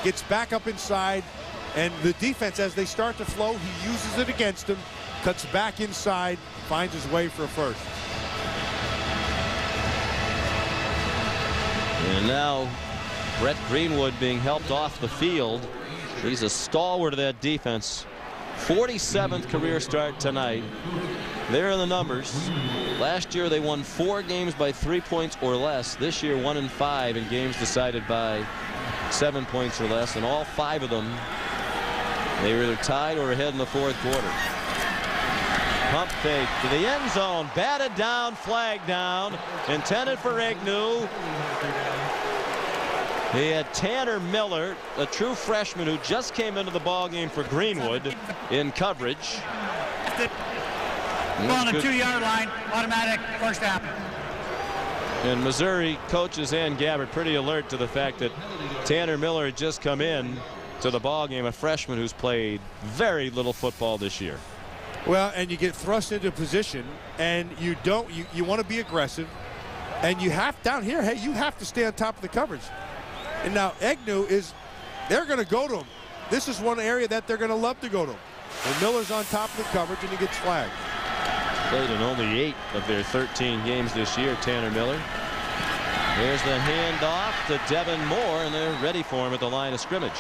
Speaker 17: Gets back up inside. And the defense, as they start to flow, he uses it against him. Cuts back inside. Finds his way for a first.
Speaker 15: And now Brett Greenwood being helped off the field. He's a stalwart of that defense. 47th career start tonight. There are the numbers. Last year they won 4 games by 3 points or less. This year 1-5 in games decided by 7 points or less. And all 5 of them, they were either tied or ahead in the 4th quarter. Pump fake to the end zone. Batted down, flag down. Intended for Egnew. He had Tanner Miller, a true freshman who just came into the ball game for Greenwood, in coverage.
Speaker 2: On the 2-yard line, automatic first down.
Speaker 15: And Missouri coaches and Gabbert pretty alert to the fact that Tanner Miller had just come in to the ball game, a freshman who's played very little football this year.
Speaker 17: Well, and you get thrust into position, and you want to be aggressive, and you have down here, hey, you have to stay on top of the coverage. And now Egnew they're going to go to him. This is one area that they're going to love to go to him. And Miller's on top of the coverage, and he gets flagged.
Speaker 15: Played in only 8 of their 13 games this year, Tanner Miller. There's the handoff to Devin Moore, and they're ready for him at the line of scrimmage.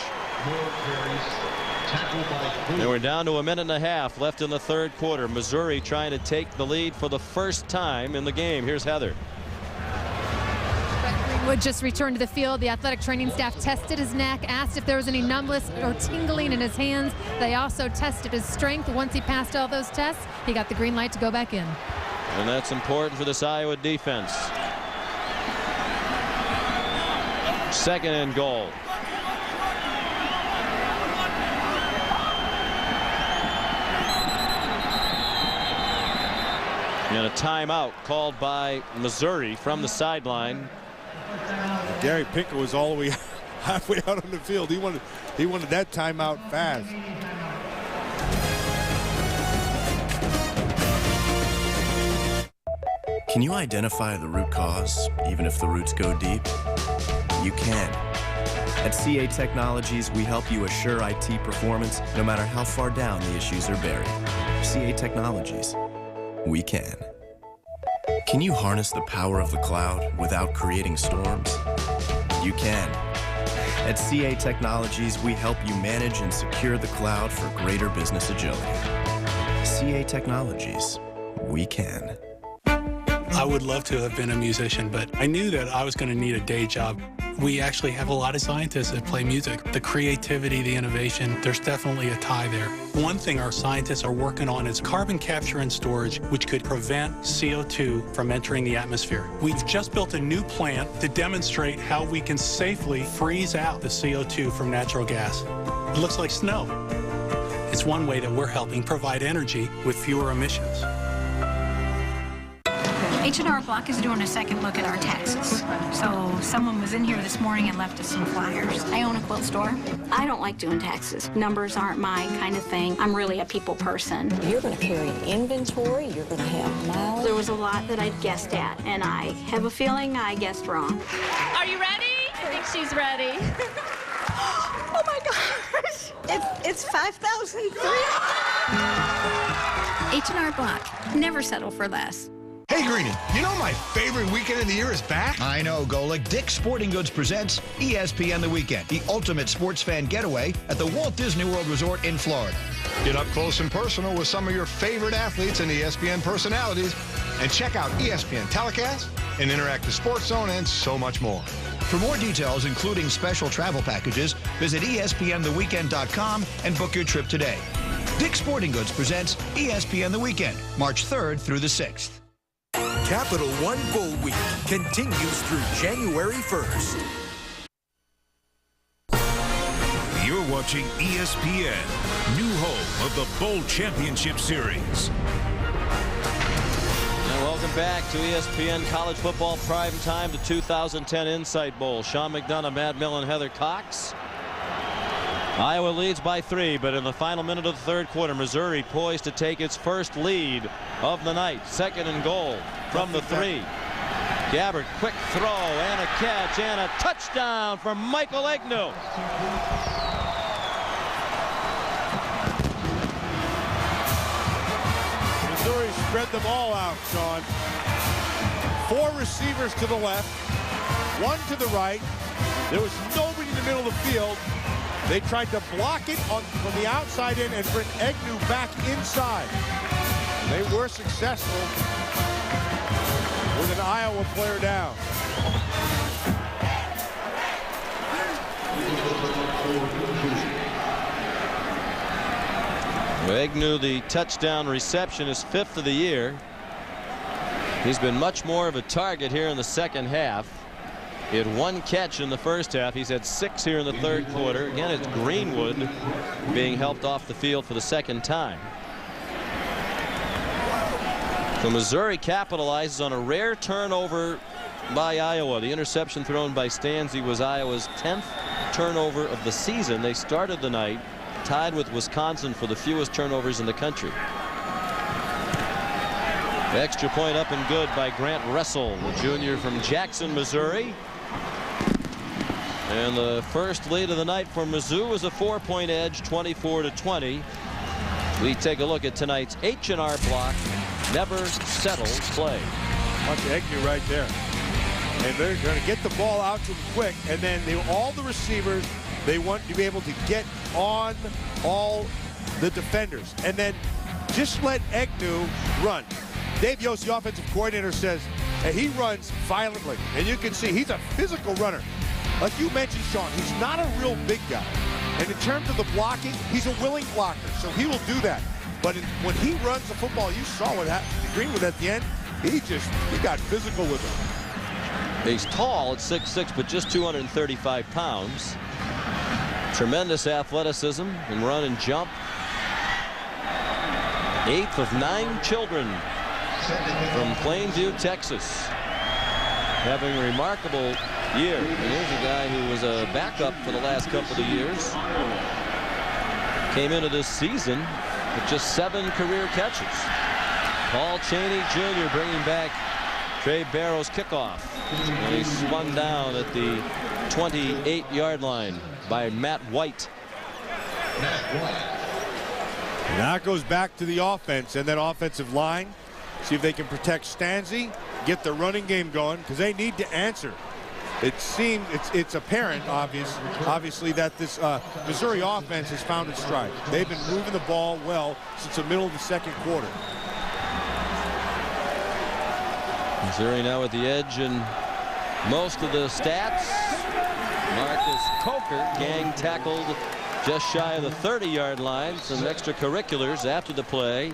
Speaker 15: And we're down to 1.5 minutes left in the 3rd quarter. Missouri trying to take the lead for the first time in the game. Here's Heather.
Speaker 1: Brett Greenwood just returned to the field. The athletic training staff tested his neck, asked if there was any numbness or tingling in his hands. They also tested his strength. Once he passed all those tests, he got the green light to go back in.
Speaker 15: And that's important for this Iowa defense. 2nd and goal. And a timeout called by Missouri from the sideline.
Speaker 17: Gary Pinker was all the way halfway out on the field. He wanted that timeout fast.
Speaker 19: Can you identify the root cause, even if the roots go deep? You can. At CA Technologies, we help you assure IT performance no matter how far down the issues are buried. CA Technologies. We can. Can you harness the power of the cloud without creating storms? You can. At CA Technologies, we help you manage and secure the cloud for greater business agility. CA Technologies. We can.
Speaker 3: I would love to have been a musician, but I knew that I was going to need a day job. We actually have a lot of scientists that play music. The creativity, the innovation, there's definitely a tie there. One thing our scientists are working on is carbon capture and storage, which could prevent CO2 from entering the atmosphere. We've just built a new plant to demonstrate how we can safely freeze out the CO2 from natural gas. It looks like snow. It's one way that we're helping provide energy with fewer emissions.
Speaker 20: H&R Block is doing a second look at our taxes. So someone was in here this morning and left us some flyers. I own a quilt store. I don't like doing taxes. Numbers aren't my kind of thing. I'm really a people person.
Speaker 21: You're going to carry an inventory. You're going to have miles.
Speaker 20: There was a lot that I guessed at, and I have a feeling I guessed wrong.
Speaker 23: Are you ready? I think she's ready.
Speaker 21: Oh my gosh! It's 5,300.
Speaker 20: H&R Block. Never settle for less.
Speaker 24: Hey, Greenie, you know my favorite weekend of the year is back?
Speaker 25: I know, Golick. Dick's Sporting Goods presents ESPN The Weekend, the ultimate sports fan getaway at the Walt Disney World Resort in Florida.
Speaker 24: Get up close and personal with some of your favorite athletes and ESPN personalities, and check out ESPN telecasts, an interactive sports zone, and so much more.
Speaker 25: For more details, including special travel packages, visit ESPNTheWeekend.com and book your trip today. Dick's Sporting Goods presents ESPN The Weekend, March 3rd through the 6th.
Speaker 31: Capital One Bowl Week continues through January 1st.
Speaker 8: You're watching ESPN, new home of the Bowl Championship Series.
Speaker 15: And welcome back to ESPN College Football Prime Time, the 2010 Insight Bowl. Sean McDonough, Matt Millen, Heather Cox. Iowa leads by 3, but in the final minute of the third quarter, Missouri poised to take its first lead of the night. 2nd and goal from the 3. Gabbard, quick throw and a catch and a touchdown for Michael Egnew.
Speaker 17: Missouri spread them all out, Sean. 4 receivers to the left, 1 to the right. There was nobody in the middle of the field. They tried to block it from the outside in and bring Egnew back inside. They were successful with an Iowa player down.
Speaker 15: Egnew, the touchdown reception, is 5th of the year. He's been much more of a target here in the second half. He had 1 catch in the first half. He's had 6 here in the third quarter. Again, it's Greenwood being helped off the field for the second time. So Missouri capitalizes on a rare turnover by Iowa. The interception thrown by Stanzi was Iowa's 10th turnover of the season. They started the night tied with Wisconsin for the fewest turnovers in the country. The extra point up and good by Grant Russell, the junior from Jackson, Missouri. And the first lead of the night for Mizzou is a 4-point edge, 24-20. We take a look at tonight's H&R Block never settle play.
Speaker 17: Watch Egnew right there. And they're going to get the ball out to him quick. And then all the receivers, they want to be able to get on all the defenders. And then just let Egnew run. Dave Yost, the offensive coordinator, says he runs violently. And you can see he's a physical runner. Like you mentioned, Sean, he's not a real big guy. And in terms of the blocking, he's a willing blocker, so he will do that. But when he runs the football, you saw what happened to Greenwood at the end. He got physical with him.
Speaker 15: He's tall at 6'6", but just 235 pounds. Tremendous athleticism and run and jump. 8th of 9 children from Plainview, Texas, having a remarkable year. And here's a guy who was a backup for the last couple of years. Came into this season with just 7 career catches. Paul Chaney Jr. bringing back Trey Barrow's kickoff. And he's spun down at the 28-yard line by Matt White.
Speaker 17: Now it goes back to the offense and that offensive line. See if they can protect Stanzi, get the running game going, because they need to answer. It seems it's apparent, obviously, that this Missouri offense has found its stride. They've been moving the ball well since the middle of the second quarter.
Speaker 15: Missouri now at the edge in most of the stats. Marcus Coker gang tackled just shy of the 30-yard line. Some extracurriculars after the play.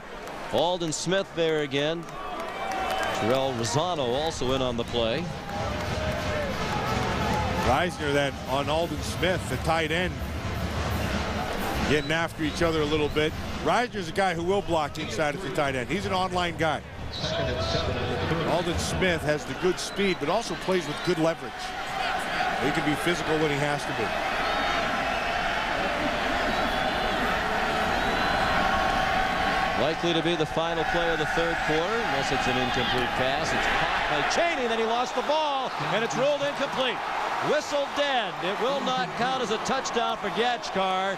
Speaker 15: Aldon Smith there again. Terrell Rosano also in on the play.
Speaker 17: Reisner then on Aldon Smith, the tight end, getting after each other a little bit. Reisner's a guy who will block inside at the tight end. He's an online guy. Aldon Smith has the good speed, but also plays with good leverage. He can be physical when he has to be.
Speaker 15: Likely to be the final play of the third quarter, unless it's an incomplete pass. It's caught by Chaney, then he lost the ball, and it's ruled incomplete. Whistle dead. It will not count as a touchdown for Gachkar,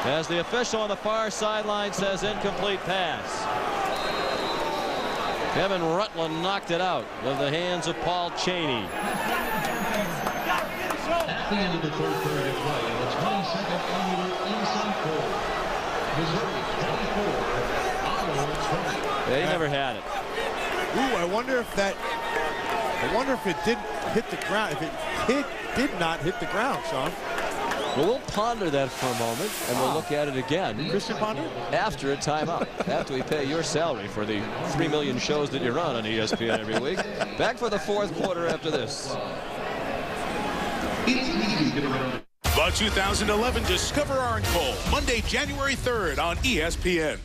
Speaker 15: as the official on the far sideline says incomplete pass. Kevin Rutland knocked it out of the hands of Paul Chaney.
Speaker 4: At the end of the third period of play, the 22nd annual Inside Bowl, Missouri 24, Iowa 20.
Speaker 15: They never had it.
Speaker 17: Ooh, I wonder if it didn't hit the ground. If it did not hit the ground, Sean.
Speaker 15: Well, we'll ponder that for a moment, and we'll look at it again.
Speaker 17: Christian Ponder?
Speaker 15: After a timeout. After we pay your salary for the 3 million shows that you run on ESPN every week. Back for the fourth quarter after this.
Speaker 6: The 2011 Discover Orange Bowl, Monday, January 3rd on ESPN.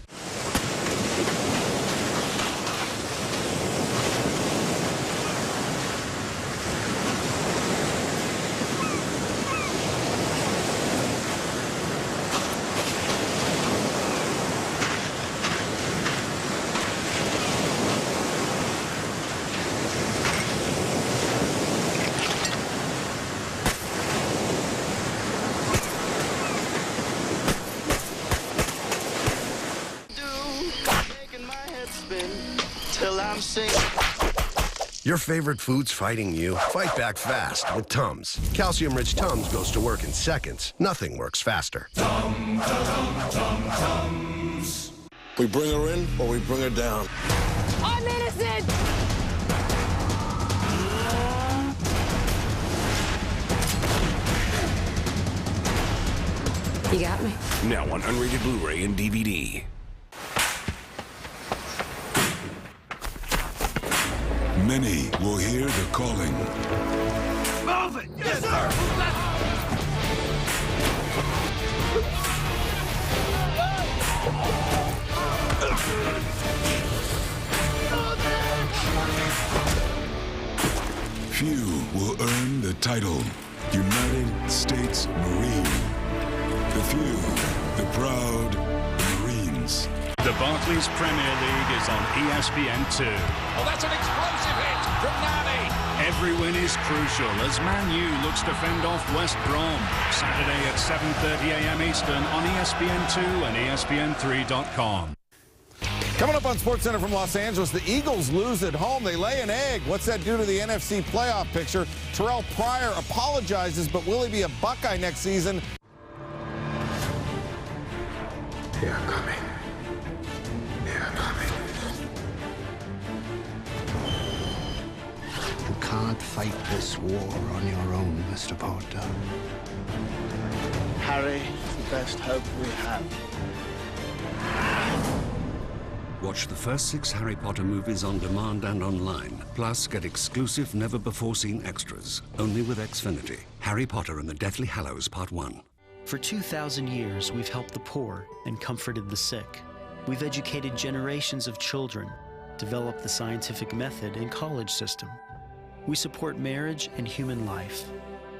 Speaker 7: Your favorite food's fighting you? Fight back fast with Tums. Calcium-rich Tums goes to work in seconds. Nothing works faster.
Speaker 22: Tums.
Speaker 9: We bring her in or we bring her down.
Speaker 21: I'm innocent! You got me.
Speaker 6: Now on unrated Blu-ray and DVD.
Speaker 12: Many will hear the calling.
Speaker 22: Move it! Yes, sir!
Speaker 12: Few will earn the title United States Marine. The few, the proud Marines.
Speaker 13: The Barclays Premier League is on ESPN2.
Speaker 22: Oh, that's an explosive hit from Nani.
Speaker 13: Every win is crucial as Man U looks to fend off West Brom. Saturday at 7:30 a.m. Eastern on ESPN2 and ESPN3.com.
Speaker 26: Coming up on SportsCenter from Los Angeles, the Eagles lose at home. They lay an egg. What's that do to the NFC playoff picture? Terrell Pryor apologizes, but will he be a Buckeye next season?
Speaker 27: They are coming.
Speaker 28: You can't fight this war on your own, Mr. Potter.
Speaker 29: Harry, the best hope we have.
Speaker 30: Watch the first 6 Harry Potter movies on demand and online. Plus, get exclusive, never-before-seen extras. Only with Xfinity. Harry Potter and the Deathly Hallows Part 1.
Speaker 31: For 2,000 years, we've helped the poor and comforted the sick. We've educated generations of children, developed the scientific method and college system. We support marriage and human life.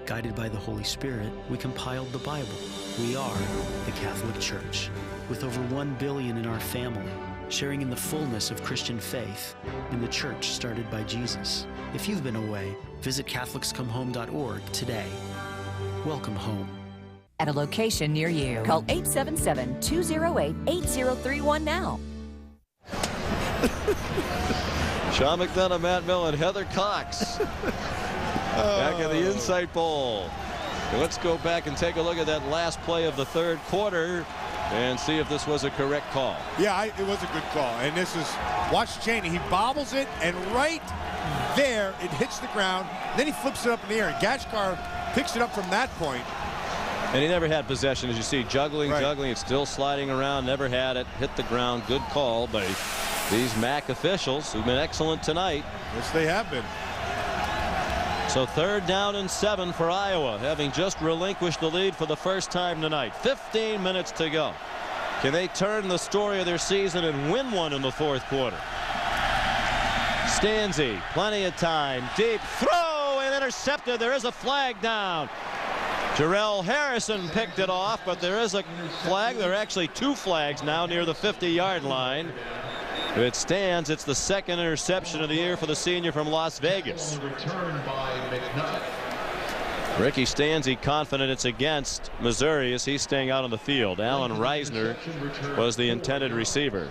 Speaker 31: Guided by the Holy Spirit, we compiled the Bible. We are the Catholic Church, with over 1 billion in our family, sharing in the fullness of Christian faith in the church started by Jesus. If you've been away, visit CatholicsComeHome.org today. Welcome home.
Speaker 32: At a location near you. Call 877-208-8031 now.
Speaker 15: Sean McDonough, Matt Millen, Heather Cox back in the Insight Bowl. Let's go back and take a look at that last play of the third quarter and see if this was a correct call.
Speaker 17: Yeah, it was a good call. And this is, watch Chaney. He bobbles it, and right there, it hits the ground, then he flips it up in the air, and Gachkar picks it up from that point.
Speaker 15: And he never had possession, as you see, juggling, it's still sliding around, never had it, hit the ground. Good call by these MAC officials who've been excellent tonight.
Speaker 17: Yes, they have been.
Speaker 15: So 3rd down and 7 for Iowa, having just relinquished the lead for the first time tonight. 15 minutes to go. Can they turn the story of their season and win one in the 4th quarter? Stanzi, plenty of time, deep throw and intercepted. There is a flag down. Jarrell Harrison picked it off, but there is a flag. There are actually 2 flags now near the 50-yard line. If it stands, it's the 2nd interception of the year for the senior from Las Vegas. Ricky Stanzi confident it's against Missouri as he's staying out on the field. Alan Reisner was the intended receiver.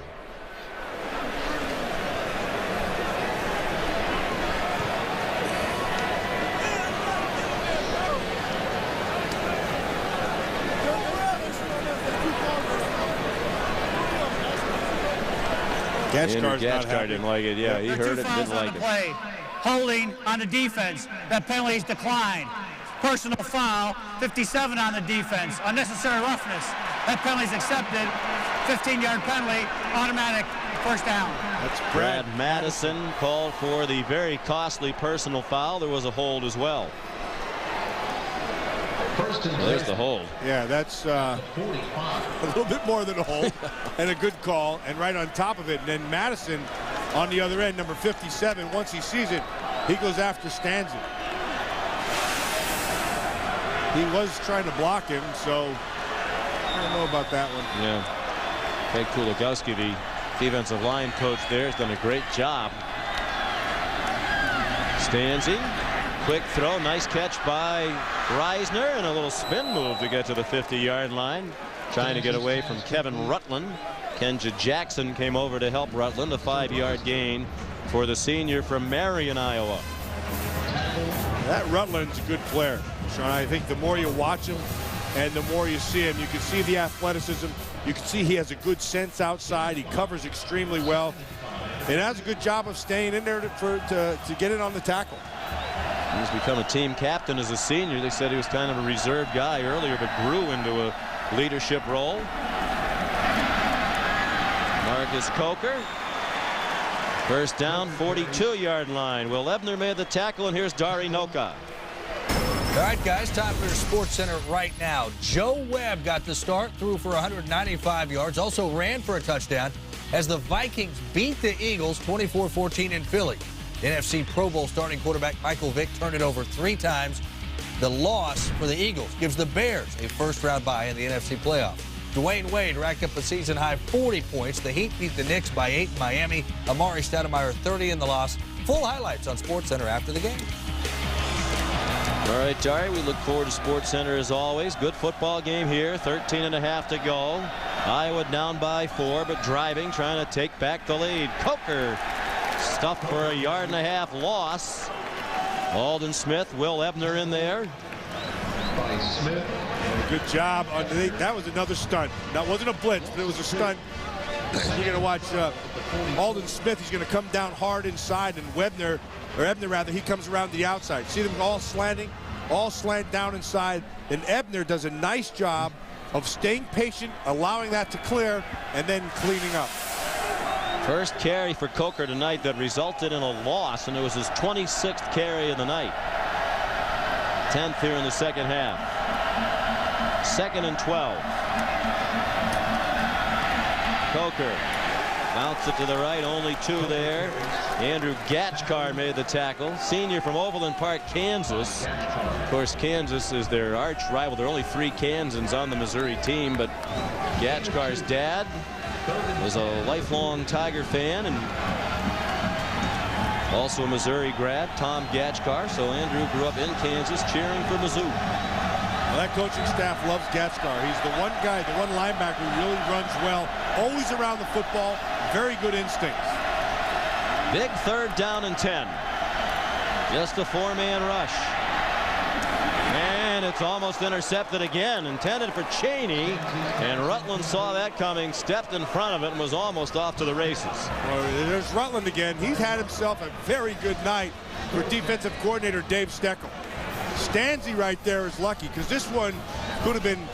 Speaker 15: Gachkar didn't like it. Yeah, he heard it and didn't like it.
Speaker 1: Play. Holding on the defense. That penalty's declined. Personal foul. 57 on the defense. Unnecessary roughness. That penalty's accepted. 15-yard penalty. Automatic first down.
Speaker 17: That's
Speaker 15: Brad Madison called for the very costly personal foul. There was a hold as well. There's the hold.
Speaker 17: Yeah, that's a little bit more than a hold and a good call, and right on top of it. And then Madison on the other end, number 57, once he sees it, he goes after Stanzi. He was trying to block him, so I don't know about that one.
Speaker 15: Yeah. Peg Kulagowski, the defensive line coach there, has done a great job. Stanzi. Quick throw, nice catch by Reisner, and a little spin move to get to the 50-yard line. Trying to get away from Kevin Rutland. Kenja Jackson came over to help Rutland. A 5-yard gain for the senior from Marion, Iowa.
Speaker 17: That Rutland's a good player, Sean. I think the more you watch him and the more you see him, you can see the athleticism. You can see he has a good sense outside. He covers extremely well. And has a good job of staying in there to get it on the tackle.
Speaker 15: He's become a team captain as a senior. They said he was kind of a reserved guy earlier, but grew into a leadership role. Marcus Coker. First down, 42-yard line. Will Ebner made the tackle, and here's Dari Noka.
Speaker 2: All right, guys, time for Sports Center right now. Joe Webb got the start, threw for 195 yards, also ran for a touchdown as the Vikings beat the Eagles 24-14 in Philly. NFC Pro Bowl starting quarterback Michael Vick turned it over 3 times. The loss for the Eagles gives the Bears a first-round bye in the NFC playoffs. Dwayne Wade racked up a season-high 40 points. The Heat beat the Knicks by 8 in Miami. Amari Stoudemire 30 in the loss. Full highlights on SportsCenter after the game.
Speaker 15: All right, Dari, we look forward to SportsCenter as always. Good football game here. 13.5 to go. Iowa down by 4, but driving, trying to take back the lead. Coker stuffed for a 1.5 yard loss. Alden Smith, Will Ebner in there.
Speaker 24: By Smith.
Speaker 17: Good job. That was another stunt. That wasn't a blitz, but it was a stunt. You're going to watch Alden Smith. He's going to come down hard inside, and Ebner rather, he comes around the outside. See them all slanting, all slant down inside. And Ebner does a nice job of staying patient, allowing that to clear, and then cleaning up.
Speaker 15: First carry for Coker tonight that resulted in a loss, and it was his 26th carry of the night. 10th here in the second half. 2nd and 12. Coker mounts it to the right, only 2 there. Andrew Gachkar made the tackle. Senior from Overland Park, Kansas. Of course, Kansas is their arch rival. There are only 3 Kansans on the Missouri team, but Gachkar's dad was a lifelong Tiger fan and also a Missouri grad, Tom Gachkar. So Andrew grew up in Kansas cheering for Mizzou.
Speaker 17: Well, that coaching staff loves Gachkar. He's the one guy, the one linebacker who really runs well, always around the football, very good instincts.
Speaker 15: Big 3rd down and 10. Just a 4-man rush. And And it's almost intercepted again, intended for Cheney, and Rutland saw that coming, stepped in front of it, and was almost off to the races.
Speaker 17: Well, there's Rutland again. He's had himself a very good night for defensive coordinator Dave Steckel. Stanzi right there is lucky, because this one could have been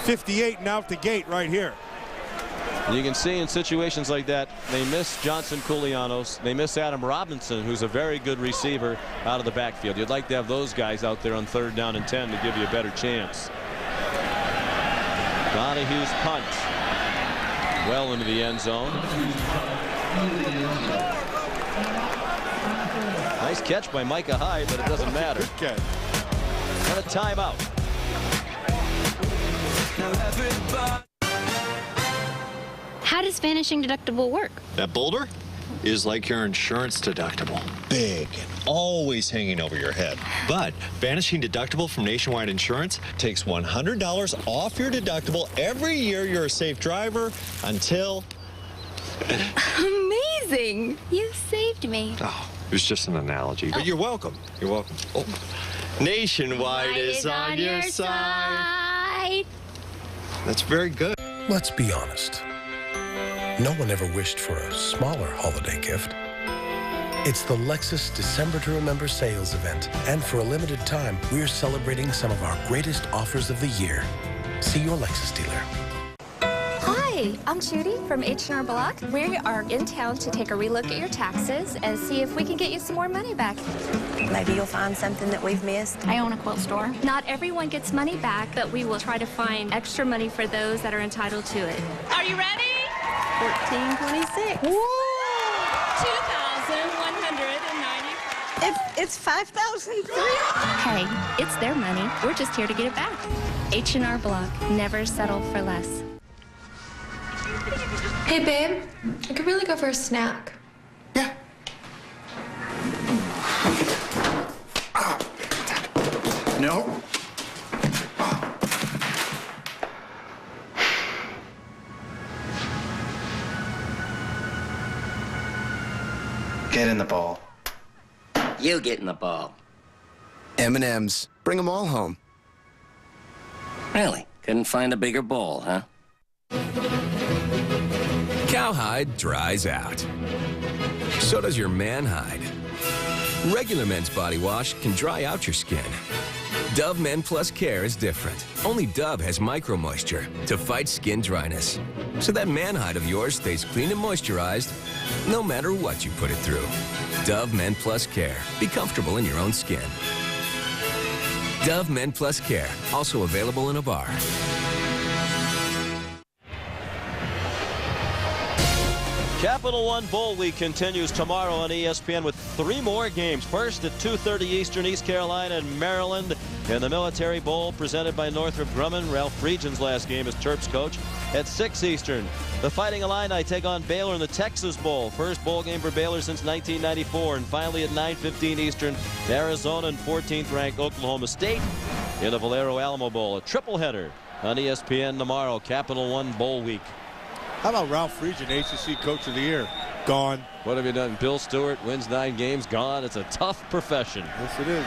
Speaker 17: 58 and out the gate right here.
Speaker 15: You can see in situations like that, they miss Johnson Koulianos. They miss Adam Robinson, who's a very good receiver out of the backfield. You'd like to have those guys out there on 3rd down and 10 to give you a better chance. Donahue's punt well into the end zone. Nice catch by Micah Hyde, but it doesn't matter.
Speaker 17: Good catch.
Speaker 15: And a timeout.
Speaker 3: How does vanishing deductible work?
Speaker 5: That boulder is like your insurance deductible. Big and always hanging over your head. But vanishing deductible from Nationwide Insurance takes $100 off your deductible every year you're a safe driver until...
Speaker 3: Amazing! You saved me.
Speaker 5: Oh, it was just an analogy. But you're welcome. You're welcome. Oh. Nationwide is on your side. That's very good.
Speaker 8: Let's be honest. No one ever wished for a smaller holiday gift. It's the Lexus December to Remember sales event, and for a limited time, we're celebrating some of our greatest offers of the year. See your Lexus dealer.
Speaker 10: Hi, I'm Judy from H&R Block. We are in town to take a relook at your taxes and see if we can get you some more money back.
Speaker 21: Maybe you'll find something that we've missed.
Speaker 10: I own a quilt store. Not everyone gets money back, but we will try to find extra money for those that are entitled to it. Are you ready?
Speaker 21: 1426.
Speaker 10: Woo! 2,190.
Speaker 21: It's 5,003.
Speaker 10: Hey, it's their money. We're just here to get it back. H&R Block. Never settle for less.
Speaker 21: Hey, babe. I could really go for a snack.
Speaker 28: No. Get in the ball. You get in the ball. M&M's. Bring them all home. Really? Couldn't find a bigger ball, huh?
Speaker 11: Cowhide dries out. So does your man hide. Regular men's body wash can dry out your skin. Dove Men Plus Care is different. Only Dove has micro moisture to fight skin dryness. So that man hide of yours stays clean and moisturized no matter what you put it through. Dove Men Plus Care. Be comfortable in your own skin. Dove Men Plus Care. Also available in a bar.
Speaker 15: Capital One Bowl Week continues tomorrow on ESPN with 3 more games. First at 2:30 Eastern, East Carolina and Maryland in the Military Bowl presented by Northrop Grumman. Ralph Friedgen's last game as Terps coach. At 6 Eastern, the Fighting Illini take on Baylor in the Texas Bowl. First bowl game for Baylor since 1994. And finally at 9:15 Eastern, Arizona and 14th ranked Oklahoma State in the Valero Alamo Bowl. A triple header on ESPN tomorrow. Capital One Bowl Week.
Speaker 17: How about Ralph Friedgen, ACC Coach of the Year? Gone.
Speaker 15: What have you done? Bill Stewart wins 9 games, gone. It's a tough profession.
Speaker 17: Yes, it is.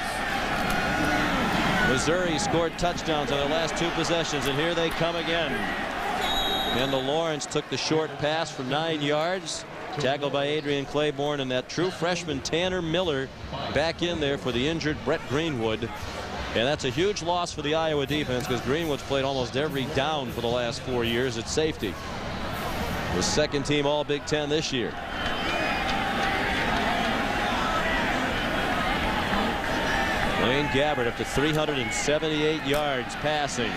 Speaker 15: Missouri scored touchdowns on their last 2 possessions, and here they come again. Kendall Lawrence took the short pass for 9 yards. Tackled by Adrian Claiborne, and that true freshman Tanner Miller back in there for the injured Brett Greenwood. And that's a huge loss for the Iowa defense because Greenwood's played almost every down for the last 4 years at safety. The second team All Big Ten this year. Blaine Gabbert up to 378 yards passing.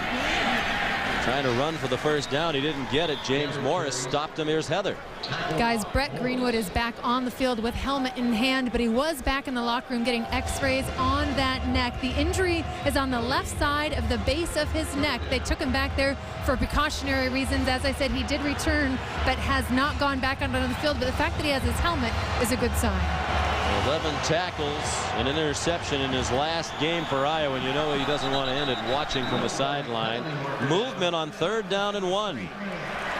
Speaker 15: Trying to run for the first down. He didn't get it. James Morris stopped him. Here's Heather.
Speaker 14: Guys, Brett Greenwood is back on the field with helmet in hand, but he was back in the locker room getting x-rays on that neck. The injury is on the left side of the base of his neck. They took him back there for precautionary reasons. As I said, he did return, but has not gone back onto the field. But the fact that he has his helmet is a good sign.
Speaker 15: 11 tackles and an interception in his last game for Iowa, and you know he doesn't want to end it watching from the sideline. Movement on 3rd down and 1.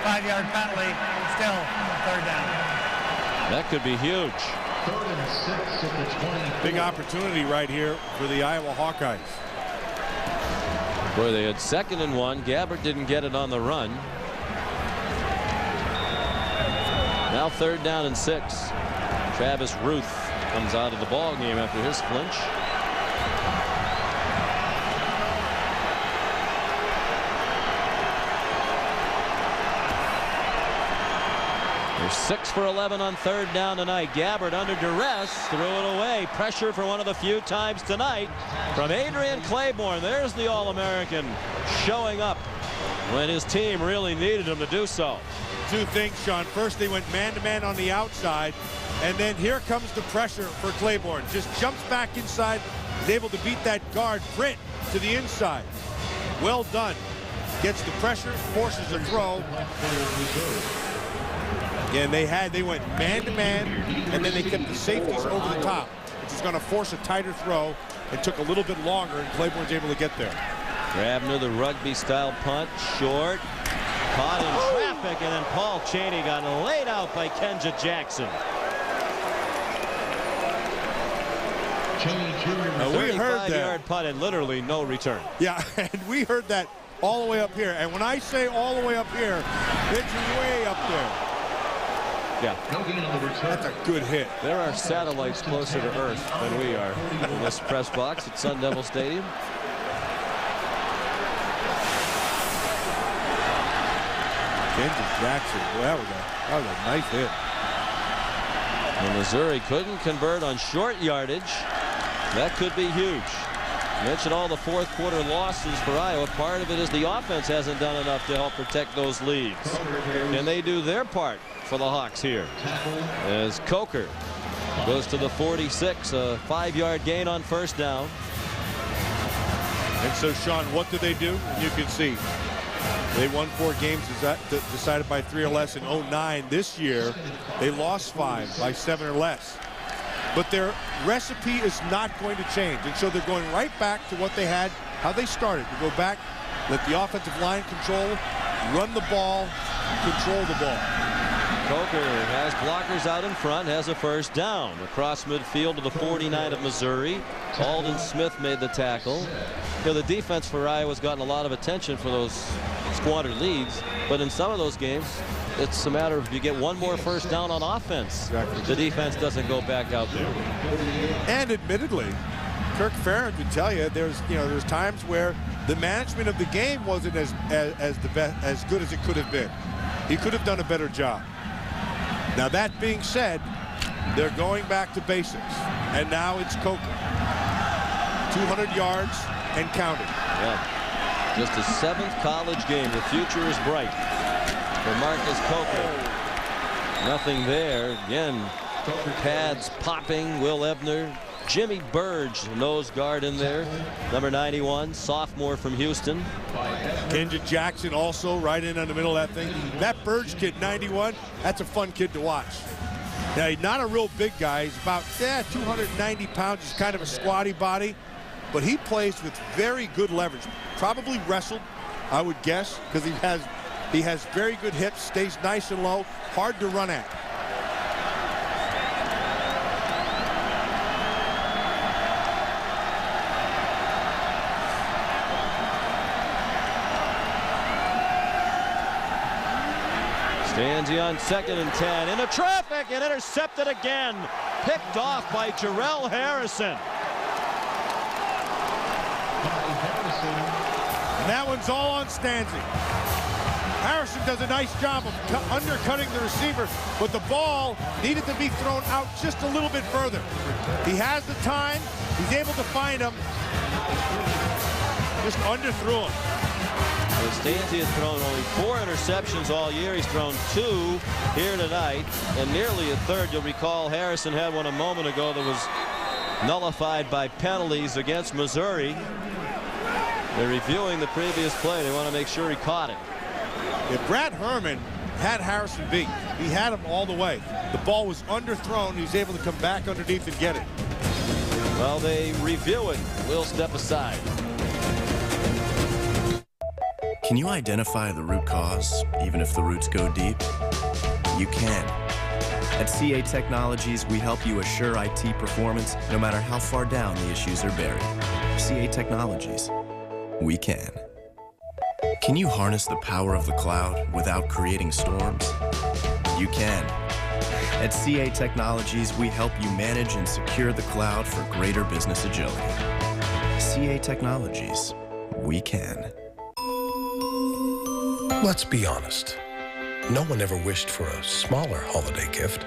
Speaker 1: 5-yard penalty, still 3rd down.
Speaker 15: That could be huge.
Speaker 4: 3rd and 6 at the 20.
Speaker 17: Big opportunity right here for the Iowa Hawkeyes.
Speaker 15: Boy, they had 2nd and 1. Gabbert didn't get it on the run. Now 3rd down and 6. Travis Ruth comes out of the ball game after his flinch. They're 6 for 11 on 3rd down tonight. Gabbert under duress, threw it away. Pressure for one of the few times tonight from Adrian Claiborne. There's the All-American showing up when his team really needed him to do so.
Speaker 17: Two things, Sean. First, they went man-to-man on the outside, and then here comes the pressure for Claiborne. Just jumps back inside, is able to beat that guard, Britt, to the inside. Well done. Gets the pressure, forces a throw. And they went man-to-man, and then they kept the safeties over the top, which is going to force a tighter throw. It took a little bit longer, and Claiborne's able to get there.
Speaker 15: Grabner, the rugby-style punt, short, caught in traffic, and then Paul Cheney got laid out by Kenja Jackson.
Speaker 17: We heard that.
Speaker 15: 35-yard punt and literally no return.
Speaker 17: Yeah, and we heard that all the way up here. And when I say all the way up here, it's way up there.
Speaker 15: Yeah.
Speaker 17: That's a good hit.
Speaker 15: There are satellites closer to Earth than we are in this press box at Sun Devil Stadium.
Speaker 17: Kenji Jackson, well, that was a nice hit.
Speaker 15: And Missouri couldn't convert on short yardage. That could be huge. Mentioned all the fourth quarter losses for Iowa. Part of it is the offense hasn't done enough to help protect those leads. Can they do their part for the Hawks here? As Coker goes to the 46, a 5-yard gain on 1st down.
Speaker 17: And so, Sean, what do? You can see they won 4 games decided by 3 or less in 09. This year, they lost 5 by 7 or less. But their recipe is not going to change. And so they're going right back to what they had, how they started. To go back, let the offensive line control, run the ball, control the ball.
Speaker 15: Coker has blockers out in front, has a 1st down. Across midfield to the 49 of Missouri. Alden Smith made the tackle. You know, the defense for Iowa's gotten a lot of attention for those squandered leads, but in some of those games, it's a matter of you get one more 1st down on offense. Exactly. The defense doesn't go back out there.
Speaker 17: And admittedly, Kirk Ferentz would tell you there's times where the management of the game wasn't as good as it could have been. He could have done a better job. Now that being said, they're going back to basics, and now it's Coker. 200 yards and counting.
Speaker 15: Yeah. Just his 7th college game. The future is bright for Marcus Coker. Nothing there. Again, pads popping. Will Ebner. Jimmy Burge, nose guard in there. Number 91, sophomore from Houston.
Speaker 17: Kenja Jackson also right in the middle of that thing. That Burge kid, 91, that's a fun kid to watch. Now, he's not a real big guy. He's about 290 pounds. He's kind of a squatty body. But he plays with very good leverage. Probably wrestled, I would guess, because he has very good hips, stays nice and low, hard to run at.
Speaker 15: Stanzi on 2nd and 10 into traffic and intercepted again. Picked off by Jarrell Harrison.
Speaker 17: And that one's all on Stanzi. Harrison does a nice job of undercutting the receiver, but the ball needed to be thrown out just a little bit further. He has the time. He's able to find him. Just underthrew him.
Speaker 15: So Stanzi has thrown only 4 interceptions all year. He's thrown 2 here tonight, and nearly a third. You'll recall Harrison had one a moment ago that was nullified by penalties against Missouri. They're reviewing the previous play. They want to make sure he caught it.
Speaker 17: If Brad Herman had Harrison beat, he had him all the way. The ball was underthrown. He was able to come back underneath and get it.
Speaker 15: Well, they review it. We'll step aside.
Speaker 6: Can you identify the root cause, even if the roots go deep? You can. At CA Technologies, we help you assure IT performance no matter how far down the issues are buried. CA Technologies. we can. Can you harness the power of the cloud without creating storms? You can. At CA Technologies, we help you manage and secure the cloud for greater business agility. CA Technologies, we can.
Speaker 8: Let's be honest. No one ever wished for a smaller holiday gift.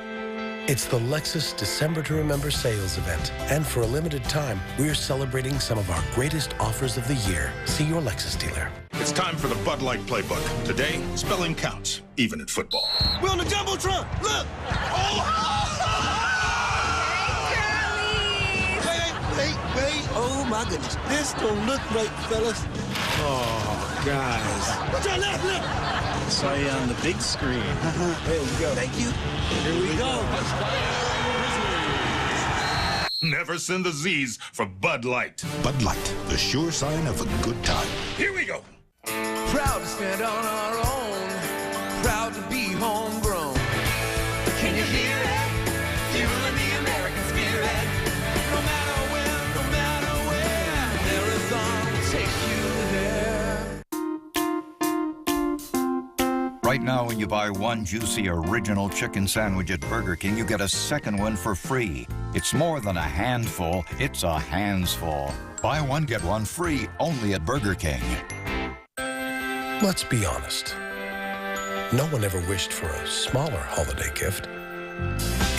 Speaker 8: It's the Lexus December to Remember sales event. And for a limited time, we're celebrating some of our greatest offers of the year. See your Lexus dealer.
Speaker 7: It's time for the Bud Light Playbook. Today, spelling counts, even in football.
Speaker 9: We're on the Jumbotron! Look! Wait. Oh, my goodness. This don't look right, fellas.
Speaker 12: Oh, guys.
Speaker 9: Watch out, left.
Speaker 12: Saw you on the big screen.
Speaker 9: There we go. Thank you. Here we go.
Speaker 7: Never send the Z's for Bud Light.
Speaker 9: Bud Light, the sure sign of a good time.
Speaker 7: Here we go.
Speaker 9: Proud to stand on our own. Proud to be homegrown. Can you hear it? Feeling the American spirit. No matter when, no matter where, Marathon will take you there.
Speaker 13: Right now, when you buy one juicy original chicken sandwich at Burger King, you get a second one for free. It's more than a handful, it's a handsful. Buy one, get one free, only at Burger King.
Speaker 8: Let's be honest. No one ever wished for a smaller holiday gift.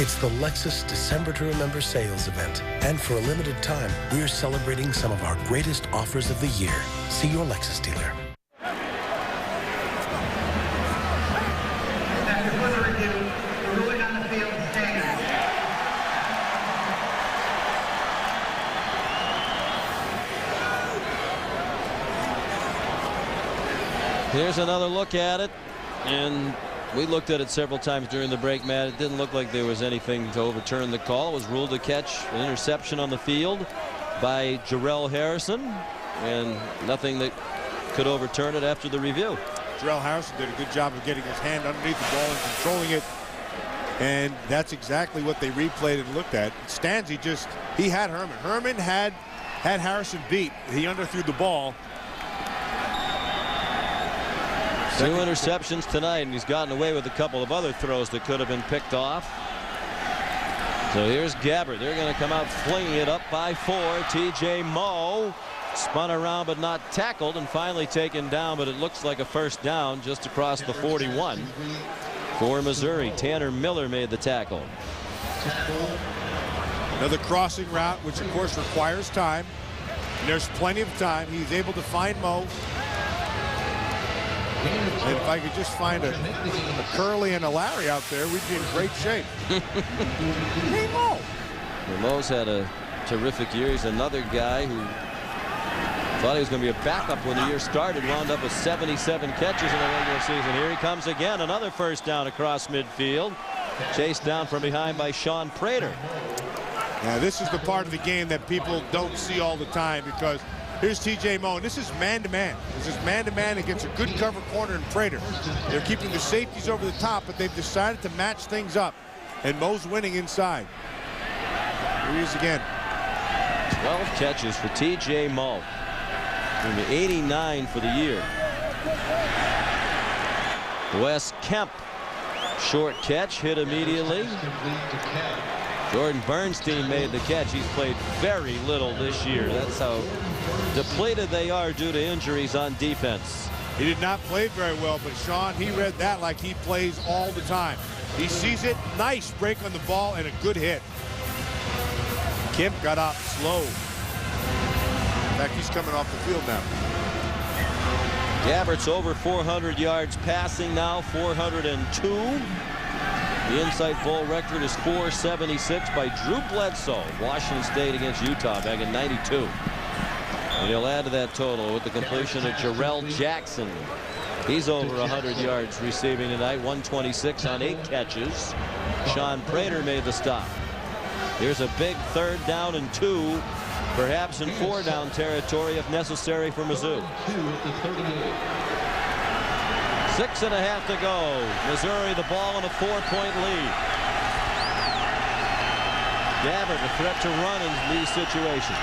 Speaker 8: It's the Lexus December to Remember sales event. And for a limited time, we're celebrating some of our greatest offers of the year. See your Lexus dealer.
Speaker 15: Here's another look at it, and we looked at it several times during the break, Matt. It didn't look like there was anything to overturn the call. It was ruled a catch, an interception on the field by Jarrell Harrison, and nothing that could overturn it after the review.
Speaker 17: Jarrell Harrison did a good job of getting his hand underneath the ball and controlling it, and that's exactly what they replayed and looked at. Stanzi he had Herman. Herman had Harrison beat. He underthrew the ball.
Speaker 15: 2 interceptions tonight, and he's gotten away with a couple of other throws that could have been picked off. So here's Gabbert. They're going to come out flinging it up by 4. TJ Moe spun around but not tackled, and finally taken down, but it looks like a first down just across the 41 for Missouri. Tanner Miller made the tackle.
Speaker 17: Another crossing route, which of course requires time. And there's plenty of time. He's able to find Moe. And if I could just find a Curly and a Larry out there, we'd be in great shape. Hey, Moe.
Speaker 15: Well, Moe's had a terrific year. He's another guy who thought he was going to be a backup when the year started. Wound up with 77 catches in the regular season. Here he comes again. Another first down across midfield. Chased down from behind by Sean Prater.
Speaker 17: Now, this is the part of the game that people don't see all the time, because here's TJ Moe, and this is man-to-man. This is man-to-man against a good cover corner in Prater. They're keeping the safeties over the top, but they've decided to match things up, and Moe's winning inside. Here he is again.
Speaker 15: 12 catches for TJ Moe. 89 for the year. Wes Kemp, short catch, hit immediately. Jordan Bernstein made the catch. He's played very little this year. That's how depleted they are due to injuries on defense.
Speaker 17: He did not play very well, but Sean, he read that like he plays all the time. He sees it, nice break on the ball, and a good hit. Kemp got out slow. In fact, he's coming off the field now.
Speaker 15: Gabbert's over 400 yards passing now, 402. The Insight Bowl record is 476 by Drew Bledsoe. Washington State against Utah back in '92. And he'll add to that total with the completion of Jarrell Jackson. He's over 100 yards receiving tonight, 126 on 8 catches. Sean Prater made the stop. Here's a big 3rd down and 2, perhaps in 4-down territory if necessary for Mizzou. 6.5 to go. Missouri the ball in a 4-point lead. Gabbert, a threat to run in these situations.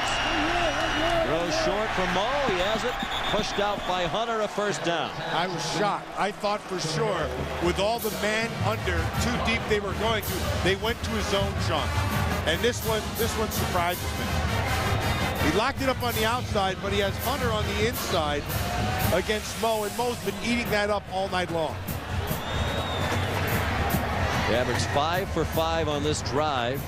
Speaker 15: Throws short from Mo. He has it. Pushed out by Hunter, a first down.
Speaker 17: I was shocked. I thought for sure, with all the man under, too deep they were going to, they went to his zone, Sean. And this one surprises me. He locked it up on the outside, but he has Hunter on the inside against Mo, and Mo's been eating that up all night long.
Speaker 15: Gabbert's 5 for 5 on this drive.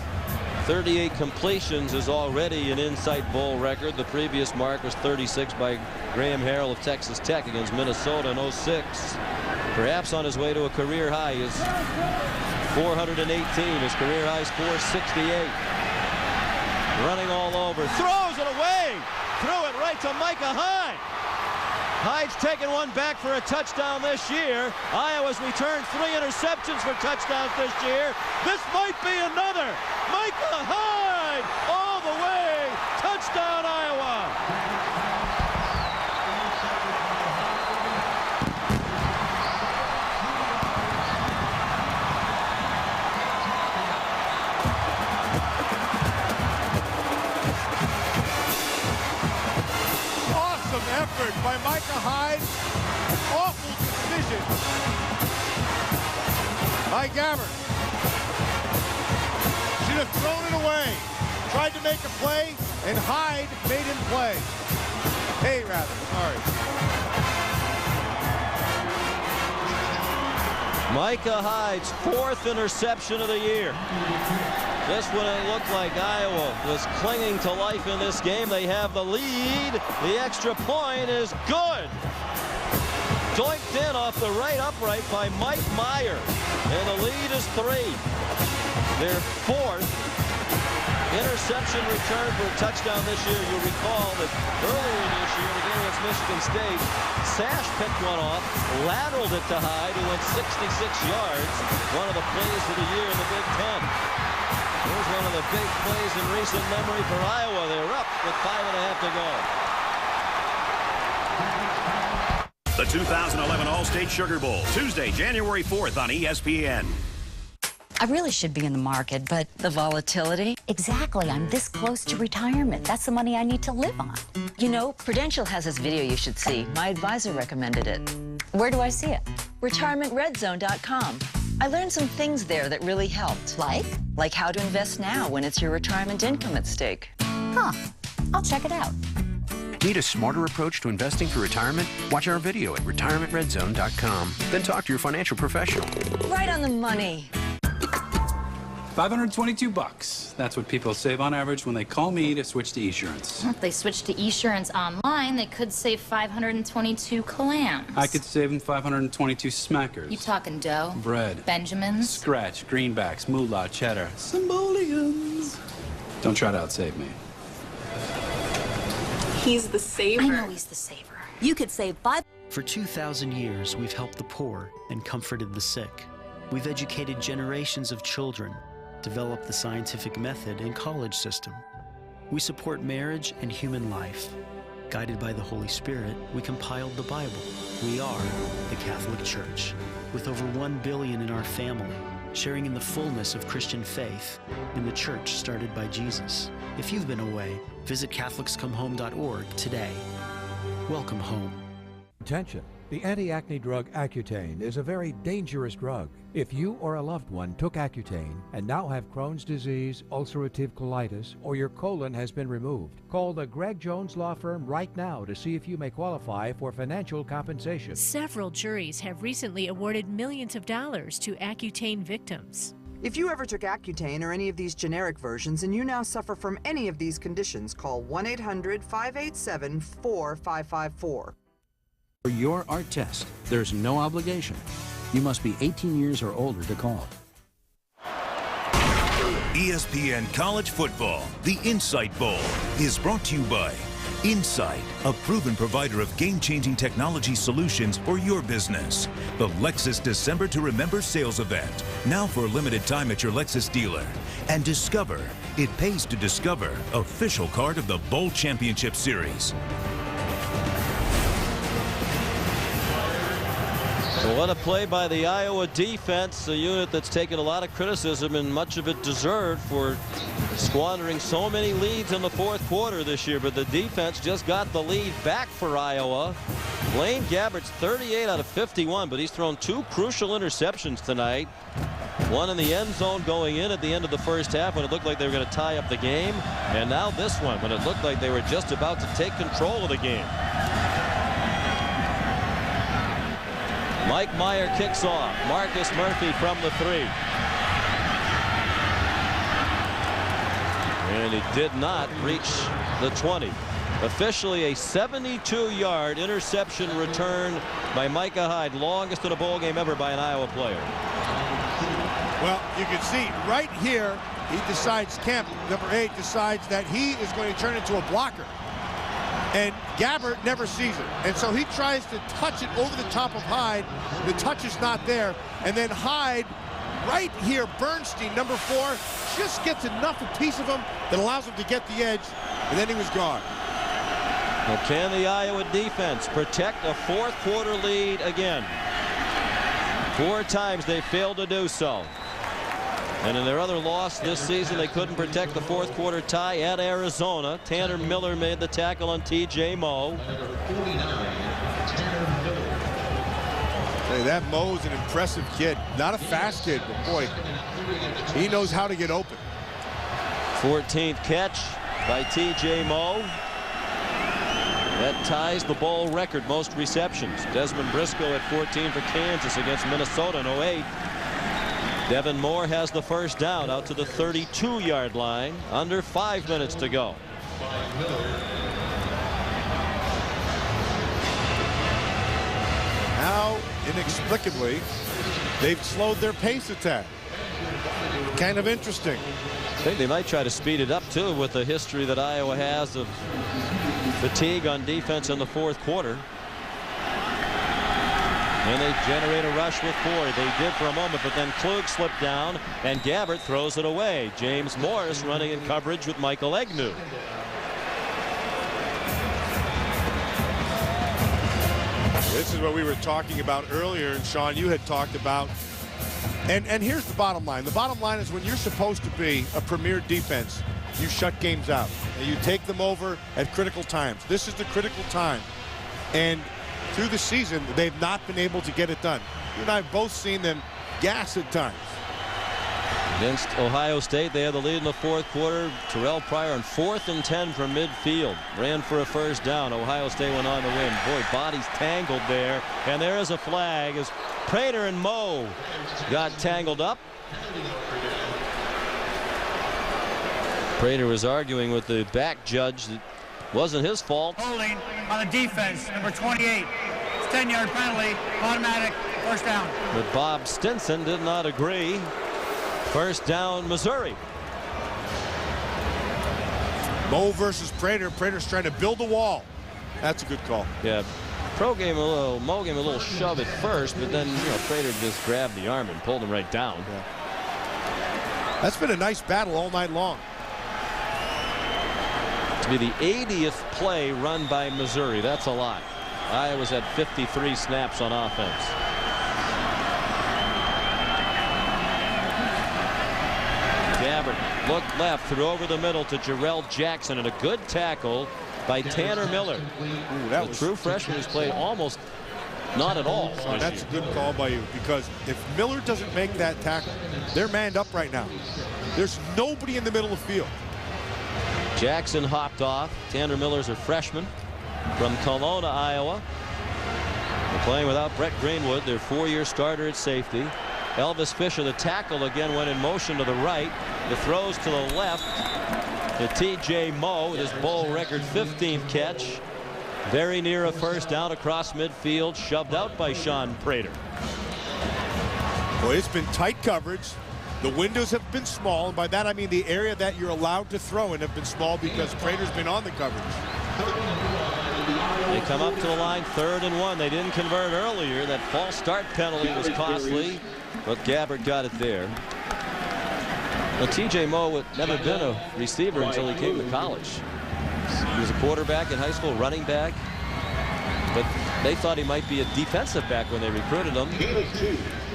Speaker 15: 38 completions is already an Insight Bowl record. The previous mark was 36 by Graham Harrell of Texas Tech against Minnesota in 06. Perhaps on his way to a career high is 418. His career high is 468. Running all over. Throws it away. Threw it right to Micah Hyde. Hyde's taken one back for a touchdown this year. Iowa's returned 3 interceptions for touchdowns this year. This might be another. Micah Hyde all the way. Touchdown, Iowa.
Speaker 17: Awesome effort by Micah Hyde. Awful decision by Gabbert. Should have thrown it away. Tried to make a play, and Hyde made him play. Hey, rather, sorry.
Speaker 15: Micah Hyde's 4th interception of the year. Just when it looked like Iowa was clinging to life in this game, they have the lead. The extra point is good. Doinked in off the right upright by Mike Meyer. And the lead is 3. Their 4th interception return for a touchdown this year. You'll recall that earlier this year, the game against Michigan State, Sash picked one off, lateraled it to Hyde, who went 66 yards. One of the plays of the year in the Big Ten. Here's one of the big plays in recent memory for Iowa. They're up with 5.5 to go.
Speaker 16: The 2011 All-State Sugar Bowl, Tuesday, January 4th on ESPN. I really should be in the market, but the volatility? Exactly. I'm this close to retirement. That's the money I need to live on. You know, Prudential has this video you should see. My advisor recommended it. Where do I see it? RetirementRedZone.com. I learned some things there that really helped. Like? Like how to invest now when it's your retirement income at stake. Huh. I'll check it out.
Speaker 24: Need a smarter approach to investing for retirement? Watch our video at retirementredzone.com. Then talk to your financial professional.
Speaker 16: Right on the money.
Speaker 12: $522. That's what people save on average when they call me to switch to Esurance.
Speaker 18: If they switch to Esurance online, they could save 522 clams.
Speaker 12: I could save them 522 smackers.
Speaker 18: You talking dough?
Speaker 12: Bread.
Speaker 18: Benjamins?
Speaker 12: Scratch, greenbacks, moolah, cheddar. Simoleons. Don't try to outsave me.
Speaker 18: He's the saver. I know he's the saver.
Speaker 19: You could save 5.
Speaker 20: For 2,000 years, we've helped the poor and comforted the sick. We've educated generations of children, developed the scientific method and college system. We support marriage and human life. Guided by the Holy Spirit, we compiled the Bible. We are the Catholic Church, with over 1 billion in our family, sharing in the fullness of Christian faith in the church started by Jesus. If you've been away, visit CatholicsComeHome.org today. Welcome home.
Speaker 28: Attention. The anti-acne drug Accutane is a very dangerous drug. If you or a loved one took Accutane and now have Crohn's disease, ulcerative colitis, or your colon has been removed, call the Greg Jones Law Firm right now to see if you may qualify for financial compensation.
Speaker 22: Several juries have recently awarded millions of dollars to Accutane victims.
Speaker 23: If you ever took Accutane or any of these generic versions and you now suffer from any of these conditions, call 1-800-587-4554.
Speaker 25: For your art test, there's no obligation. You must be 18 years or older to call.
Speaker 32: ESPN College Football, the Insight Bowl, is brought to you by Insight, a proven provider of game-changing technology solutions for your business. The Lexus December to Remember sales event, now for a limited time at your Lexus dealer. And Discover, it pays to discover, official card of the Bowl Championship Series.
Speaker 15: Well, what a play by the Iowa defense, a unit that's taken a lot of criticism and much of it deserved for squandering so many leads in the fourth quarter this year. But the defense just got the lead back for Iowa. Blaine Gabbert's 38 out of 51, but he's thrown 2 crucial interceptions tonight. One in the end zone going in at the end of the first half when it looked like they were going to tie up the game. And now this one when it looked like they were just about to take control of the game. Mike Meyer kicks off. Marcus Murphy from the 3. And he did not reach the 20. Officially a 72-yard interception return by Micah Hyde. Longest in a bowl game ever by an Iowa player.
Speaker 17: Well, you can see right here, he decides, Kemp, number 8, decides that he is going to turn into a blocker. And Gabbert never sees it. And so he tries to touch it over the top of Hyde. The touch is not there. And then Hyde, right here, Bernstein, number 4, just gets enough a piece of him that allows him to get the edge. And then he was gone.
Speaker 15: Well, can the Iowa defense protect a fourth quarter lead again? 4 times they failed to do so. And in their other loss this season, they couldn't protect the fourth quarter tie at Arizona. Tanner Miller made the tackle on T.J. Moe.
Speaker 17: Hey, that Moe's an impressive kid. Not a fast kid, but boy, he knows how to get open.
Speaker 15: 14th catch by T.J. Moe. That ties the bowl record most receptions. Desmond Briscoe at 14 for Kansas against Minnesota in 08. Devin Moore has the first down out to the 32-yard line. Under 5 minutes to go.
Speaker 17: Now, inexplicably, they've slowed their pace attack. Kind of interesting.
Speaker 15: I think they might try to speed it up, too, with the history that Iowa has of fatigue on defense in the fourth quarter. And they generate a rush with Ford. They did for a moment, but then Klug slipped down, and Gabbert throws it away. James Morris running in coverage with Michael Agnew.
Speaker 17: This is what we were talking about earlier, and Sean, you had talked about. And here's the bottom line. The bottom line is when you're supposed to be a premier defense, you shut games out. And you take them over at critical times. This is the critical time. And through the season, they've not been able to get it done. You and I have both seen them gas at times.
Speaker 15: Against Ohio State, they had the lead in the fourth quarter. Terrell Pryor on 4th and 10 from midfield. Ran for a first down. Ohio State went on to win. Boy, bodies tangled there. And there is a flag as Prater and Moe got tangled up. Prater was arguing with the back judge that wasn't his fault.
Speaker 1: Holding on the defense, number 28. It's 10-yard penalty, automatic, first down.
Speaker 15: But Bob Stinson did not agree. First down, Missouri.
Speaker 17: Moe versus Prater. Prater's trying to build a wall. That's a good call.
Speaker 15: Yeah. Moe gave him a little shove at first, but then, Prater just grabbed the arm and pulled him right down.
Speaker 17: Yeah. That's been a nice battle all night long.
Speaker 15: To be the 80th play run by Missouri. That's a lot. Iowa's had 53 snaps on offense. Gabbert looked left, threw over the middle to Jarrell Jackson, and a good tackle by Tanner Miller.
Speaker 17: Ooh, that was
Speaker 15: true freshman who's played almost not at all.
Speaker 17: That's a good call by you, because if Miller doesn't make that tackle, they're manned up right now. There's nobody in the middle of the field.
Speaker 15: Jackson hopped off. Tanner Miller's a freshman from Kelowna, Iowa. They're playing without Brett Greenwood, their 4-year starter at safety. Elvis Fisher, the tackle, again went in motion to the right. The throws to the left to T.J. Moe, his bowl record 15th catch. Very near a first down across midfield, shoved out by Sean Prater.
Speaker 17: Boy, it's been tight coverage. The windows have been small, and by that I mean the area that you're allowed to throw in have been small because Prater's been on the coverage.
Speaker 15: They come up to the line, 3rd and 1. They didn't convert earlier. That false start penalty was costly, but Gabbert got it there. Well, T.J. Moe had never been a receiver until he came to college. He was a quarterback in high school, running back. But They thought he might be a defensive back when they recruited him.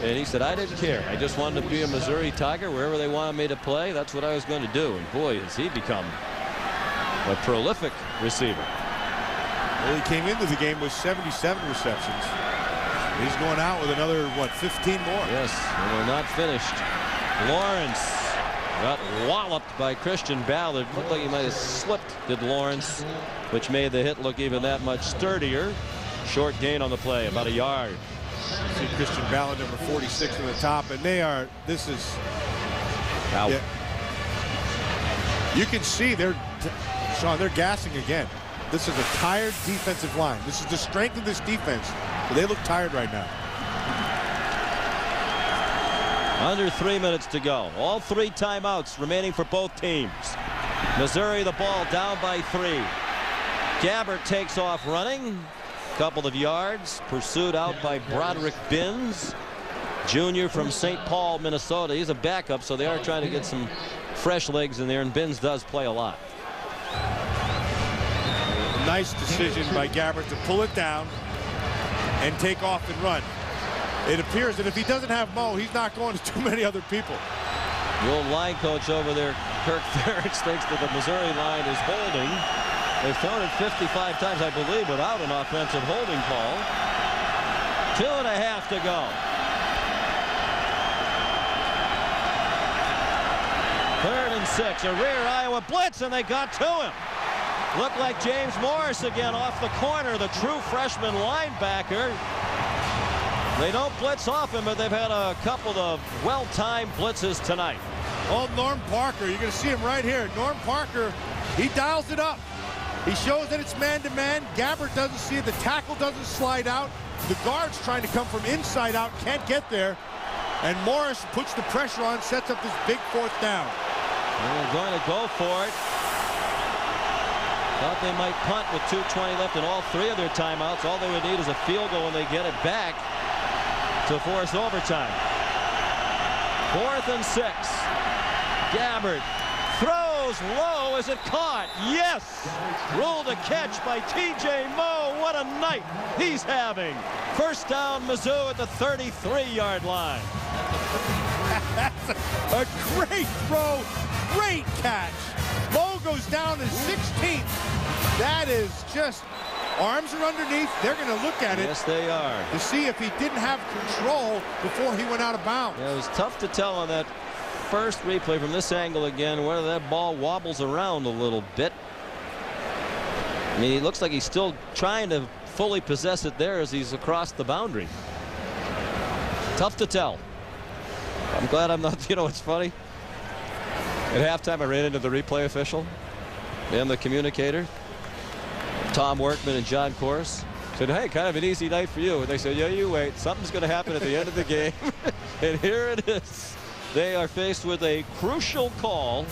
Speaker 15: And he said, I didn't care. I just wanted to be a Missouri Tiger. Wherever they wanted me to play, that's what I was going to do. And boy, has he become a prolific receiver.
Speaker 17: Well, he came into the game with 77 receptions. He's going out with another, what, 15 more?
Speaker 15: Yes, and we're not finished. Lawrence got walloped by Christian Ballard. Looked like he might have slipped, did Lawrence, which made the hit look even that much sturdier. Short gain on the play, about a yard.
Speaker 17: See Christian Ballard, number 46 in the top, and they are, this is,
Speaker 15: out.
Speaker 17: Yeah, you can see Sean, they're gassing again. This is a tired defensive line. This is the strength of this defense. But they look tired right now.
Speaker 15: Under 3 minutes to go. All 3 timeouts remaining for both teams. Missouri the ball down by 3. Gabbert takes off running. Couple of yards. Pursued out by Broderick Binns, junior from St. Paul, Minnesota. He's a backup, so they are trying to get some fresh legs in there, and Binns does play a lot.
Speaker 17: Nice decision by Gabbert to pull it down and take off and run. It appears that if he doesn't have Mo, he's not going to too many other people.
Speaker 15: The old line coach over there, Kirk Ferentz, thinks that the Missouri line is holding. They've thrown it 55 times, I believe, without an offensive holding call. 2.5 to go. 3rd and 6, a rear Iowa blitz, and they got to him. Looked like James Morris again off the corner, the true freshman linebacker. They don't blitz often, but they've had a couple of well-timed blitzes tonight.
Speaker 17: Old Norm Parker, you're going to see him right here. Norm Parker, he dials it up. He shows that it's man-to-man. Gabbert doesn't see it. The tackle doesn't slide out. The guard's trying to come from inside out, can't get there. And Morris puts the pressure on, sets up this big 4th down.
Speaker 15: They're going to go for it. Thought they might punt with 2:20 left in all 3 of their timeouts. All they would need is a field goal, and they get it back to force overtime. 4th and 6. Gabbert throws low. Is it caught? Yes! Ruled a catch by T.J. Moe. What a night he's having. First down, Mizzou at the 33-yard line.
Speaker 17: That's a great throw. Great catch. Moe goes down to 16th. That is just, arms are underneath. They're going to look at it.
Speaker 15: Yes, they are.
Speaker 17: To see if he didn't have control before he went out of bounds.
Speaker 15: Yeah, it was tough to tell on that first replay from this angle again whether that ball wobbles around a little bit. I mean, it looks like he's still trying to fully possess it there as he's across the boundary. Tough to tell. I'm glad I'm not, you know, it's funny. At halftime, I ran into the replay official and the communicator, Tom Workman and John Kors. Said, hey, kind of an easy night for you. And they said, yeah, you wait. Something's going to happen at the end of the game. And here it is. They are faced with a crucial call.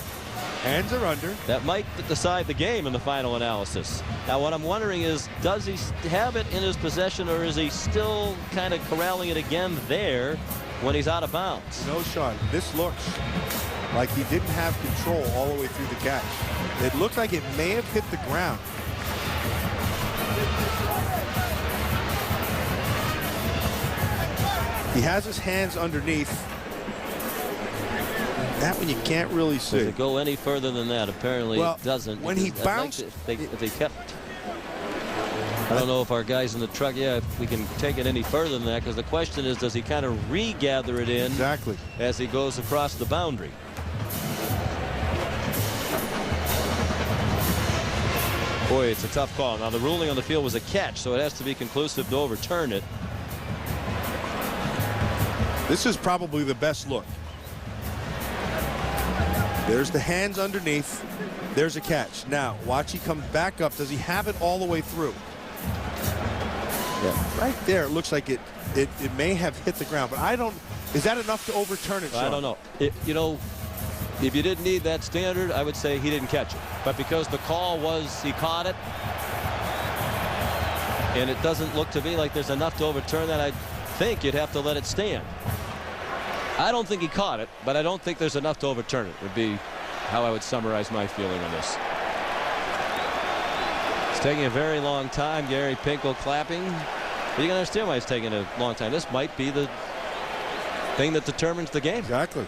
Speaker 17: Hands are under.
Speaker 15: That might decide the game in the final analysis. Now, what I'm wondering is, does he have it in his possession, or is he still kind of corralling it again there when he's out of bounds?
Speaker 17: No, Sean, this looks like he didn't have control all the way through the catch. It looks like it may have hit the ground. He has his hands underneath. That one you can't really see.
Speaker 15: Does it go any further than that? Apparently it doesn't.
Speaker 17: When he bounced,
Speaker 15: if they kept, I don't know if our guys in the truck, if we can take it any further than that, because the question is, does he kind of regather it in
Speaker 17: exactly
Speaker 15: as he goes across the boundary? Boy, it's a tough call. Now, the ruling on the field was a catch, so it has to be conclusive to overturn it.
Speaker 17: This is probably the best look. There's the hands underneath. There's a catch. Now, watch, he comes back up. Does he have it all the way through? Yeah, right there, it looks like it may have hit the ground, but I don't, is that enough to overturn it, Sean?
Speaker 15: I don't know. You know, if you didn't need that standard, I would say he didn't catch it. But because the call was he caught it, and it doesn't look to me like there's enough to overturn that, I think you'd have to let it stand. I don't think he caught it, but I don't think there's enough to overturn it, would be how I would summarize my feeling on this. It's taking a very long time. Gary Pinkel clapping. But you can understand why it's taking a long time. This might be the thing that determines the game.
Speaker 17: Exactly.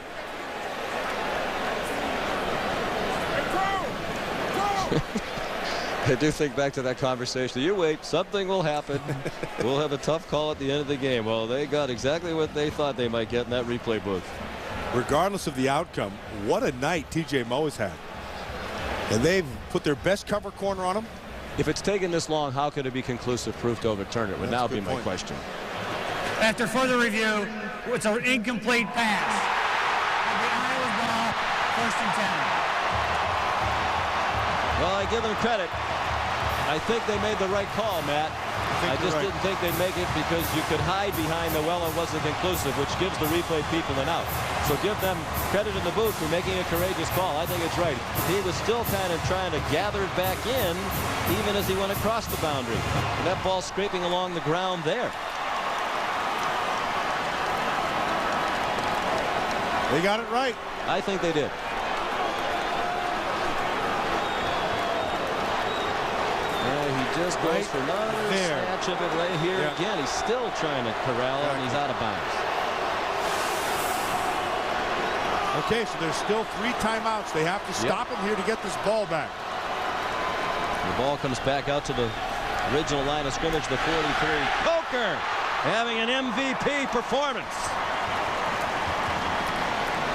Speaker 15: I do think back to that conversation. You wait, something will happen. We'll have a tough call at the end of the game. Well, they got exactly what they thought they might get in that replay booth.
Speaker 17: Regardless of the outcome, what a night TJ Moe has had. And they've put their best cover corner on him.
Speaker 15: If it's taken this long, how could it be conclusive proof to overturn it? Would now be my question.
Speaker 1: After further review, it's an incomplete pass. It'll be Iowa's ball, 1st and 10.
Speaker 15: Well, I give them credit. I think they made the right call, Matt. I just didn't think they'd make it because you could hide behind the well, it wasn't conclusive, which gives the replay people an out. So give them credit in the booth for making a courageous call. I think it's right. He was still kind of trying to gather it back in even as he went across the boundary. And that ball scraping along the ground there.
Speaker 17: They got it right.
Speaker 15: I think they did. He just goes for another snatch of it right here.
Speaker 17: Yeah.
Speaker 15: Again, he's still trying to corral it, and he's out of bounds.
Speaker 17: Okay, so there's still 3 timeouts. They have to stop him here to get this ball back.
Speaker 15: The ball comes back out to the original line of scrimmage, the 43. Coker having an MVP performance.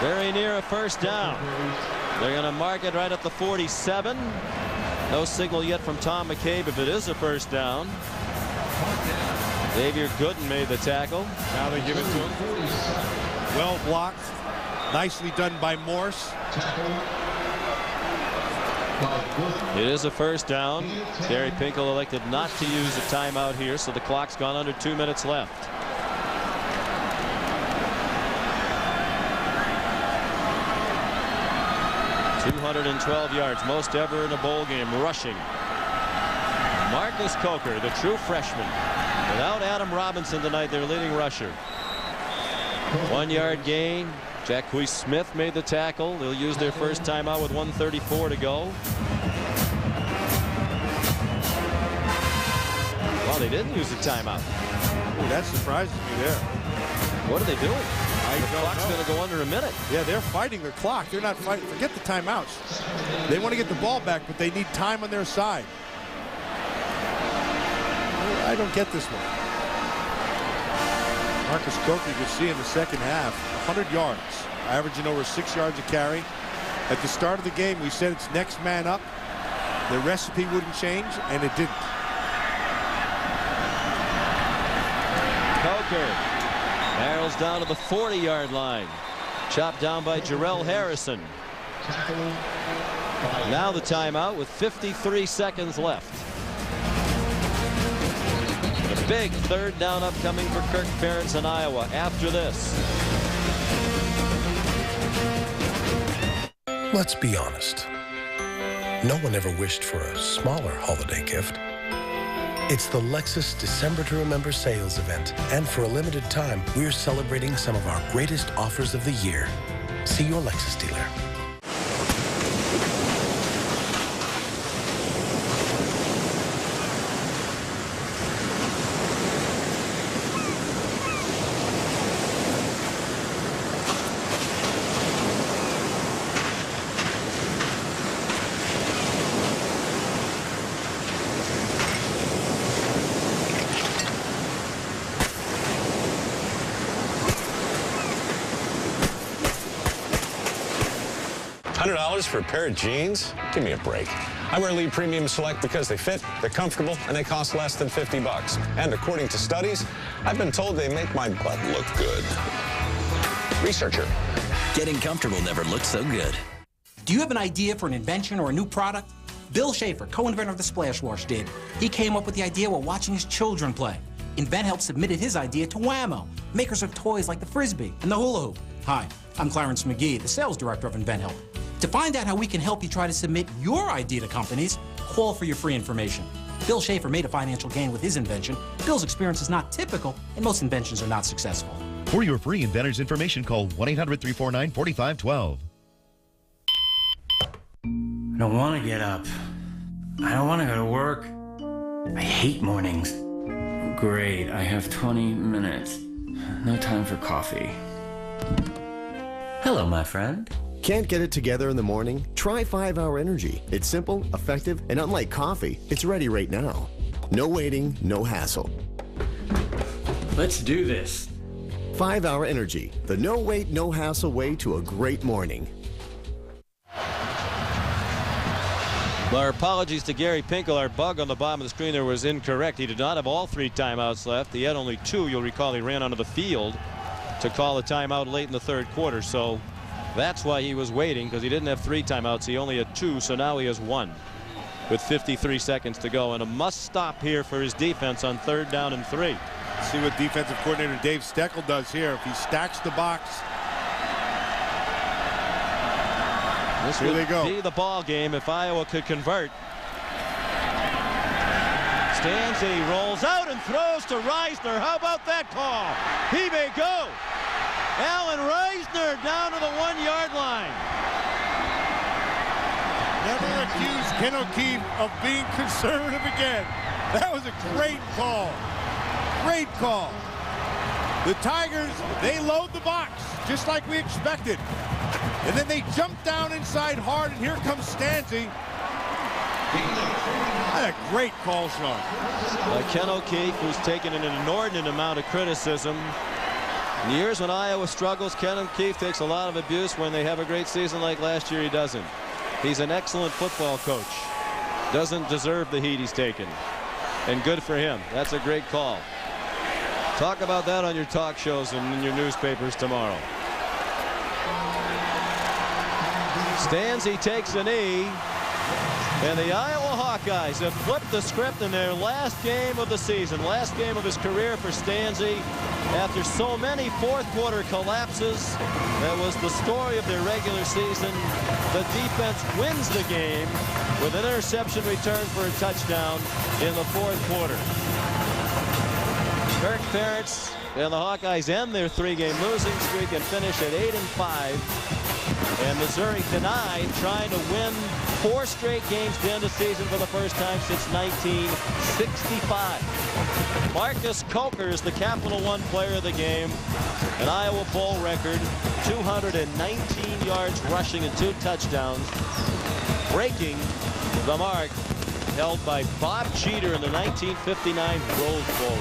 Speaker 15: Very near a first down. They're going to mark it right at the 47. No signal yet from Tom McCabe if it is a first down. Xavier Gooden made the tackle.
Speaker 17: Now they give it to him. Well blocked. Nicely done by Morse.
Speaker 15: It is a first down. Gary Pinkel elected not to use a timeout here, so the clock's gone under 2 minutes left. .212 yards, most ever in a bowl game, rushing. Marcus Coker, the true freshman. Without Adam Robinson tonight, their leading rusher. 1 yard gain. Jacquees Smith made the tackle. They'll use their first timeout with 1:34 to go. Well, they didn't use the timeout.
Speaker 17: Ooh, that surprises me there.
Speaker 15: What are they doing?
Speaker 17: The
Speaker 15: clock's going to go under a minute.
Speaker 17: Yeah, they're fighting their clock. They're not fighting. Forget the timeouts. They want to get the ball back, but they need time on their side. I don't get this one. Marcus Coker, you can see in the second half, 100 yards, averaging over 6 yards a carry. At the start of the game, we said it's next man up. The recipe wouldn't change, and it didn't.
Speaker 15: Coker barrels down to the 40-yard line. Chopped down by Jarrell Harrison. Now the timeout with 53 seconds left. A big third down upcoming for Kirk Ferentz in Iowa after this.
Speaker 8: Let's be honest. No one ever wished for a smaller holiday gift. It's the Lexus December to Remember sales event, and for a limited time, we're celebrating some of our greatest offers of the year. See your Lexus dealer.
Speaker 2: $100 for a pair of jeans? Give me a break. I wear Lee Premium Select because they fit, they're comfortable, and they cost less than $50. And according to studies, I've been told they make my butt look good. Researcher.
Speaker 3: Getting comfortable never looked so good.
Speaker 5: Do you have an idea for an invention or a new product? Bill Schaefer, co-inventor of the Splash Wash, did. He came up with the idea while watching his children play. InventHelp submitted his idea to Wham-O, makers of toys like the Frisbee and the Hula Hoop. Hi, I'm Clarence McGee, the sales director of InventHelp. To find out how we can help you try to submit your idea to companies, call for your free information. Bill Schaefer made a financial gain with his invention. Bill's experience is not typical, and most inventions are not successful.
Speaker 10: For your free inventor's information, call 1-800-349-4512.
Speaker 11: I don't want to get up. I don't want to go to work. I hate mornings.
Speaker 4: great. I have 20 minutes. No time for coffee. Hello, my friend.
Speaker 6: Can't get it together in the morning? Try 5-Hour Energy. It's simple, effective, and unlike coffee, it's ready right now. No waiting, no hassle.
Speaker 4: Let's do this.
Speaker 6: 5-Hour Energy, the no wait, no hassle way to a great morning.
Speaker 15: Our apologies to Gary Pinkel. Our bug on the bottom of the screen there was incorrect. He did not have all 3 timeouts left. He had only 2. You'll recall he ran onto the field to call a timeout late in the 3rd quarter. So that's why he was waiting, because he didn't have 3 timeouts. He only had 2, so now he has 1 with 53 seconds to go. And a must stop here for his defense on 3rd down and 3.
Speaker 17: See what defensive coordinator Dave Steckel does here. If he stacks the box.
Speaker 15: This
Speaker 17: Here
Speaker 15: would
Speaker 17: they go.
Speaker 15: be the ball game if Iowa could convert. Stanzi rolls out and throws to Reisner. How about that call? He may go. Alan Reisner down to the 1-yard line.
Speaker 17: Never accuse Ken O'Keefe of being conservative again. That was a great call. Great call. The Tigers, they load the box just like we expected. And then they jump down inside hard, and here comes Stanzi. What a great call, Sean.
Speaker 15: Ken O'Keefe, who's taken an inordinate amount of criticism. In years when Iowa struggles, Ken O'Keefe takes a lot of abuse. When they have a great season like last year, he doesn't. He's an excellent football coach. Doesn't deserve the heat he's taken. And good for him. That's a great call. Talk about that on your talk shows and in your newspapers tomorrow. Stanzi takes a knee, and the Iowa Hawkeyes have flipped the script in their last game of the season, last game of his career for Stanzi. After so many 4th quarter collapses, that was the story of their regular season. The defense wins the game with an interception return for a touchdown in the 4th quarter. Kirk Ferentz and the Hawkeyes end their 3-game losing streak and finish at 8-5. And Missouri denied trying to win 4 straight games to end the season for the first time since 1965. Marcus Coker is the Capital One player of the game. An Iowa Bowl record, 219 yards rushing and 2 touchdowns, breaking the mark held by Bob Cheater in the 1959 Rose Bowl.